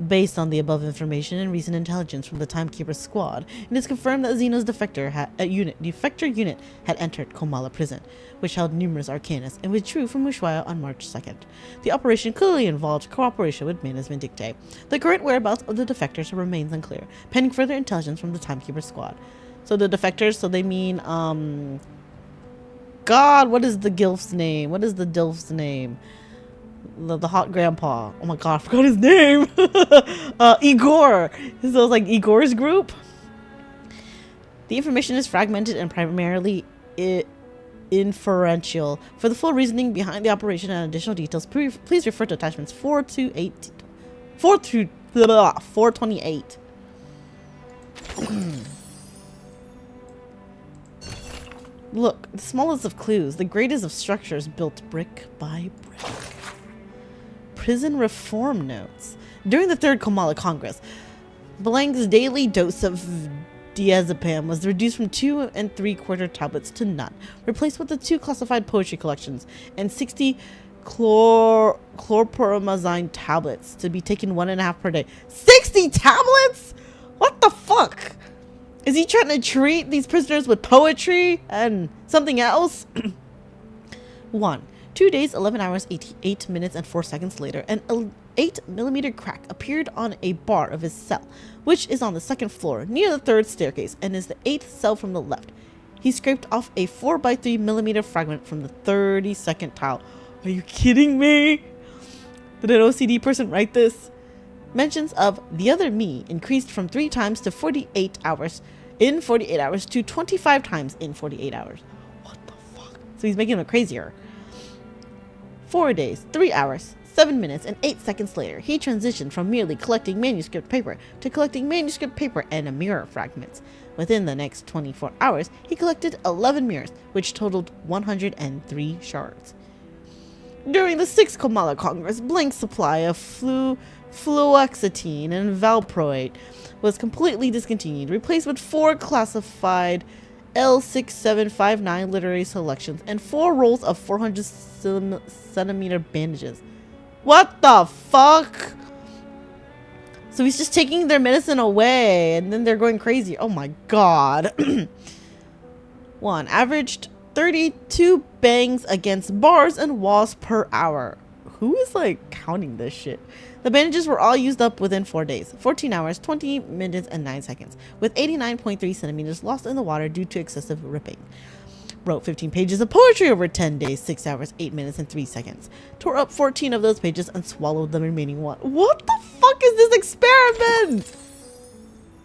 Based on the above information and recent intelligence from the Timekeeper squad, it is confirmed that Xeno's defector unit had entered Kamala prison, which held numerous arcanists, and withdrew from Ushuaia on March 2nd. The operation clearly involved cooperation with management dictate. The current whereabouts of the defectors remains unclear, pending further intelligence from the Timekeeper squad. So the defectors, so they mean, God, what is the Gilf's name? What is the Dilf's name? The hot grandpa. Oh my god, I forgot his name. Igor. So it was like Igor's group. The information is fragmented and primarily inferential. For the full reasoning behind the operation and additional details, please refer to attachments 428. Look, the smallest of clues, the greatest of structures built brick by brick. Prison reform notes. During the third Kamala Congress, Blank's daily dose of diazepam was reduced from 2 3/4 tablets to none, replaced with the 2 classified poetry collections and 60 chlorpromazine tablets to be taken 1.5 per day. 60 tablets? What the fuck? Is he trying to treat these prisoners with poetry and something else? 1. 2 days, 11 hours, 88 minutes, and 4 seconds later, an 8mm crack appeared on a bar of his cell, which is on the 2nd floor, near the 3rd staircase, and is the 8th cell from the left. He scraped off a 4x3mm fragment from the 32nd tile. Are you kidding me? Did an OCD person write this? Mentions of the other me increased from 3 times to 48 hours in 48 hours to 25 times in 48 hours. What the fuck? So he's making it crazier. 4 days, 3 hours, 7 minutes, and 8 seconds later, he transitioned from merely collecting manuscript paper to collecting manuscript paper and mirror fragments. Within the next 24 hours, he collected 11 mirrors, which totaled 103 shards. During the 6th Kamala Congress, blank supply of fluoxetine and valproate was completely discontinued, replaced with 4 classified L6759 literary selections and 4 rolls of 400 centimeter bandages. What the fuck? So he's just taking their medicine away and then they're going crazy. Oh my god. 1. Averaged 32 bangs against bars and walls per hour. Who is like counting this shit? The bandages were all used up within 4 days, 14 hours, 20 minutes, and 9 seconds, with 89.3 centimeters lost in the water due to excessive ripping. Wrote 15 pages of poetry over 10 days, 6 hours, 8 minutes, and 3 seconds. Tore up 14 of those pages and swallowed the remaining one. What the fuck is this experiment?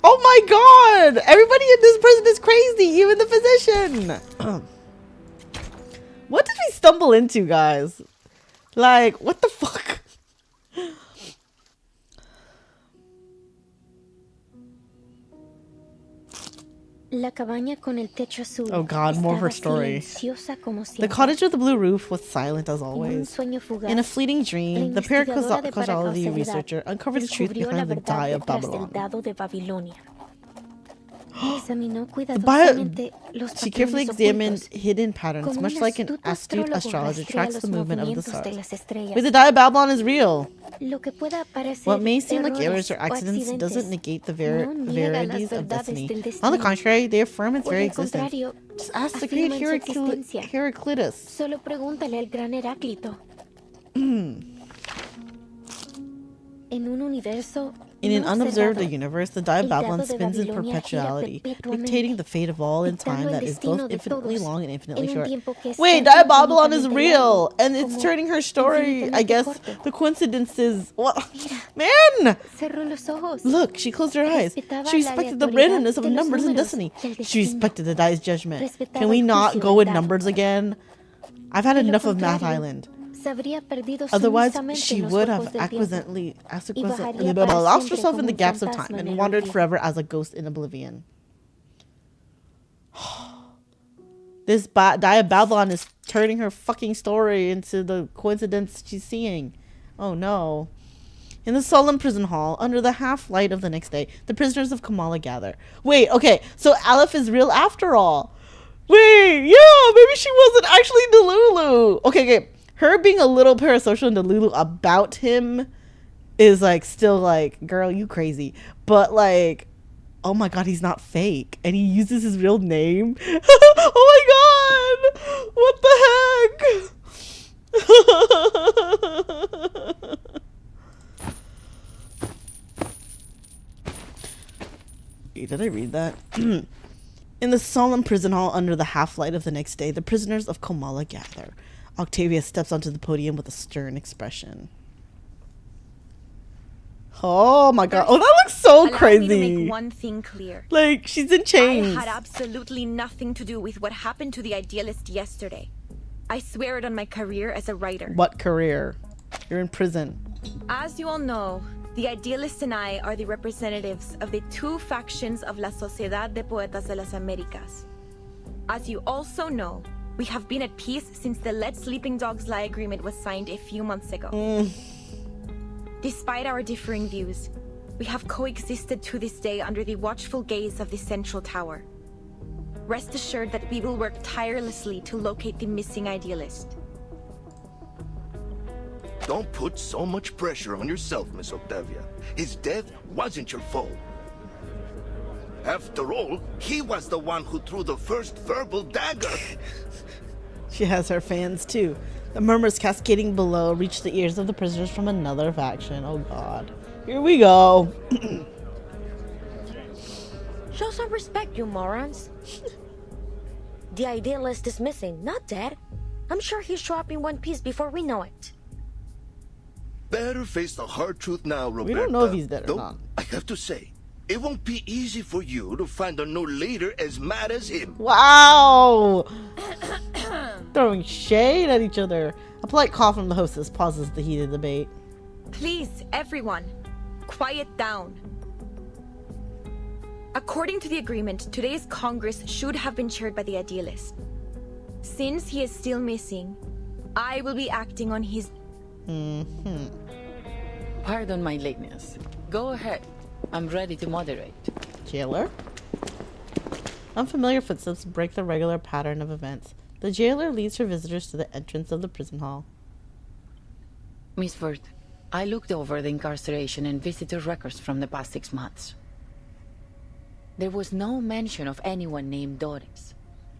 Oh my god! Everybody in this prison is crazy, even the physician! What did we stumble into, guys? Like, what the fuck? Oh god, more of her story. The cottage with the blue roof was silent as always. In a fleeting dream, the parasocial researcher uncovered the truth behind the die of Babylon. She carefully examined hidden patterns, much like an astute astrologer tracks the movement of the stars. Wait, the die of Babylon is real! What may seem like errors or accidents doesn't negate the verities of destiny. On the contrary, they affirm its very existence. Just ask the great Heraclitus. In an unobserved universe, the die of Babylon spins in perpetuality, dictating the fate of all in time that is both infinitely long and infinitely short. Wait, die of Babylon is real, and it's turning her story, I guess. The coincidences. What? Man! Look, she closed her eyes. She respected the randomness of numbers and destiny. She respected the die's judgment. Can we not go with numbers again? I've had enough of Math Island. Otherwise, she would have accidentally lost herself in the gaps of time and wandered forever as a ghost in oblivion. This die of Babylon is turning her fucking story into the coincidence she's seeing. Oh no. In the solemn prison hall, under the half-light of the next day, the prisoners of Kamala gather. Wait, okay, so Aleph is real after all. Wait, yeah, maybe she wasn't actually Delulu. Okay. Her being a little parasocial and Delulu about him is like still like, girl, you crazy. But like, oh my god, he's not fake. And he uses his real name. Oh my god! What the heck? Did I read that? In the solemn prison hall under the half-light of the next day, the prisoners of Kamala gather. Octavia steps onto the podium with a stern expression. Oh my god. Oh, that looks so crazy. Allow me to make one thing clear. Like, she's in chains. I had absolutely nothing to do with what happened to the Idealist yesterday. I swear it on my career as a writer. What career? You're in prison. As you all know, the Idealist and I are the representatives of the 2 factions of La Sociedad de Poetas de las Américas. As you also know, we have been at peace since the Let Sleeping Dogs Lie agreement was signed a few months ago. Despite our differing views, we have coexisted to this day under the watchful gaze of the Central Tower. Rest assured that we will work tirelessly to locate the missing Idealist. Don't put so much pressure on yourself, Miss Octavia. His death wasn't your fault. After all, he was the one who threw the first verbal dagger. She has her fans too. The murmurs cascading below reach the ears of the prisoners from another faction. Oh god. Here we go. Show some respect, you morons. The Idealist is missing, not dead. I'm sure he'll show up in one piece before we know it. Better face the hard truth now, Roberta. We don't know if he's dead or Though, not. I have to say, it won't be easy for you to find a new leader as mad as him. Wow! Throwing shade at each other. A polite call from the hostess pauses the heated debate. Please, everyone, quiet down. According to the agreement, today's Congress should have been chaired by the Idealist. Since he is still missing, I will be acting on his... Pardon my lateness. Go ahead. I'm ready to moderate. Jailer? Unfamiliar footsteps break the regular pattern of events. The jailer leads her visitors to the entrance of the prison hall. Miss Vert, I looked over the incarceration and visitor records from the past 6 months. There was no mention of anyone named Doris.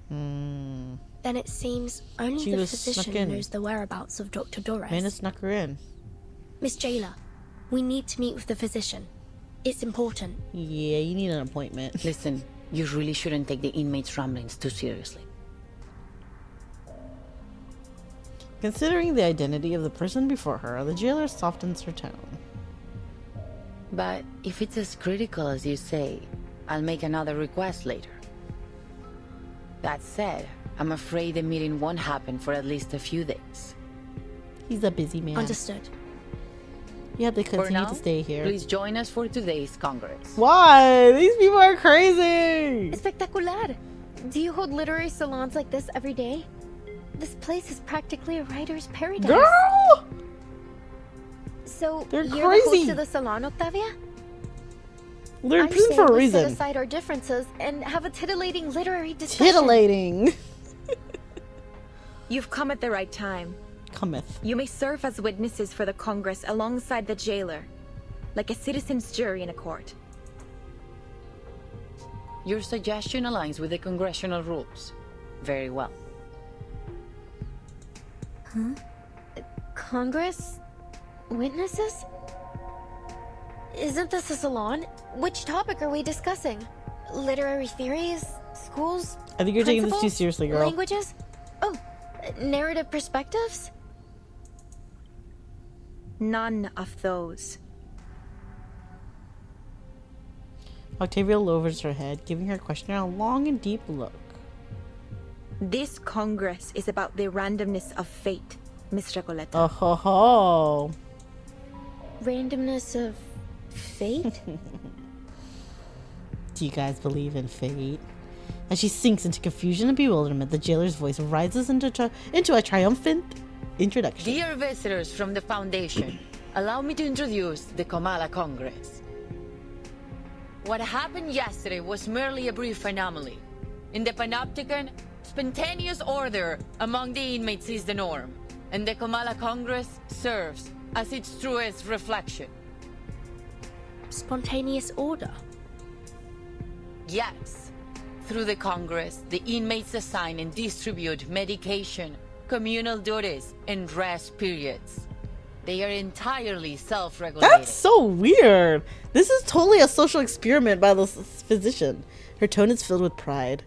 Then it seems only She the was snuck physician in. knows the whereabouts of Dr. Doris. Mana snuck her in. Miss Jailer, we need to meet with the physician. It's important. Yeah, you need an appointment. Listen, you really shouldn't take the inmates' ramblings too seriously. Considering the identity of the person before her, the jailer softens her tone. But if it's as critical as you say, I'll make another request later. That said, I'm afraid the meeting won't happen for at least a few days. He's a busy man. Understood. You have to For continue now, to stay here. please join us for today's Congress. Why? These people are crazy! Espectacular! Do you hold literary salons like this every day? This place is practically a writer's paradise. Girl! So, They're you're the crazy. host of the salon, Octavia? They're in I prison say for a we set reason. aside our differences and have a titillating literary discussion. Titillating. You've come at the right time. Cometh. You may serve as witnesses for the Congress alongside the jailer, like a citizen's jury in a court. Your suggestion aligns with the congressional rules. Very well. Huh? Congress? Witnesses? Isn't this a salon? Which topic are we discussing? Literary theories? Schools? I think you're taking this too principles? seriously, girl. Languages? Oh, narrative perspectives? None of those. Octavia lowers her head, giving her questioner a long and deep look. This Congress is about the randomness of fate, Miss Recoleta. Oh ho ho! Randomness of fate? Do you guys believe in fate? As she sinks into confusion and bewilderment, the jailer's voice rises into a triumphant introduction. Dear visitors from the Foundation, allow me to introduce the Kamala Congress. What happened yesterday was merely a brief anomaly. In the Panopticon, spontaneous order among the inmates is the norm, and the Kamala Congress serves as its truest reflection. Spontaneous order? Yes. Through the Congress, the inmates assign and distribute medication, communal duties, and rest periods. They are entirely self-regulated. That's so weird. This is totally a social experiment by the physician. Her tone is filled with pride.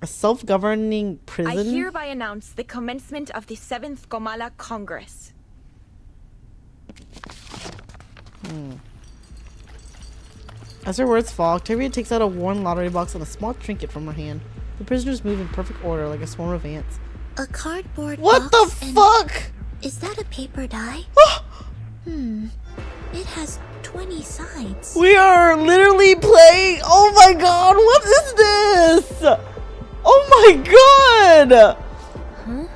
A self-governing prison? I hereby announce the commencement of the 7th Kamala Congress. As her words fall, Octavia takes out a worn lottery box and a small trinket from her hand. The prisoners move in perfect order like a swarm of ants. A cardboard What box the and- fuck? Is that a paper die? It has 20 sides. We are literally playing. Oh my god, what is this? Oh my god! Huh?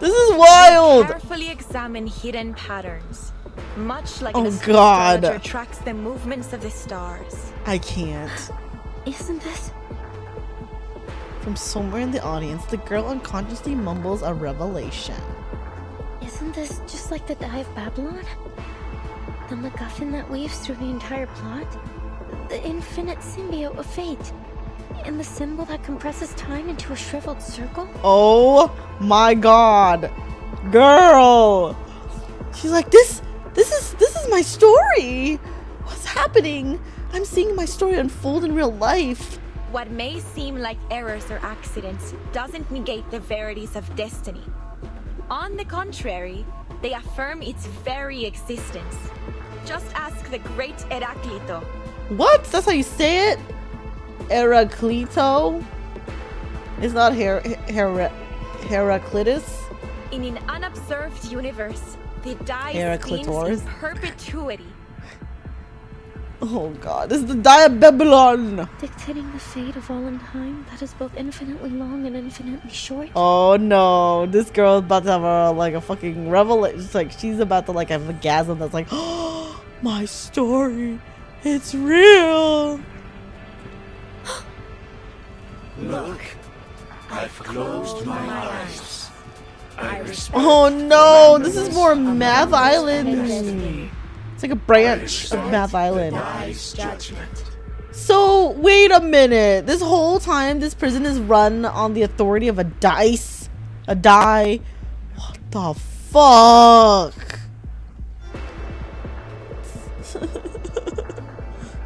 This is wild! Carefully examine hidden patterns, much like Oh, an God. astrologer tracks the movements of the stars. I can't. Isn't this... From somewhere in the audience, the girl unconsciously mumbles a revelation. Isn't this just like the Die of Babylon? The MacGuffin that weaves through the entire plot? The infinite symbiote of fate? And the symbol that compresses time into a shriveled circle? Oh my god. Girl. She's like, this is my story. What's happening? I'm seeing my story unfold in real life. What may seem like errors or accidents doesn't negate the verities of destiny. On the contrary, they affirm its very existence. Just ask the great Heraclito. What? That's how you say it? Heraclito? It's not Heraclitus? In an unobserved universe, the die spins in perpetuity. Oh god, this is the Die of Babylon! Dictating the fate of all in time that is both infinitely long and infinitely short? Oh no, this girl is about to have a fucking revelation. It's like she's about to have a gasm that's like, oh, my story, it's real! Look, I've closed my eyes. Oh no, this is more Math Island. It's like a branch of Math Island. So, wait a minute. This whole time, this prison is run on the authority of a dice. A die. What the fuck?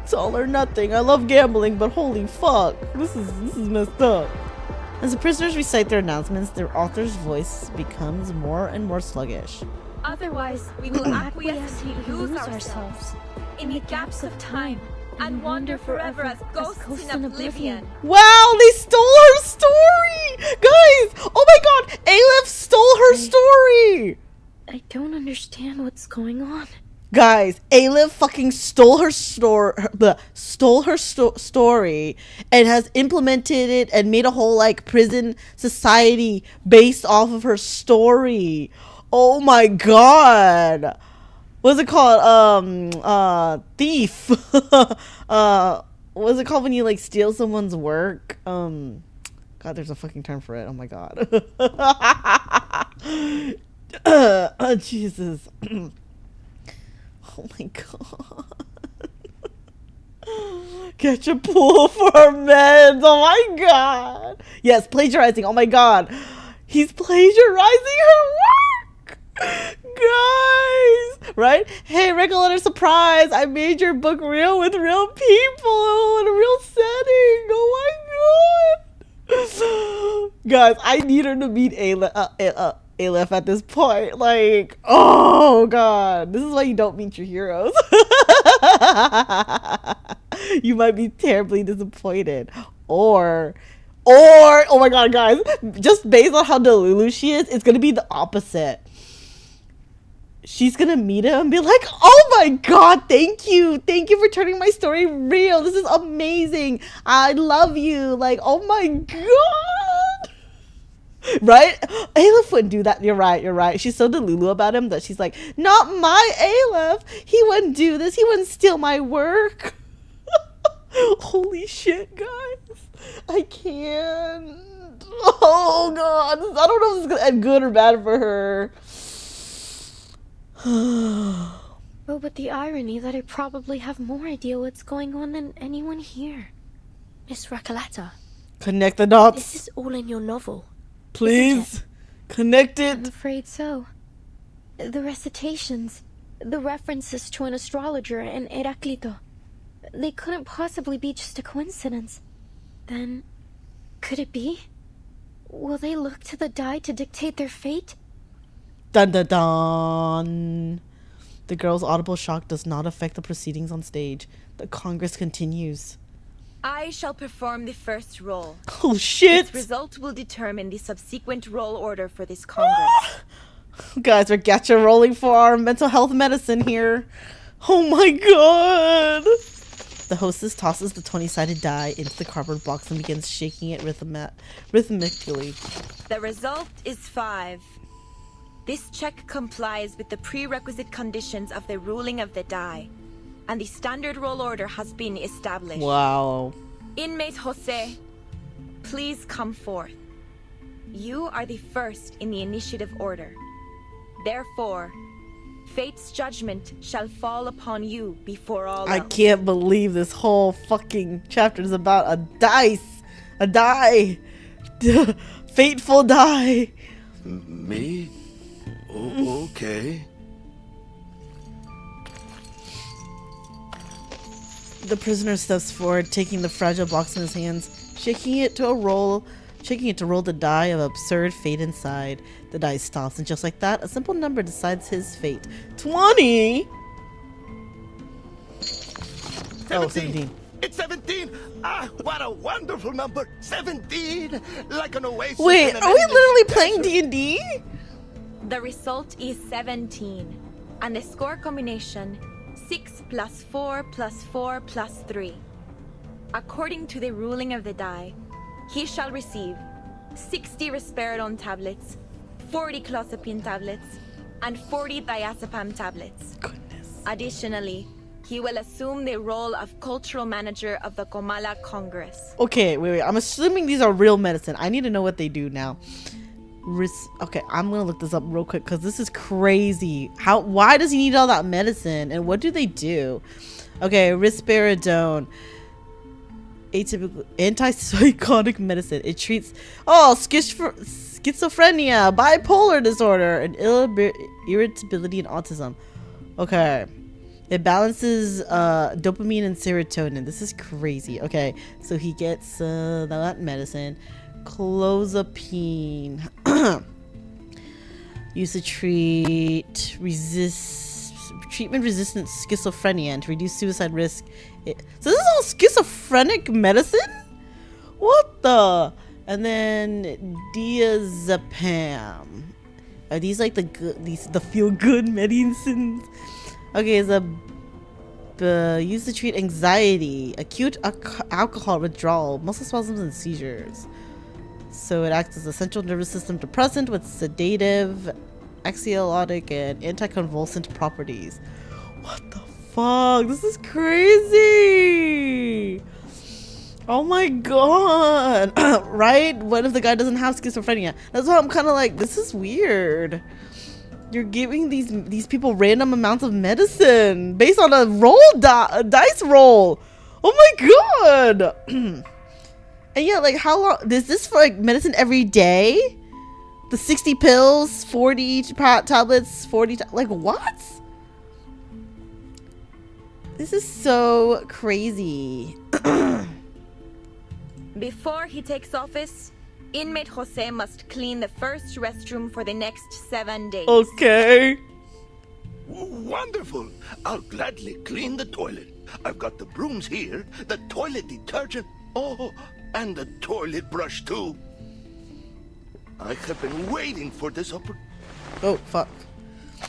It's all or nothing. I love gambling, but holy fuck. This is messed up. As the prisoners recite their announcements, their author's voice becomes more and more sluggish. Otherwise, we will acquiesce and lose ourselves in the gaps of time and wander forever as ghosts in oblivion. Wow, they stole her story! Guys, oh my god, Aleph stole her story! I don't understand what's going on. Guys, Aleph fucking stole her story and has implemented it and made a whole prison society based off of her story. Oh my god. What's it called? Thief. What's it called when you steal someone's work? God, there's a fucking term for it. Oh my god. Jesus. Oh my god. Catch a pool for meds. Oh my god. Yes, plagiarizing. Oh my god. He's plagiarizing her work. Guys. Right? Hey, Recolletter, surprise. I made your book real with real people in a real setting. Oh my god. Guys, I need her to meet Aleph at this point. Oh god, this is why you don't meet your heroes. You might be terribly disappointed, or oh my god, guys, just based on how Delulu she is, it's gonna be the opposite. She's gonna meet him and be like, oh my god, thank you for turning my story real. This is amazing. I love you. Oh my god. Right? Aleph wouldn't do that. You're right. She's so Delulu about him that she's like, not my Aleph. He wouldn't do this. He wouldn't steal my work. Holy shit, guys. I can't. Oh god. I don't know if this is gonna end good or bad for her. Oh, but the irony that I probably have more idea what's going on than anyone here. Miss Recoletta. Connect the dots. This is all in your novel. Please. Connect it. I'm afraid so. The recitations, the references to an astrologer and Heraclito, they couldn't possibly be just a coincidence. Then, could it be? Will they look to the die to dictate their fate? Dun dun dun. The girl's audible shock does not affect the proceedings on stage. The Congress continues. I shall perform the first roll. Oh shit! Its result will determine the subsequent roll order for this Congress. Guys, we're gacha rolling for our mental health medicine here. Oh my god! The hostess tosses the 20-sided die into the cardboard box and begins shaking it rhythmically. The result is 5. This check complies with the prerequisite conditions of the ruling of the die, and the standard roll order has been established. Wow. Inmate Jose, please come forth. You are the first in the initiative order. Therefore, fate's judgment shall fall upon you before all I else. can't believe this whole fucking chapter is about a dice. A die. Fateful die. Me? Oh, okay. The prisoner steps forward, taking the fragile box in his hands, shaking it to roll the die of absurd fate inside. The die stops, and just like that, a simple number decides his fate. 20! 17. Oh, 17. It's 17! Ah, what a wonderful number! 17! Like an oasis. Wait, are we literally playing D&D? The result is 17, and the score combination 6 + 4 + 4 + 3. According to the ruling of the die, he shall receive 60 risperidone tablets, 40 clozapine tablets, and 40 diazepam tablets. Goodness. Additionally, he will assume the role of cultural manager of the Comala Congress. Okay, wait. I'm assuming these are real medicine. I need to know what they do now. Okay, I'm gonna look this up real quick because this is crazy. Why does he need all that medicine, and what do they do? Okay, risperidone, atypical antipsychotic medicine. It treats schizophrenia, bipolar disorder, and irritability and autism. Okay, it balances dopamine and serotonin. This is crazy. Okay, so he gets that medicine. Clozapine used to treat treatment-resistant schizophrenia and to reduce suicide risk. So this is all schizophrenic medicine? What the? And then diazepam. Are these like the feel-good medicines? Okay, it's used to treat anxiety, acute alcohol withdrawal, muscle spasms, and seizures. So it acts as a central nervous system depressant with sedative, anxiolytic, and anticonvulsant properties. What the fuck? This is crazy! Oh my god! Right? What if the guy doesn't have schizophrenia? That's why I'm kind of like, this is weird. You're giving these people random amounts of medicine based on a dice roll. Oh my god! And yeah, like, how long is this for? Like, medicine every day? The 60 pills, 40 tablets, 40 like, what? This is so crazy. Before he takes office, inmate Jose must clean the first restroom for the next 7 days. Okay. Wonderful. I'll gladly clean the toilet. I've got the brooms here, the toilet detergent. Oh, and the toilet brush too. I have been waiting for this opportunity. Oh, fuck.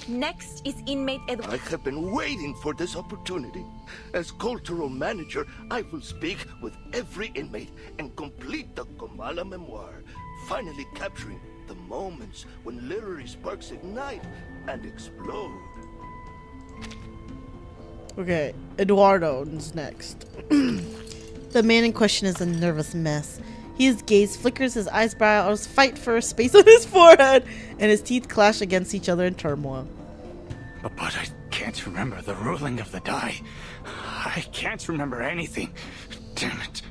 Next is inmate Edward. I have been waiting for this opportunity. As cultural manager, I will speak with every inmate and complete the Comala memoir, finally capturing the moments when literary sparks ignite and explode. Okay, Eduardo's next. The man in question is a nervous mess. His gaze flickers, his eyebrows fight for space on his forehead, and his teeth clash against each other in turmoil. But I can't remember the ruling of the die. I can't remember anything. Damn it.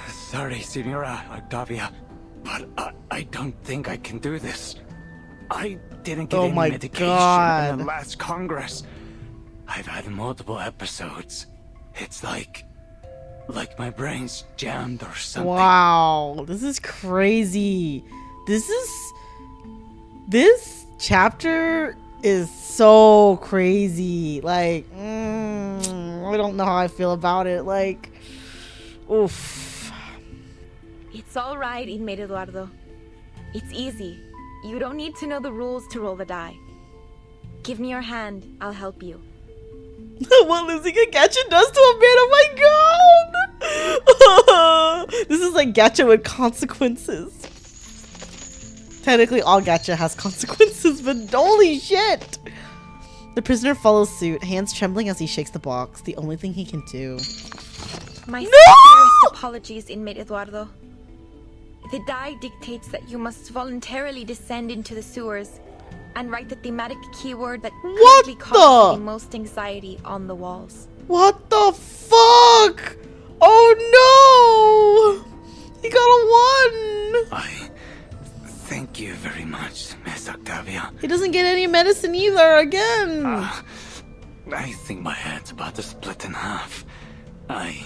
Sorry, Senora Octavia, but I don't think I can do this. I didn't get any medication in the last Congress. I've had multiple episodes. It's like my brain's jammed or something. Wow, this is crazy. This chapter is so crazy. Like, I don't know how I feel about it. Like, oof. It's all right, inmate Eduardo. It's easy. You don't need to know the rules to roll the die. Give me your hand. I'll help you. What losing a gacha does to a man, oh my god! This is like gacha with consequences. Technically all gacha has consequences, but holy shit! The prisoner follows suit, hands trembling as he shakes the box, the only thing he can do. My sincerest apologies, inmate Eduardo. The die dictates that you must voluntarily descend into the sewers, and write the thematic keyword that What currently causes the most anxiety on the walls. What the fuck? Oh no! He got a 1! Thank you very much, Miss Octavia. He doesn't get any medicine either, again! I think my head's about to split in half. I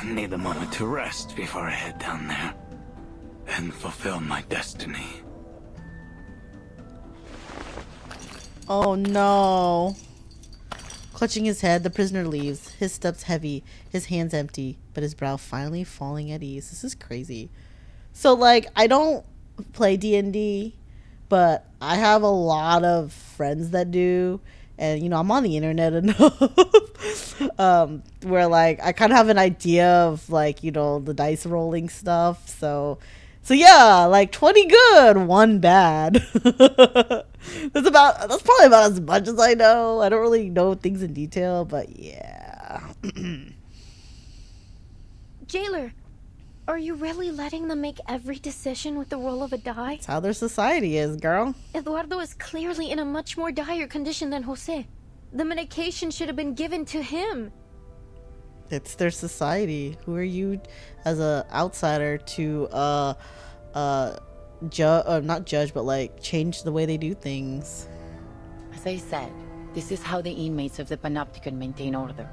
need a moment to rest before I head down there and fulfill my destiny. Oh no. Clutching his head, the prisoner leaves, his steps heavy, his hands empty, but his brow finally falling at ease. This is crazy. So, like, I don't play D&D, but I have a lot of friends that do, and, you know, I'm on the internet enough, where, like, I kind of have an idea of, like, you know, the dice rolling stuff, so yeah, like, 20 good, 1 bad. That's probably about as much as I know. I don't really know things in detail, but yeah. Jailer, are you really letting them make every decision with the roll of a die? That's how their society is, girl. Eduardo is clearly in a much more dire condition than Jose. The medication should have been given to him. It's their society. Who are you as a outsider to not judge, but like change the way they do things? As I said, this is how the inmates of the Panopticon maintain order.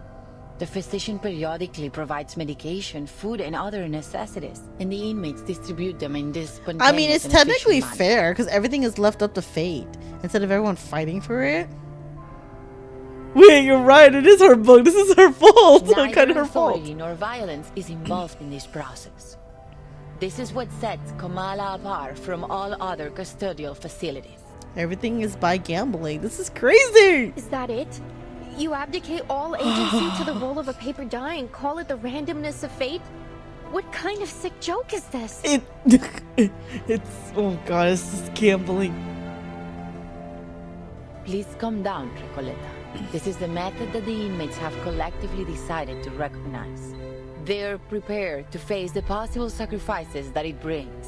The physician periodically provides medication, food, and other necessities, and the inmates distribute them in this spontaneous I mean, it's technically fair, because everything is left up to fate, instead of everyone fighting for it. Wait, you're right, it is her book, this is her fault. Neither Kind of her fault. authority nor violence is involved in this process. This is what sets Kamala apart from all other custodial facilities. Everything is by gambling. This is crazy. Is that it? You abdicate all agency to the roll of a paper die and call it the randomness of fate? What kind of sick joke is this? It's, oh god, it's just gambling. Please calm down, Recoleta. This is the method that the inmates have collectively decided to recognize. They're prepared to face the possible sacrifices that it brings.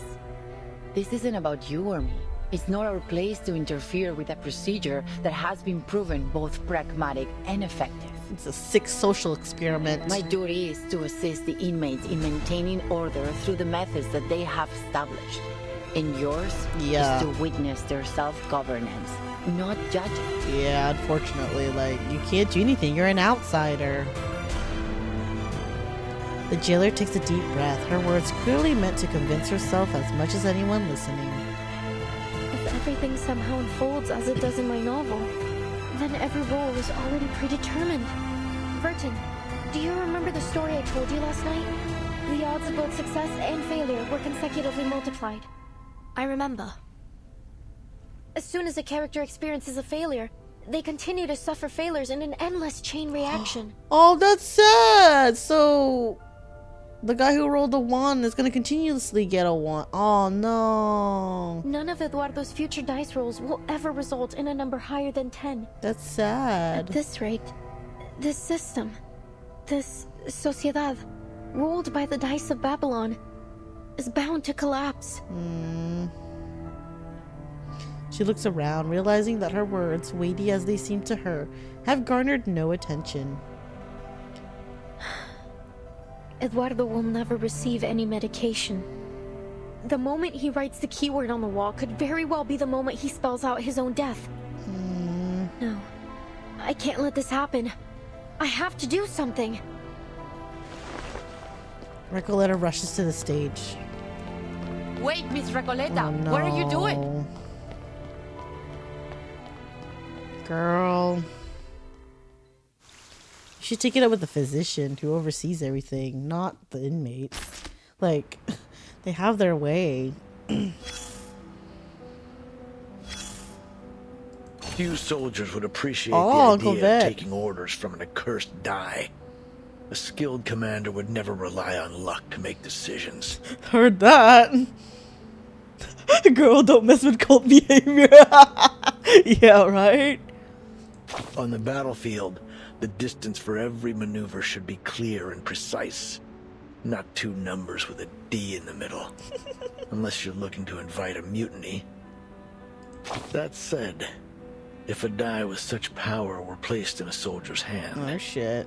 This isn't about you or me. It's not our place to interfere with a procedure that has been proven both pragmatic and effective. It's a sick social experiment. My duty is to assist the inmates in maintaining order through the methods that they have established. And yours is to witness their self-governance, not judge it. Yeah, unfortunately, like, you can't do anything. You're an outsider. The jailer takes a deep breath, her words clearly meant to convince herself as much as anyone listening. If everything somehow unfolds as it does in my novel, then every role is already predetermined. Vertin, do you remember the story I told you last night? The odds of both success and failure were consecutively multiplied. I remember. As soon as a character experiences a failure, they continue to suffer failures in an endless chain reaction. Oh, that's sad! So, the guy who rolled a 1 is gonna continuously get a 1. Oh no. None of Eduardo's future dice rolls will ever result in a number higher than 10. That's sad. At this rate, this system, this sociedad, ruled by the dice of Babylon, is bound to collapse. She looks around, realizing that her words, weighty as they seem to her, have garnered no attention. Eduardo will never receive any medication. The moment he writes the keyword on the wall could very well be the moment he spells out his own death. No, I can't let this happen. I have to do something. Recoleta rushes to the stage. Wait, Miss Recoleta, what are you doing? Girl. You should take it up with the physician who oversees everything, not the inmates. Like, they have their way. Few soldiers would appreciate Oh, the idea of taking orders from an accursed die. A skilled commander would never rely on luck to make decisions. Heard that. Girl, don't mess with cult behavior. Yeah, right? On the battlefield, the distance for every maneuver should be clear and precise. Not 2 numbers with a D in the middle. Unless you're looking to invite a mutiny. That said, if a die with such power were placed in a soldier's hand... Oh, shit.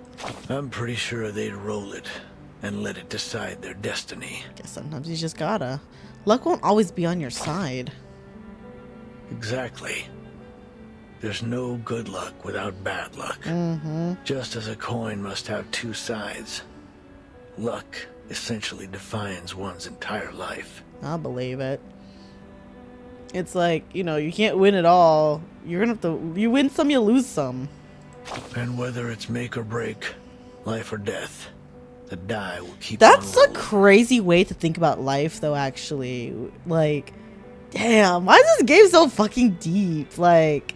I'm pretty sure they'd roll it and let it decide their destiny. Guess sometimes you just gotta. Luck won't always be on your side. Exactly. There's no good luck without bad luck. Just as a coin must have two sides, luck essentially defines one's entire life. I'll believe it. It's like, you know, you can't win it all. You're gonna have to, you win some, you lose some. And whether it's make or break, life or death, the die will keep That's on a crazy way to think about life, though, actually. Like, damn, why is this game so fucking deep? Like,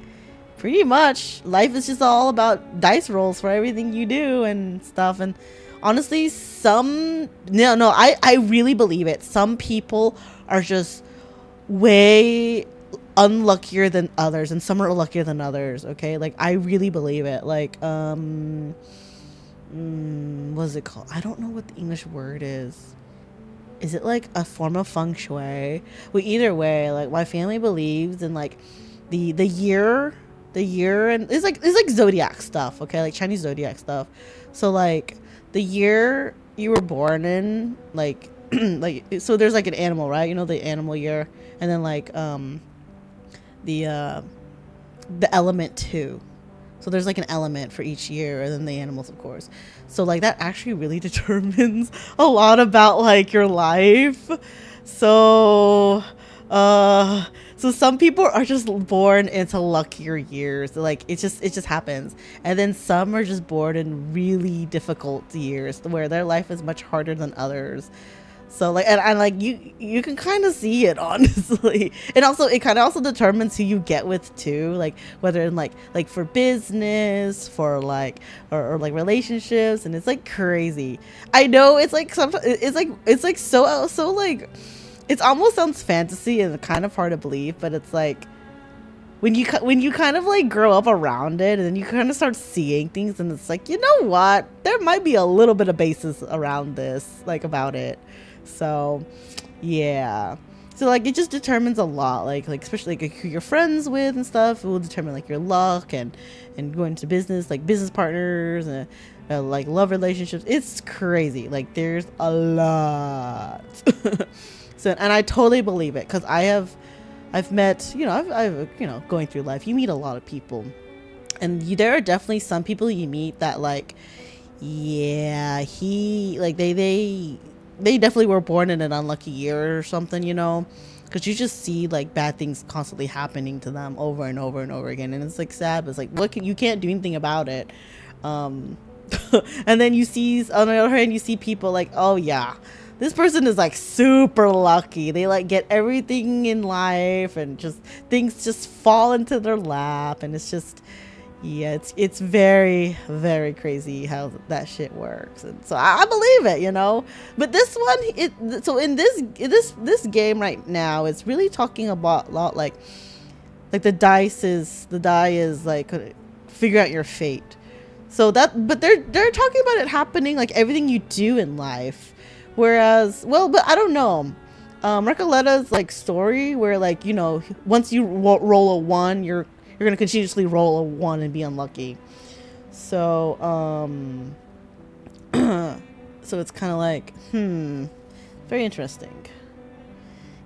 pretty much, life is just all about dice rolls for everything you do and stuff. And honestly, I really believe it. Some people are just way unluckier than others, and some are luckier than others, okay? Like, I really believe it. Like, what's it called? I don't know what the English word is. Is it like a form of feng shui? Well, either way, like, my family believes in like the year, and it's like zodiac stuff, okay? Like Chinese zodiac stuff. So like the year you were born in, like like, so there's like an animal, right? You know, the animal year, and then like the element too. So there's like an element for each year, and then the animals, of course. So like that actually really determines a lot about like your life. So so some people are just born into luckier years. Like it just happens. And then some are just born in really difficult years where their life is much harder than others. So like, and like you can kind of see it, honestly. And also it kind of also determines who you get with too, like whether in like for business, for like or like relationships. And it's like crazy. I know it's like it's like so like, it almost sounds fantasy and kind of hard to believe, but it's like when you kind of like grow up around it, and then you kind of start seeing things, and it's like, you know what, there might be a little bit of basis around this, like about it. So yeah, so like it just determines a lot, like especially like who you're friends with and stuff. It will determine like your luck and going to business, like business partners and like love relationships. It's crazy. Like there's a lot. So, and I totally believe it, because I've met, you know, I've you know, going through life, you meet a lot of people, and there are definitely some people you meet that like, yeah, they definitely were born in an unlucky year or something, you know, because you just see like bad things constantly happening to them over and over and over again, and it's like sad, but it's like, you can't do anything about it. And then you see, on the other hand, you see people like, oh yeah, this person is like super lucky. They like get everything in life, and just things just fall into their lap, and it's just, yeah, it's very, very crazy how that shit works. And so I believe it, you know. But this one, so in this game right now, it's really talking about a lot like the die is like figure out your fate. So that, but they're talking about it happening like everything you do in life. Whereas, well, but I don't know. Recoletta's like story, where like, you know, once you roll a 1, you're gonna continuously roll a 1 and be unlucky. So so it's kind of like, very interesting.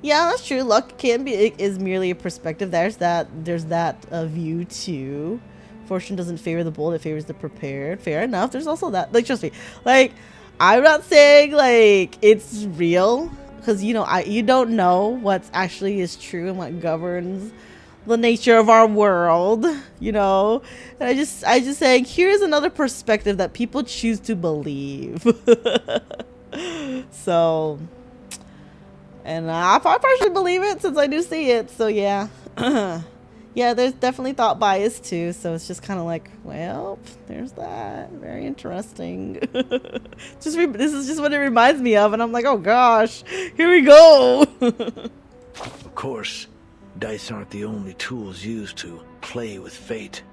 Yeah, that's true. Luck is merely a perspective. There's that view too. Fortune doesn't favor the bold; it favors the prepared. Fair enough. There's also that. Like, trust me. Like, I'm not saying like it's real, because you know, you don't know what actually is true and what governs the nature of our world, you know. And I just saying, here's another perspective that people choose to believe. So, and I partially believe it since I do see it. So yeah. Yeah, there's definitely thought bias too, so it's just kind of like, well, there's that. Very interesting. This is just what it reminds me of, and I'm like, oh gosh, here we go. Of course, dice aren't the only tools used to play with fate.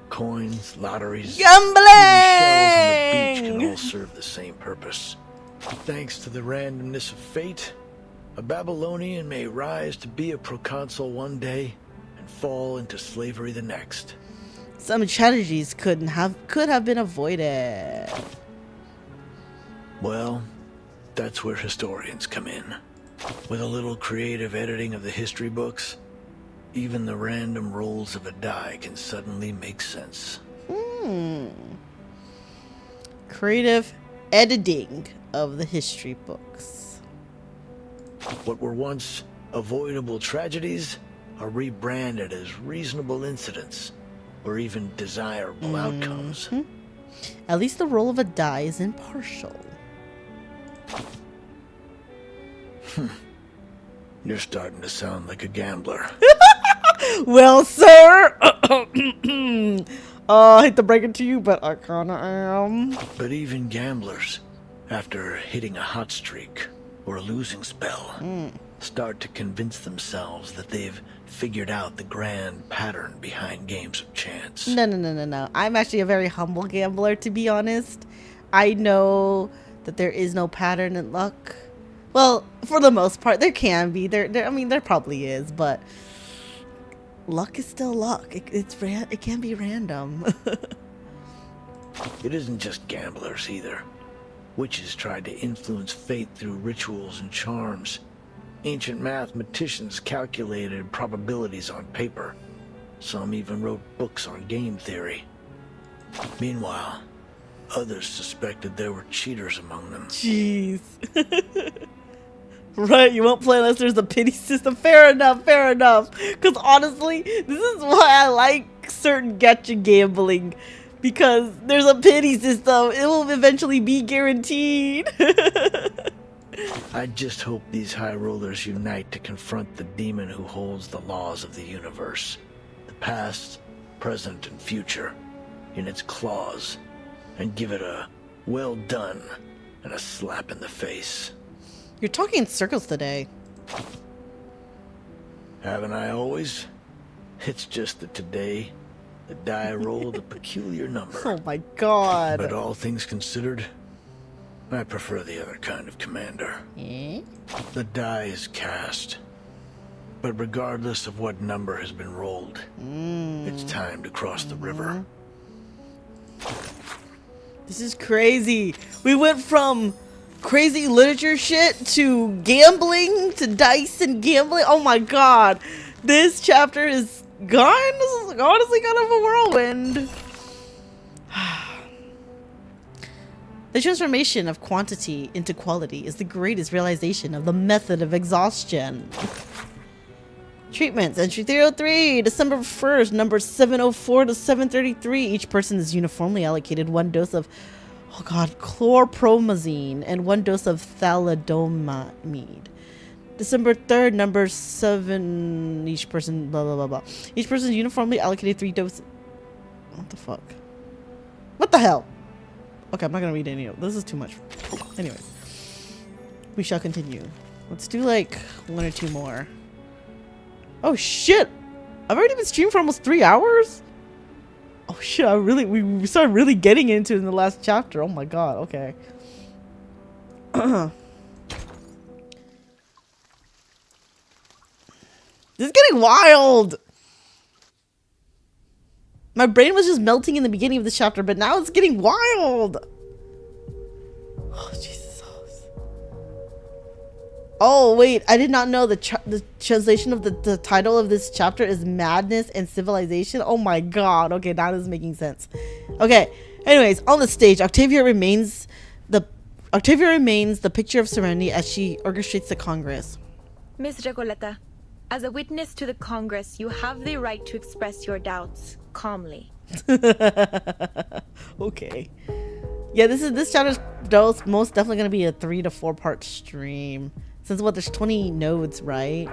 Coins, lotteries, gambling, shells on the beach can all serve the same purpose. Thanks to the randomness of fate, a Babylonian may rise to be a proconsul one day, and fall into slavery the next. Some tragedies could have been avoided. Well, that's where historians come in. With a little creative editing of the history books, even the random rolls of a die can suddenly make sense. Creative editing of the history books. What were once avoidable tragedies are rebranded as reasonable incidents, or even desirable outcomes. At least the roll of a die is impartial. You're starting to sound like a gambler. Well, sir, I hate to break it to you, but I kinda am. But even gamblers, after hitting a hot streak or a losing spell, start to convince themselves that they've figured out the grand pattern behind games of chance. No. I'm actually a very humble gambler, to be honest. I know that there is no pattern in luck. Well, for the most part, there can be. There probably is, but luck is still luck. It can be random. It isn't just gamblers either. Witches tried to influence fate through rituals and charms. Ancient mathematicians calculated probabilities on paper. Some even wrote books on game theory. Meanwhile, others suspected there were cheaters among them. Jeez. Right, you won't play unless there's a pity system. Fair enough. Because honestly, this is why I like certain gacha gambling. Because there's a pity system. It will eventually be guaranteed. I just hope these high rollers unite to confront the demon who holds the laws of the universe. The past, present, and future in its claws. And give it a well done and a slap in the face. You're talking in circles today. Haven't I always? It's just that today, the die rolled a peculiar number. Oh my god. But all things considered, I prefer the other kind of commander. The die is cast. But regardless of what number has been rolled, it's time to cross the river. This is crazy. We went from crazy literature shit to gambling to dice and gambling. Oh my god. This chapter is gone. This is honestly kind of a whirlwind. The transformation of quantity into quality is the greatest realization of the method of exhaustion. Treatments. Entry 303, December 1st, number 704 to 733. Each person is uniformly allocated 1 dose of, oh god, chlorpromazine and 1 dose of thalidomide. December 3rd, number 7, each person, blah, blah, blah, blah. Each person is uniformly allocated 3 doses. What the fuck? What the hell? Okay, I'm not gonna read any of this. Is too much. Anyways, we shall continue. Let's do like 1 or 2 more. Oh shit! I've already been streaming for almost 3 hours? Oh shit, we started really getting into it in the last chapter. Oh my god, okay. This is getting wild! My brain was just melting in the beginning of this chapter, but now it's getting wild! Oh, Jesus. Oh, wait. I did not know the translation of the title of this chapter is Madness and Civilization. Oh my god. Okay, now this is making sense. Okay. Anyways, on the stage, Octavia remains the picture of serenity as she orchestrates the Congress. Miss Recoleta, as a witness to the Congress, you have the right to express your doubts calmly. Okay. Yeah, this chapter is most definitely going to be a 3 to 4 part stream. Since there's 20 nodes, right?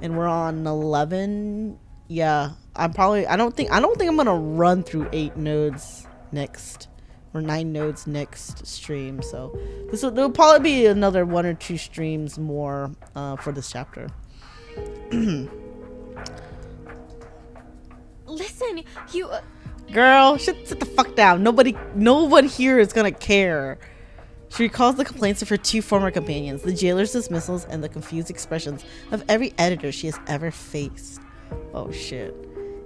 And we're on 11. Yeah, I don't think I'm gonna run through 8 nodes next or 9 nodes next stream. So there'll probably be another 1 or 2 streams more for this chapter. Listen, you. Girl, sit the fuck down. No one here is gonna care. She recalls the complaints of her 2 former companions, the jailer's dismissals, and the confused expressions of every editor she has ever faced. Oh shit.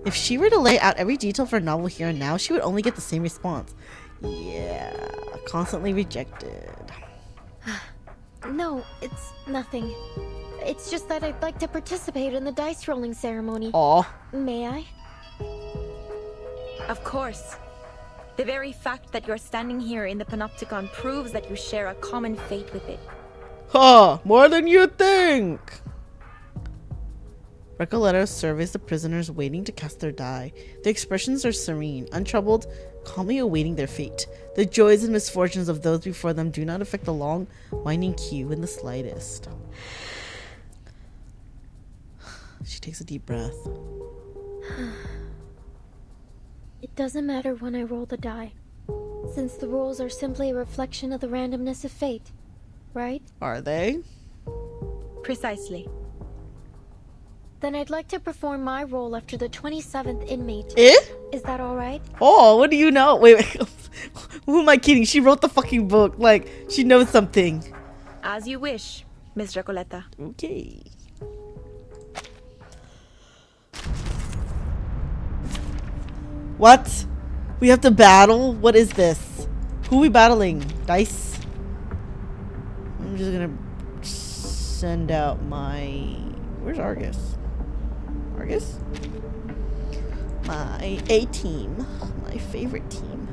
If she were to lay out every detail for a novel here and now, she would only get the same response. Yeah, constantly rejected. No, it's nothing. It's just that I'd like to participate in the dice rolling ceremony. Aw. May I? Of course. The very fact that you're standing here in the Panopticon proves that you share a common fate with it. Huh, more than you think! Recoleta surveys the prisoners waiting to cast their die. Their expressions are serene, untroubled, calmly awaiting their fate. The joys and misfortunes of those before them do not affect the long, winding queue in the slightest. She takes a deep breath. It doesn't matter when I roll the die, since the rolls are simply a reflection of the randomness of fate, right? Are they? Precisely. Then I'd like to perform my role after the 27th inmate. Eh? Is that alright? Oh, what do you know? Wait. Who am I kidding? She wrote the fucking book. Like, she knows something. As you wish, Miss Recoleta. Okay. What? We have to battle? What is this? Who are we battling? Dice? I'm just gonna send out my... Where's Argus? Argus? My A-team. My favorite team.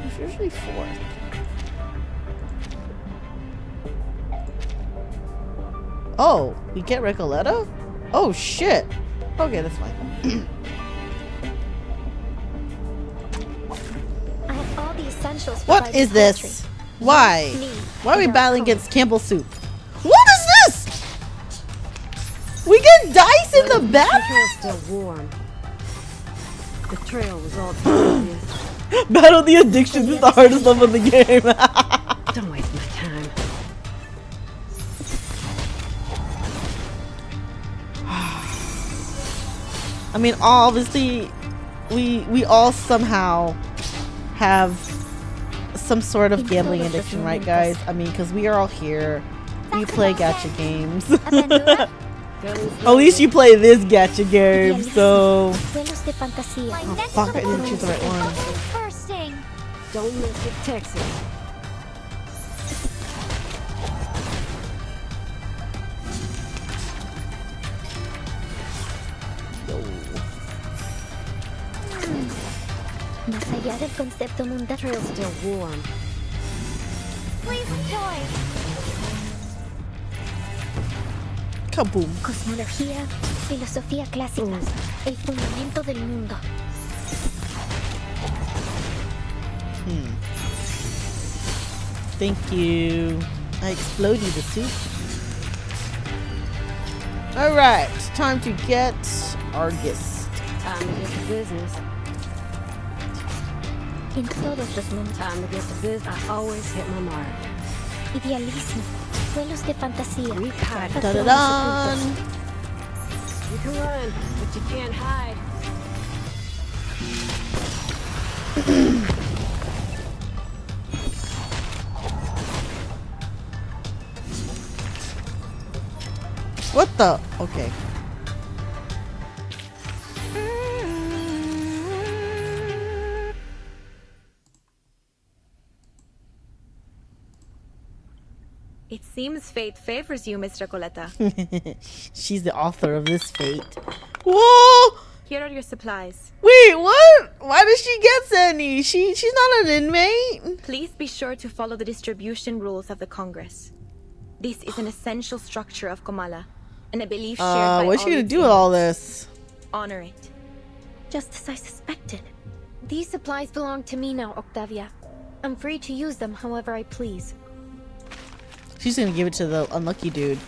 It's usually fourth. Oh, we get Recoleta? Oh shit. Okay, that's fine. I have all the essentials. What is this? Why? Why are we battling against Campbell Soup? What is this? We get dice in the battle? The trail's still warm. The trail was all Battle the Addictions is the hardest level in the game. Don't waste my time. I mean, obviously, we all somehow have some sort of gambling addiction, right, guys? I mean, because we are all here. We play gacha games. At least you play this gacha game, so... Oh, fuck, I didn't choose the right one. Don't miss it, Texas. Más allá del concepto mundial. Trail's still warm. Please enjoy. Kaboom. Cosmología, filosofía clásicas, el fundamento del mundo. Thank you. I exploded the soup. Alright, time to get Argus. Time to get to business. En todos los mundos. Time to get to business. I always hit my mark. Idealismo, vuelos de fantasía. Da-da-dan. You can run, but you can't hide. What the? Okay. It seems fate favors you, Miss Recoleta. She's the author of this fate. Whoa! Here are your supplies. Wait, what? Why does she get any? She's not an inmate. Please be sure to follow the distribution rules of the Congress. This is an essential structure of Comala, and a belief shared by what's all she gonna its do with all inmates. this? Honor it. Just as I suspected. These supplies belong to me now, Octavia. I'm free to use them however I please. She's gonna give it to the unlucky dude.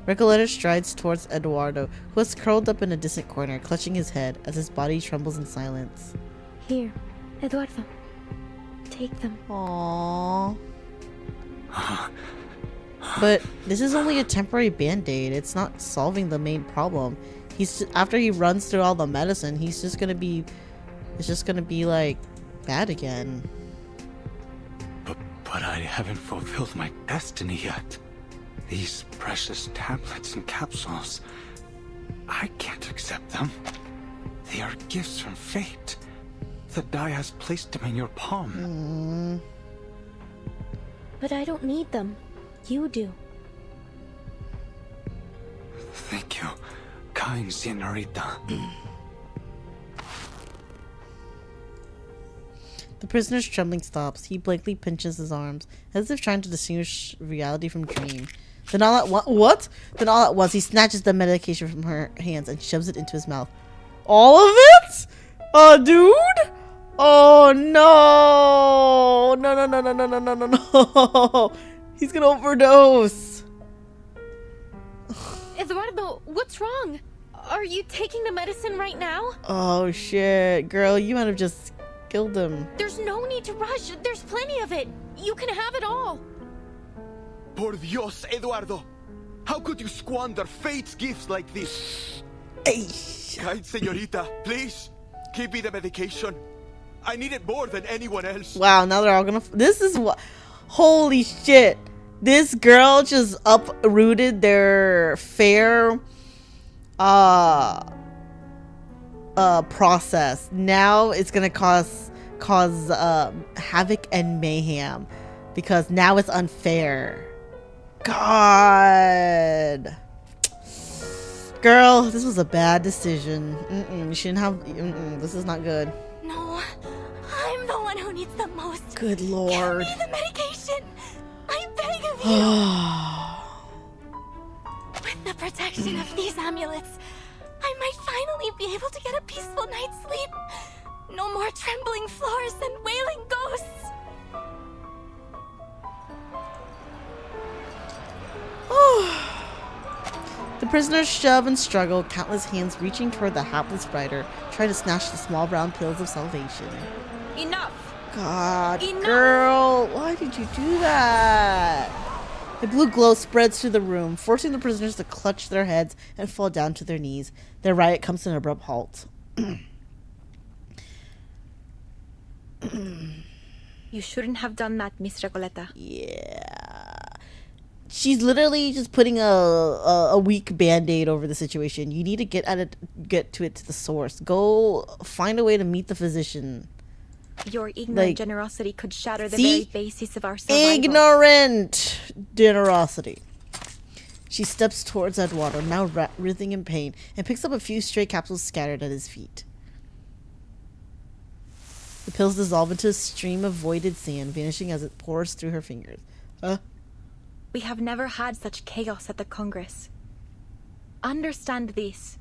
Recoleta strides towards Eduardo, who is curled up in a distant corner, clutching his head as his body trembles in silence. Here, Eduardo. Take them. Aww. But this is only a temporary band-aid. It's not solving the main problem. After he runs through all the medicine, it's just gonna be like bad again. But I haven't fulfilled my destiny yet. These precious tablets and capsules. I can't accept them. They are gifts from fate. The die has placed them in your palm. But I don't need them. You do. Thank you, kind señorita. The prisoner's trembling stops. He blankly pinches his arms, as if trying to distinguish reality from dream. Then all at once, Then all at once, he snatches the medication from her hands and shoves it into his mouth. All of it? Oh, dude? Oh, no. No. He's gonna overdose. Eduardo, what's wrong? Are you taking the medicine right now? Oh, shit. Girl, you might have just killed him. There's no need to rush. There's plenty of it. You can have it all. Por Dios, Eduardo. How could you squander fate's gifts like this? Hey. Kind señorita, please, give me the medication. I need it more than anyone else. Wow, now they're all gonna... This is what... Holy shit. This girl just uprooted their fair... process. Now it's gonna cause havoc and mayhem. Because now it's unfair. God... Girl, this was a bad decision. You shouldn't have... this is not good. No, I'm the one who needs the most. Good Lord. Give me the medication. I beg of you. With the protection of these amulets, I might finally be able to get a peaceful night's sleep. No more trembling floors and wailing ghosts. The prisoners shove and struggle, countless hands reaching toward the hapless rider, trying to snatch the small brown pills of salvation. Enough! God, Enough. Girl, why did you do that? A blue glow spreads through the room, forcing the prisoners to clutch their heads and fall down to their knees. Their riot comes to an abrupt halt. You shouldn't have done that, Miss Recoleta. Yeah. She's literally just putting a weak band-aid over the situation. You need to get to the source. Go find a way to meet the physician. Your ignorant generosity could shatter the very basis of our survival. Ignorant generosity. She steps towards Eduardo, now writhing in pain, and picks up a few stray capsules scattered at his feet. The pills dissolve into a stream of voided sand, vanishing as it pours through her fingers. Huh? We have never had such chaos at the Congress. Understand this.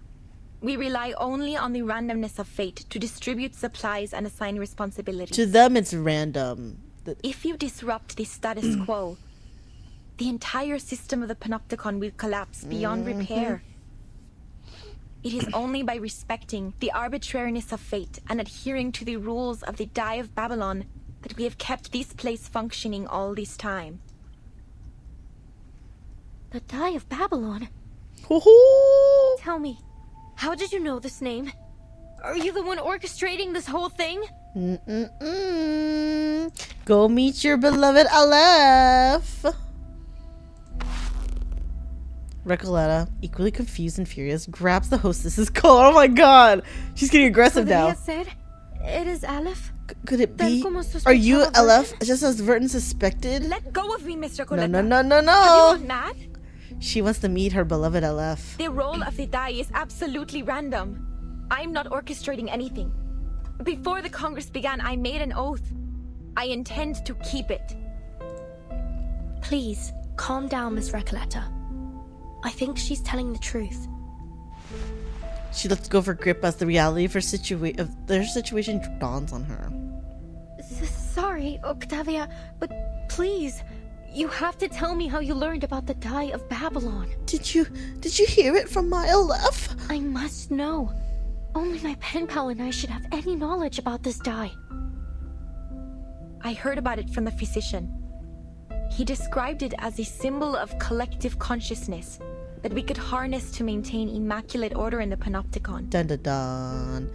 We rely only on the randomness of fate to distribute supplies and assign responsibilities. To them, it's random. If you disrupt the status quo, the entire system of the Panopticon will collapse beyond repair. It is only by respecting the arbitrariness of fate and adhering to the rules of the Die of Babylon that we have kept this place functioning all this time. The Die of Babylon? Tell me, how did you know this name? Are you the one orchestrating this whole thing? Go meet your beloved Aleph. Recoleta, equally confused and furious, grabs the hostess's collar. Oh my god! She's getting aggressive now. Said it is Aleph? Could it be? Are you Aleph, just as Verton suspected? Let go of me, Mr. Coletta. No. Have you gone mad? She wants to meet her beloved Aleph. The role of the die is absolutely random. I'm not orchestrating anything. Before the Congress began, I made an oath. I intend to keep it. Please, calm down, Miss Recoleta. I think she's telling the truth. She lets go of her grip as the reality of their situation dawns on her. Sorry, Octavia, but please, you have to tell me how you learned about the Die of Babylon. Did you hear it from my Aleph? I must know. Only my pen pal and I should have any knowledge about this die. I heard about it from the physician. He described it as a symbol of collective consciousness that we could harness to maintain immaculate order in the Panopticon. Dun dun dun.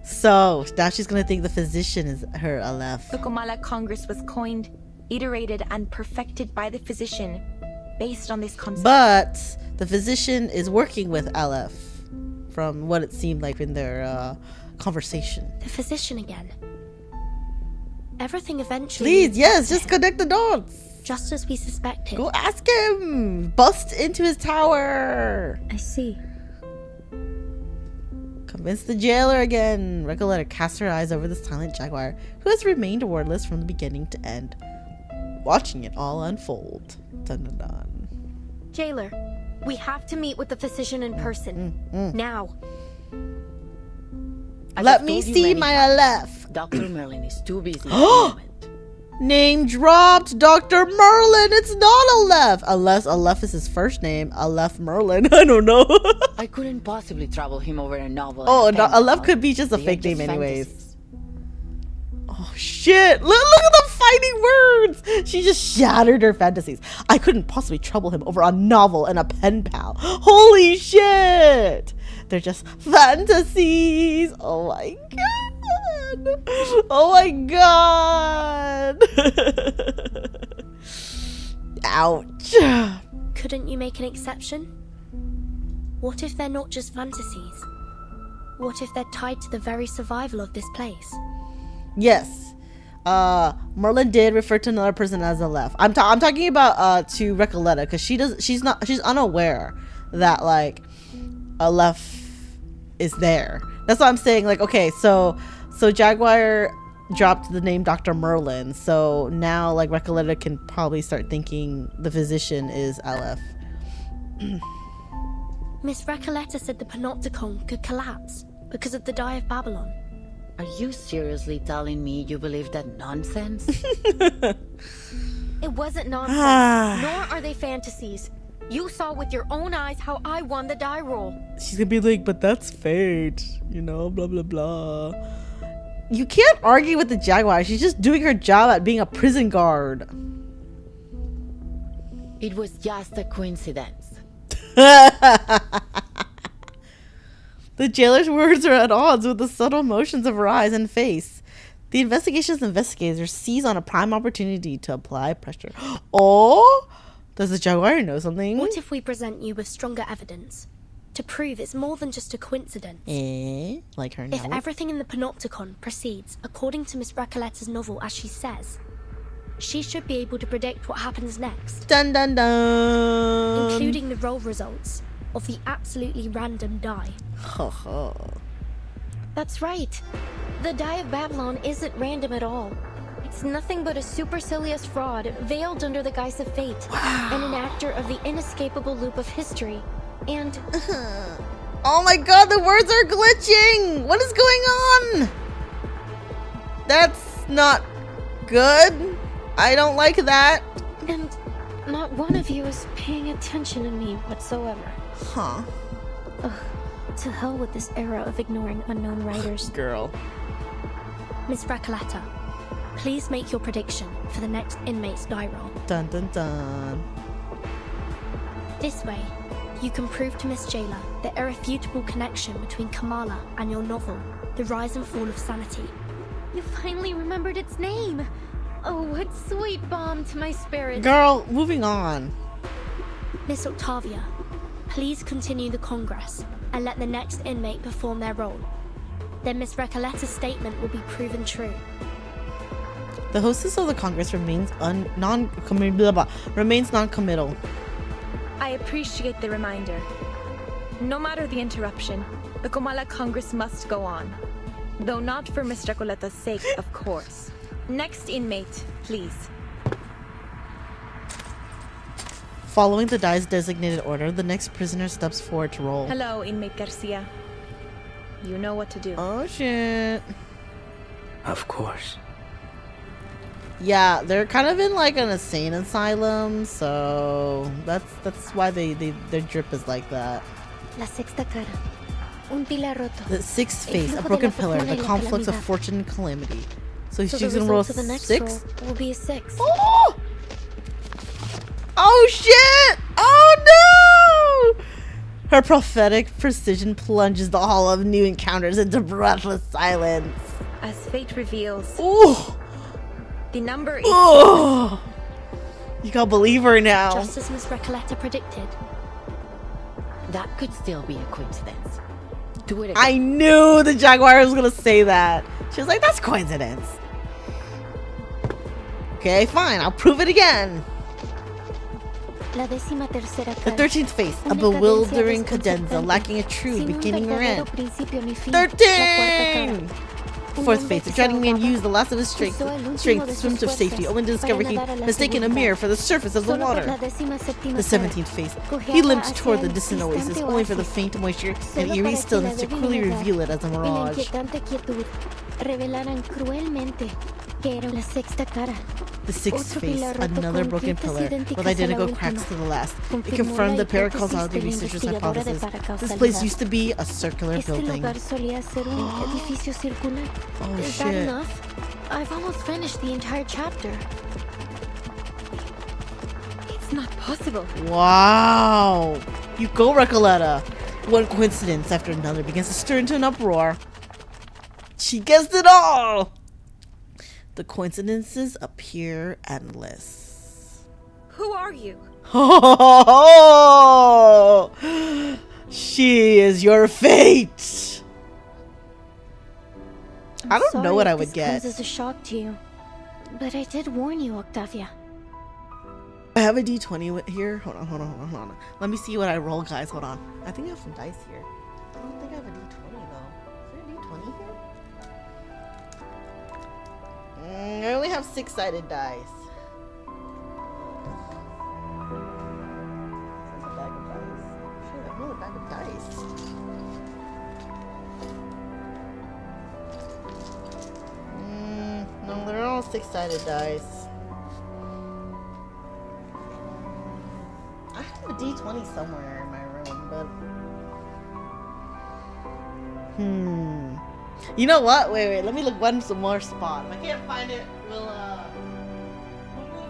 So, now she's gonna think the physician is her Aleph. The Comala Congress was coined, iterated, and perfected by the physician based on this concept. But the physician is working with Aleph, from what it seemed like in their conversation. The physician again. Everything eventually... Please, yes, just connect the dots. Just as we suspected. Go ask him. Bust into his tower. I see. Convince the jailer again. Recoleta cast her eyes over the silent jaguar, who has remained wordless from the beginning to end, watching it all unfold. Dun dun dun. Jailer, we have to meet with the physician in person. Now. Let me see my Aleph. Dr. Merlin is too busy at the moment. Name dropped, Dr. Merlin. It's not Aleph. Unless Aleph is his first name. Aleph Merlin. I don't know. I couldn't possibly trouble him over a novel. Oh, no, Aleph could be just a fake name anyways. Oh, shit. Look at the fighting words. She just shattered her fantasies. I couldn't possibly trouble him over a novel and a pen pal. Holy shit. They're just fantasies. Oh, my God. Oh my god! Ouch! Couldn't you make an exception? What if they're not just fantasies? What if they're tied to the very survival of this place? Yes. Merlin did refer to another person as Aleph. I'm talking about to Recoleta, because she's unaware that like Aleph is there. That's what I'm saying. Like, okay, so Jaguar dropped the name Dr. Merlin, so now like Recoleta can probably start thinking the physician is Aleph. Miss Recoleta said the Panopticon could collapse because of the Die of Babylon. Are you seriously telling me you believe that nonsense? It wasn't nonsense, nor are they fantasies. You saw with your own eyes how I won the die roll. She's gonna be like, but that's fate, you know, blah blah blah. You can't argue with the Jaguar. She's just doing her job at being a prison guard. It was just a coincidence. The jailer's words are at odds with the subtle motions of her eyes and face. The investigation's investigators seize on a prime opportunity to apply pressure. Oh, does the Jaguar know something? What if we present you with stronger evidence to prove it's more than just a coincidence? Like her If now? everything in the Panopticon proceeds according to Miss Recoleta's novel as she says, she should be able to predict what happens next. Dun dun dun! Including the roll results of the absolutely random die. That's right. The Die of Babylon isn't random at all. It's nothing but a supercilious fraud veiled under the guise of fate, and an actor of the inescapable loop of history. And oh my god, the words are glitching! What is going on? That's not good. I don't like that. And not one of you is paying attention to me whatsoever. Huh. Ugh, to hell with this era of ignoring unknown writers. Girl. Miss Recoleta, please make your prediction for the next inmate's die roll. Dun dun dun. This way, you can prove to Miss Jailer the irrefutable connection between Kamala and your novel, The Rise and Fall of Sanity. You finally remembered its name! Oh, what sweet balm to my spirit. Girl, moving on. Miss Octavia, please continue the Congress and let the next inmate perform their role. Then Miss Recoleta's statement will be proven true. The hostess of the Congress remains non-committal. I appreciate the reminder. No matter the interruption, the Kamala Congress must go on. Though not for Miss Recoleta's sake, of course. Next inmate, please. Following the die's designated order, the next prisoner steps forward to roll. Hello, inmate Garcia. You know what to do. Oh shit. Of course. Yeah, they're kind of in like an insane asylum, so that's why their drip is like that. La sexta cara. Un pilar roto. The sixth face, a broken pillar, the conflicts of fortune and calamity. So she's gonna roll 6? Will be a 6. Oh! Oh shit! Oh no! Her prophetic precision plunges the hall of new encounters into breathless silence. As fate reveals, Ooh! the number is... Oh! You gotta believe her now. Just as Miss Recoleta predicted. That could still be a coincidence. Do it again. I knew the Jaguar was gonna say that. She was like, that's coincidence. Okay, fine, I'll prove it again. The 13th face, a bewildering cadenza lacking a true beginning or end. 13! Fourth face, a drowning man used the last of his strength to swim to safety, only to discover he'd mistaken a mirror for the surface of the water. The 17th face, he limped toward the distant oasis, only for the faint moisture and eerie stillness to cruelly reveal it as a mirage. The sixth face, another broken pillar, with identical cracks to the last. It confirmed the paracausality researchers' hypothesis. This place used to be a circular building. Oh Is that enough? I've almost finished the entire chapter. It's not possible. Wow. You go, Recoleta. One coincidence after another begins to stir into an uproar. She guessed it all. The coincidences appear endless. Who are you? Oh, she is your fate. I don't know what I would get. This comes as a shock to you, but I did warn you, Octavia. I have a d20 here. Hold on. Let me see what I roll, guys. Hold on. I think I have some dice here. I don't think I have a d20 though. Is there a d20 here? I only have 6-sided dice. Is this a bag of dice? Shit, I know a bag of dice. No, they're all 6-sided dice. I have a d20 somewhere in my room, but... You know what? Wait. Let me look some more spot. If I can't find it, we'll move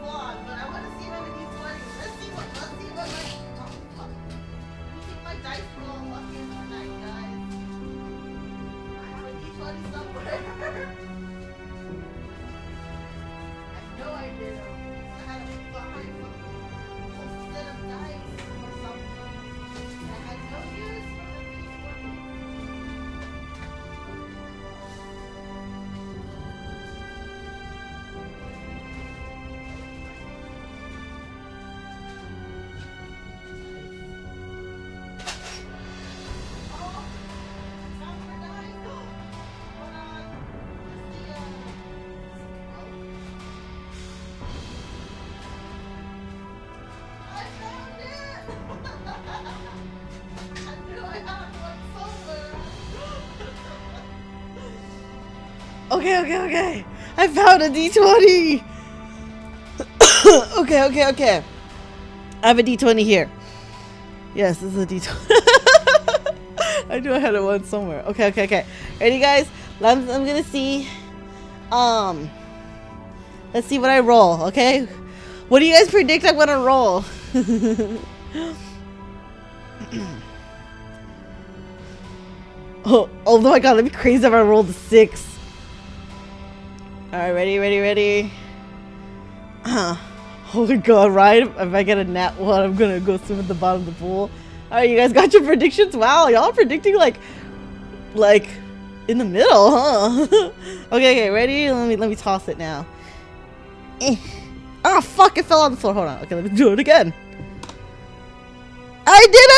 on. But I want to see if I have a d20. Let's see what my dice roll lucky tonight, guys. I have a d20 somewhere. I know I do. I had a 5 whole set of dice or something. I had no use for the d20. Okay. I found a d20. Okay. I have a d20 here. Yes, this is a d20. I knew I had one somewhere. Okay. Ready, guys? I'm gonna see. Let's see what I roll. Okay. What do you guys predict I'm gonna roll? Oh my god! That'd be crazy if I rolled a 6. Alright, ready? Oh my god, right? If I get a nat 1, I'm gonna go swim at the bottom of the pool. Alright, you guys got your predictions? Wow, y'all are predicting like in the middle, huh? Okay, ready? Let me toss it now. Oh fuck, it fell on the floor. Hold on. Okay, let me do it again. I did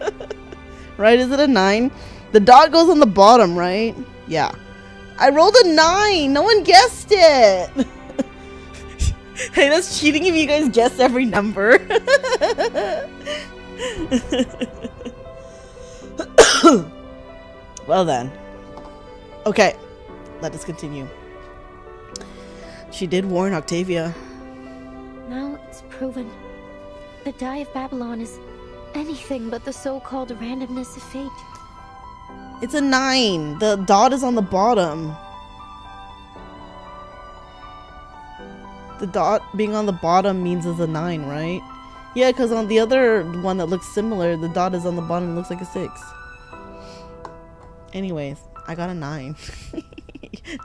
a 9! Right, is it a 9? The dot goes on the bottom, right? Yeah. I rolled a 9. No one guessed it. Hey, that's cheating if you guys guess every number. Well then. Okay. Let us continue. She did warn Octavia. Now it's proven. The Die of Babylon is anything but the so-called randomness of fate. It's a 9. The dot is on the bottom. The dot being on the bottom means it's a 9, right? Yeah, because on the other one that looks similar, the dot is on the bottom and looks like a 6. Anyways, I got a 9.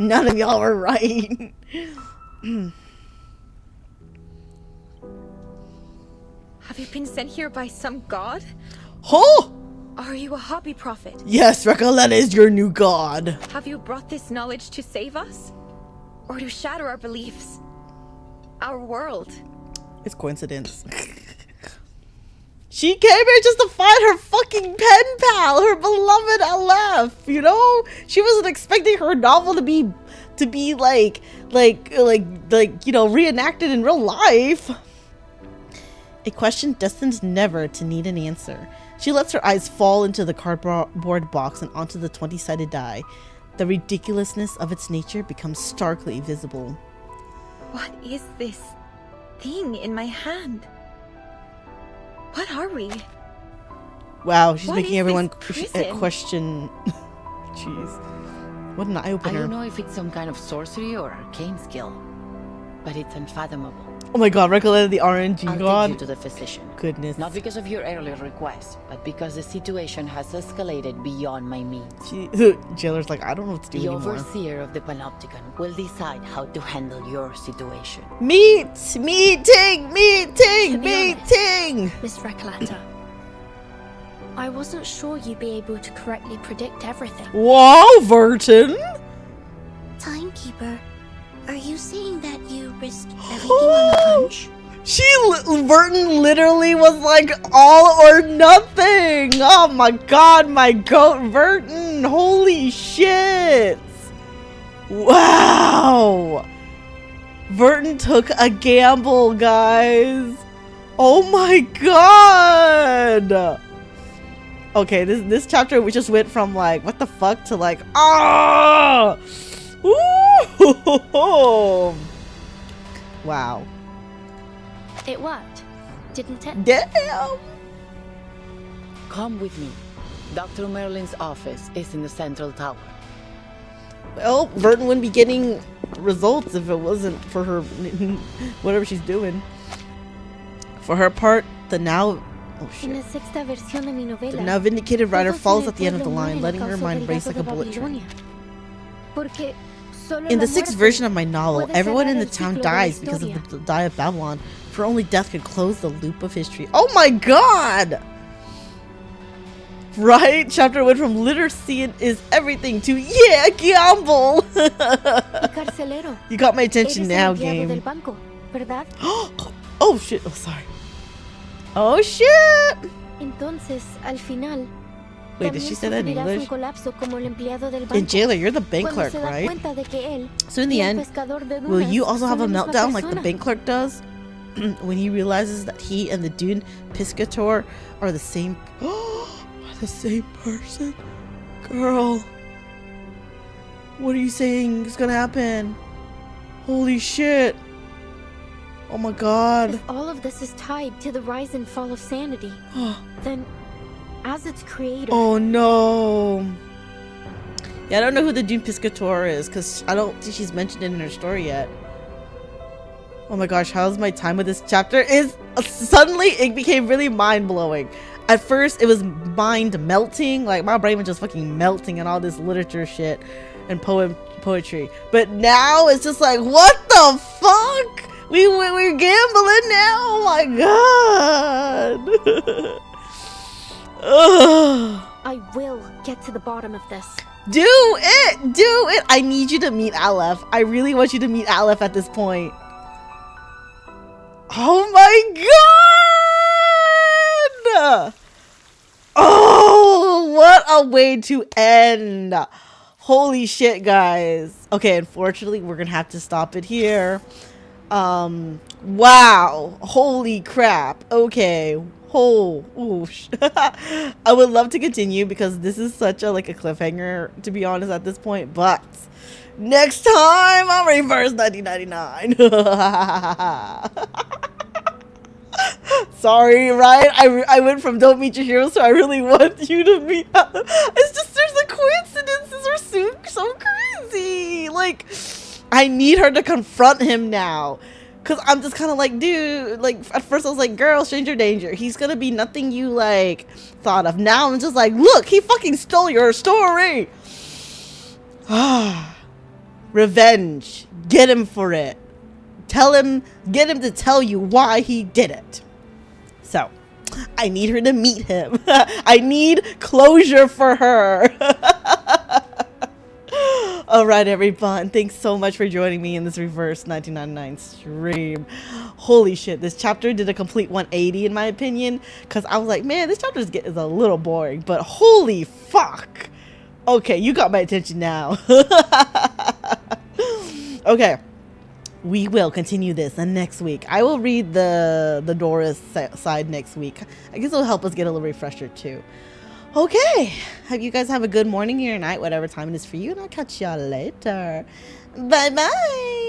None of y'all were right. Have you been sent here by some god? Oh! Are you a hobby prophet? Yes, Recoleta is your new god. Have you brought this knowledge to save us? Or to shatter our beliefs? Our world? It's coincidence. She came here just to find her fucking pen pal, her beloved LF, you know? She wasn't expecting her novel to be like, you know, reenacted in real life. A question destined never to need an answer. She lets her eyes fall into the cardboard box and onto the 20-sided die. The ridiculousness of its nature becomes starkly visible. What is this thing in my hand? What are we? Wow, she's What making is everyone this prison? question. Jeez. What an eye-opener. I don't know if it's some kind of sorcery or arcane skill, but it's unfathomable. Oh my god, Recoleta the RNG I'll god. take you to the physician. Goodness. Not because of your earlier request, but because the situation has escalated beyond my means. Jailer's like, I don't know what to do anymore. The overseer of the Panopticon will decide how to handle your situation. Meeting! Miss Recoleta, I wasn't sure you'd be able to correctly predict everything. Wow, Verton! Timekeeper, are you saying that you risked everything on a hunch? Verton literally was like all or nothing. Oh my god, my goat Verton. Holy shit. Wow. Verton took a gamble, guys. Oh my god. Okay, this chapter we just went from like what the fuck to like ah. Ooh. Wow. It worked, didn't it? Damn. Come with me. Dr. Merlin's office is in the central tower. Well, Verton wouldn't be getting results if it wasn't for her, whatever she's doing. For her part, the now vindicated writer falls at the end of the line, letting her mind race like a bullet train. In the 6th version of my novel, everyone in the town dies because of the die of Babylon, for only death could close the loop of history. Oh my god! Right? Chapter went from literacy is everything to, yeah, gamble! You got my attention now, game. Oh shit, oh sorry. Oh shit! Entonces, al final, wait, did she say that in English? In Jailer, you're the bank clerk, right? So in the end, will you also have a meltdown like the bank clerk does? When he realizes that he and the Dune Piscator are the same person? Girl. What are you saying is gonna happen? Holy shit. Oh my god. If all of this is tied to the rise and fall of sanity, then as its creator... Oh no. Yeah, I don't know who the Dune Piscator is, because I don't think she's mentioned it in her story yet. Oh my gosh, how's my time with this chapter? Suddenly it became really mind-blowing. At first it was mind melting, like my brain was just fucking melting and all this literature shit and poetry. But now it's just like, what the fuck? We're gambling now. Oh my god. I will get to the bottom of this. Do it. I need you to meet Aleph. I really want you to meet Aleph at this point. Oh my god! Oh, what a way to end. Holy shit, guys. Okay, unfortunately, we're gonna have to stop it here. Wow. Holy crap. Okay. I would love to continue because this is such a like a cliffhanger, to be honest, at this point, but next time on Reverse 1999. Sorry, right? I went from don't meet your heroes to I really want you to meet. It's just there's the coincidences are so crazy. Like, I need her to confront him now. Cause I'm just kind of like, dude, like at first I was like, girl, stranger danger. He's gonna be nothing you like thought of. Now I'm just like, look, he fucking stole your story. Revenge. Get him for it. Get him to tell you why he did it. So, I need her to meet him. I need closure for her. Alright, everyone. Thanks so much for joining me in this reverse 1999 stream. Holy shit, this chapter did a complete 180 in my opinion. Because I was like, man, this chapter is a little boring. But holy fuck. Okay, you got my attention now. Okay. We will continue this next week. I will read the Doris side next week. I guess it'll help us get a little refresher too. Okay. Hope you guys have a good morning or night, whatever time it is for you, and I'll catch y'all later. Bye-bye.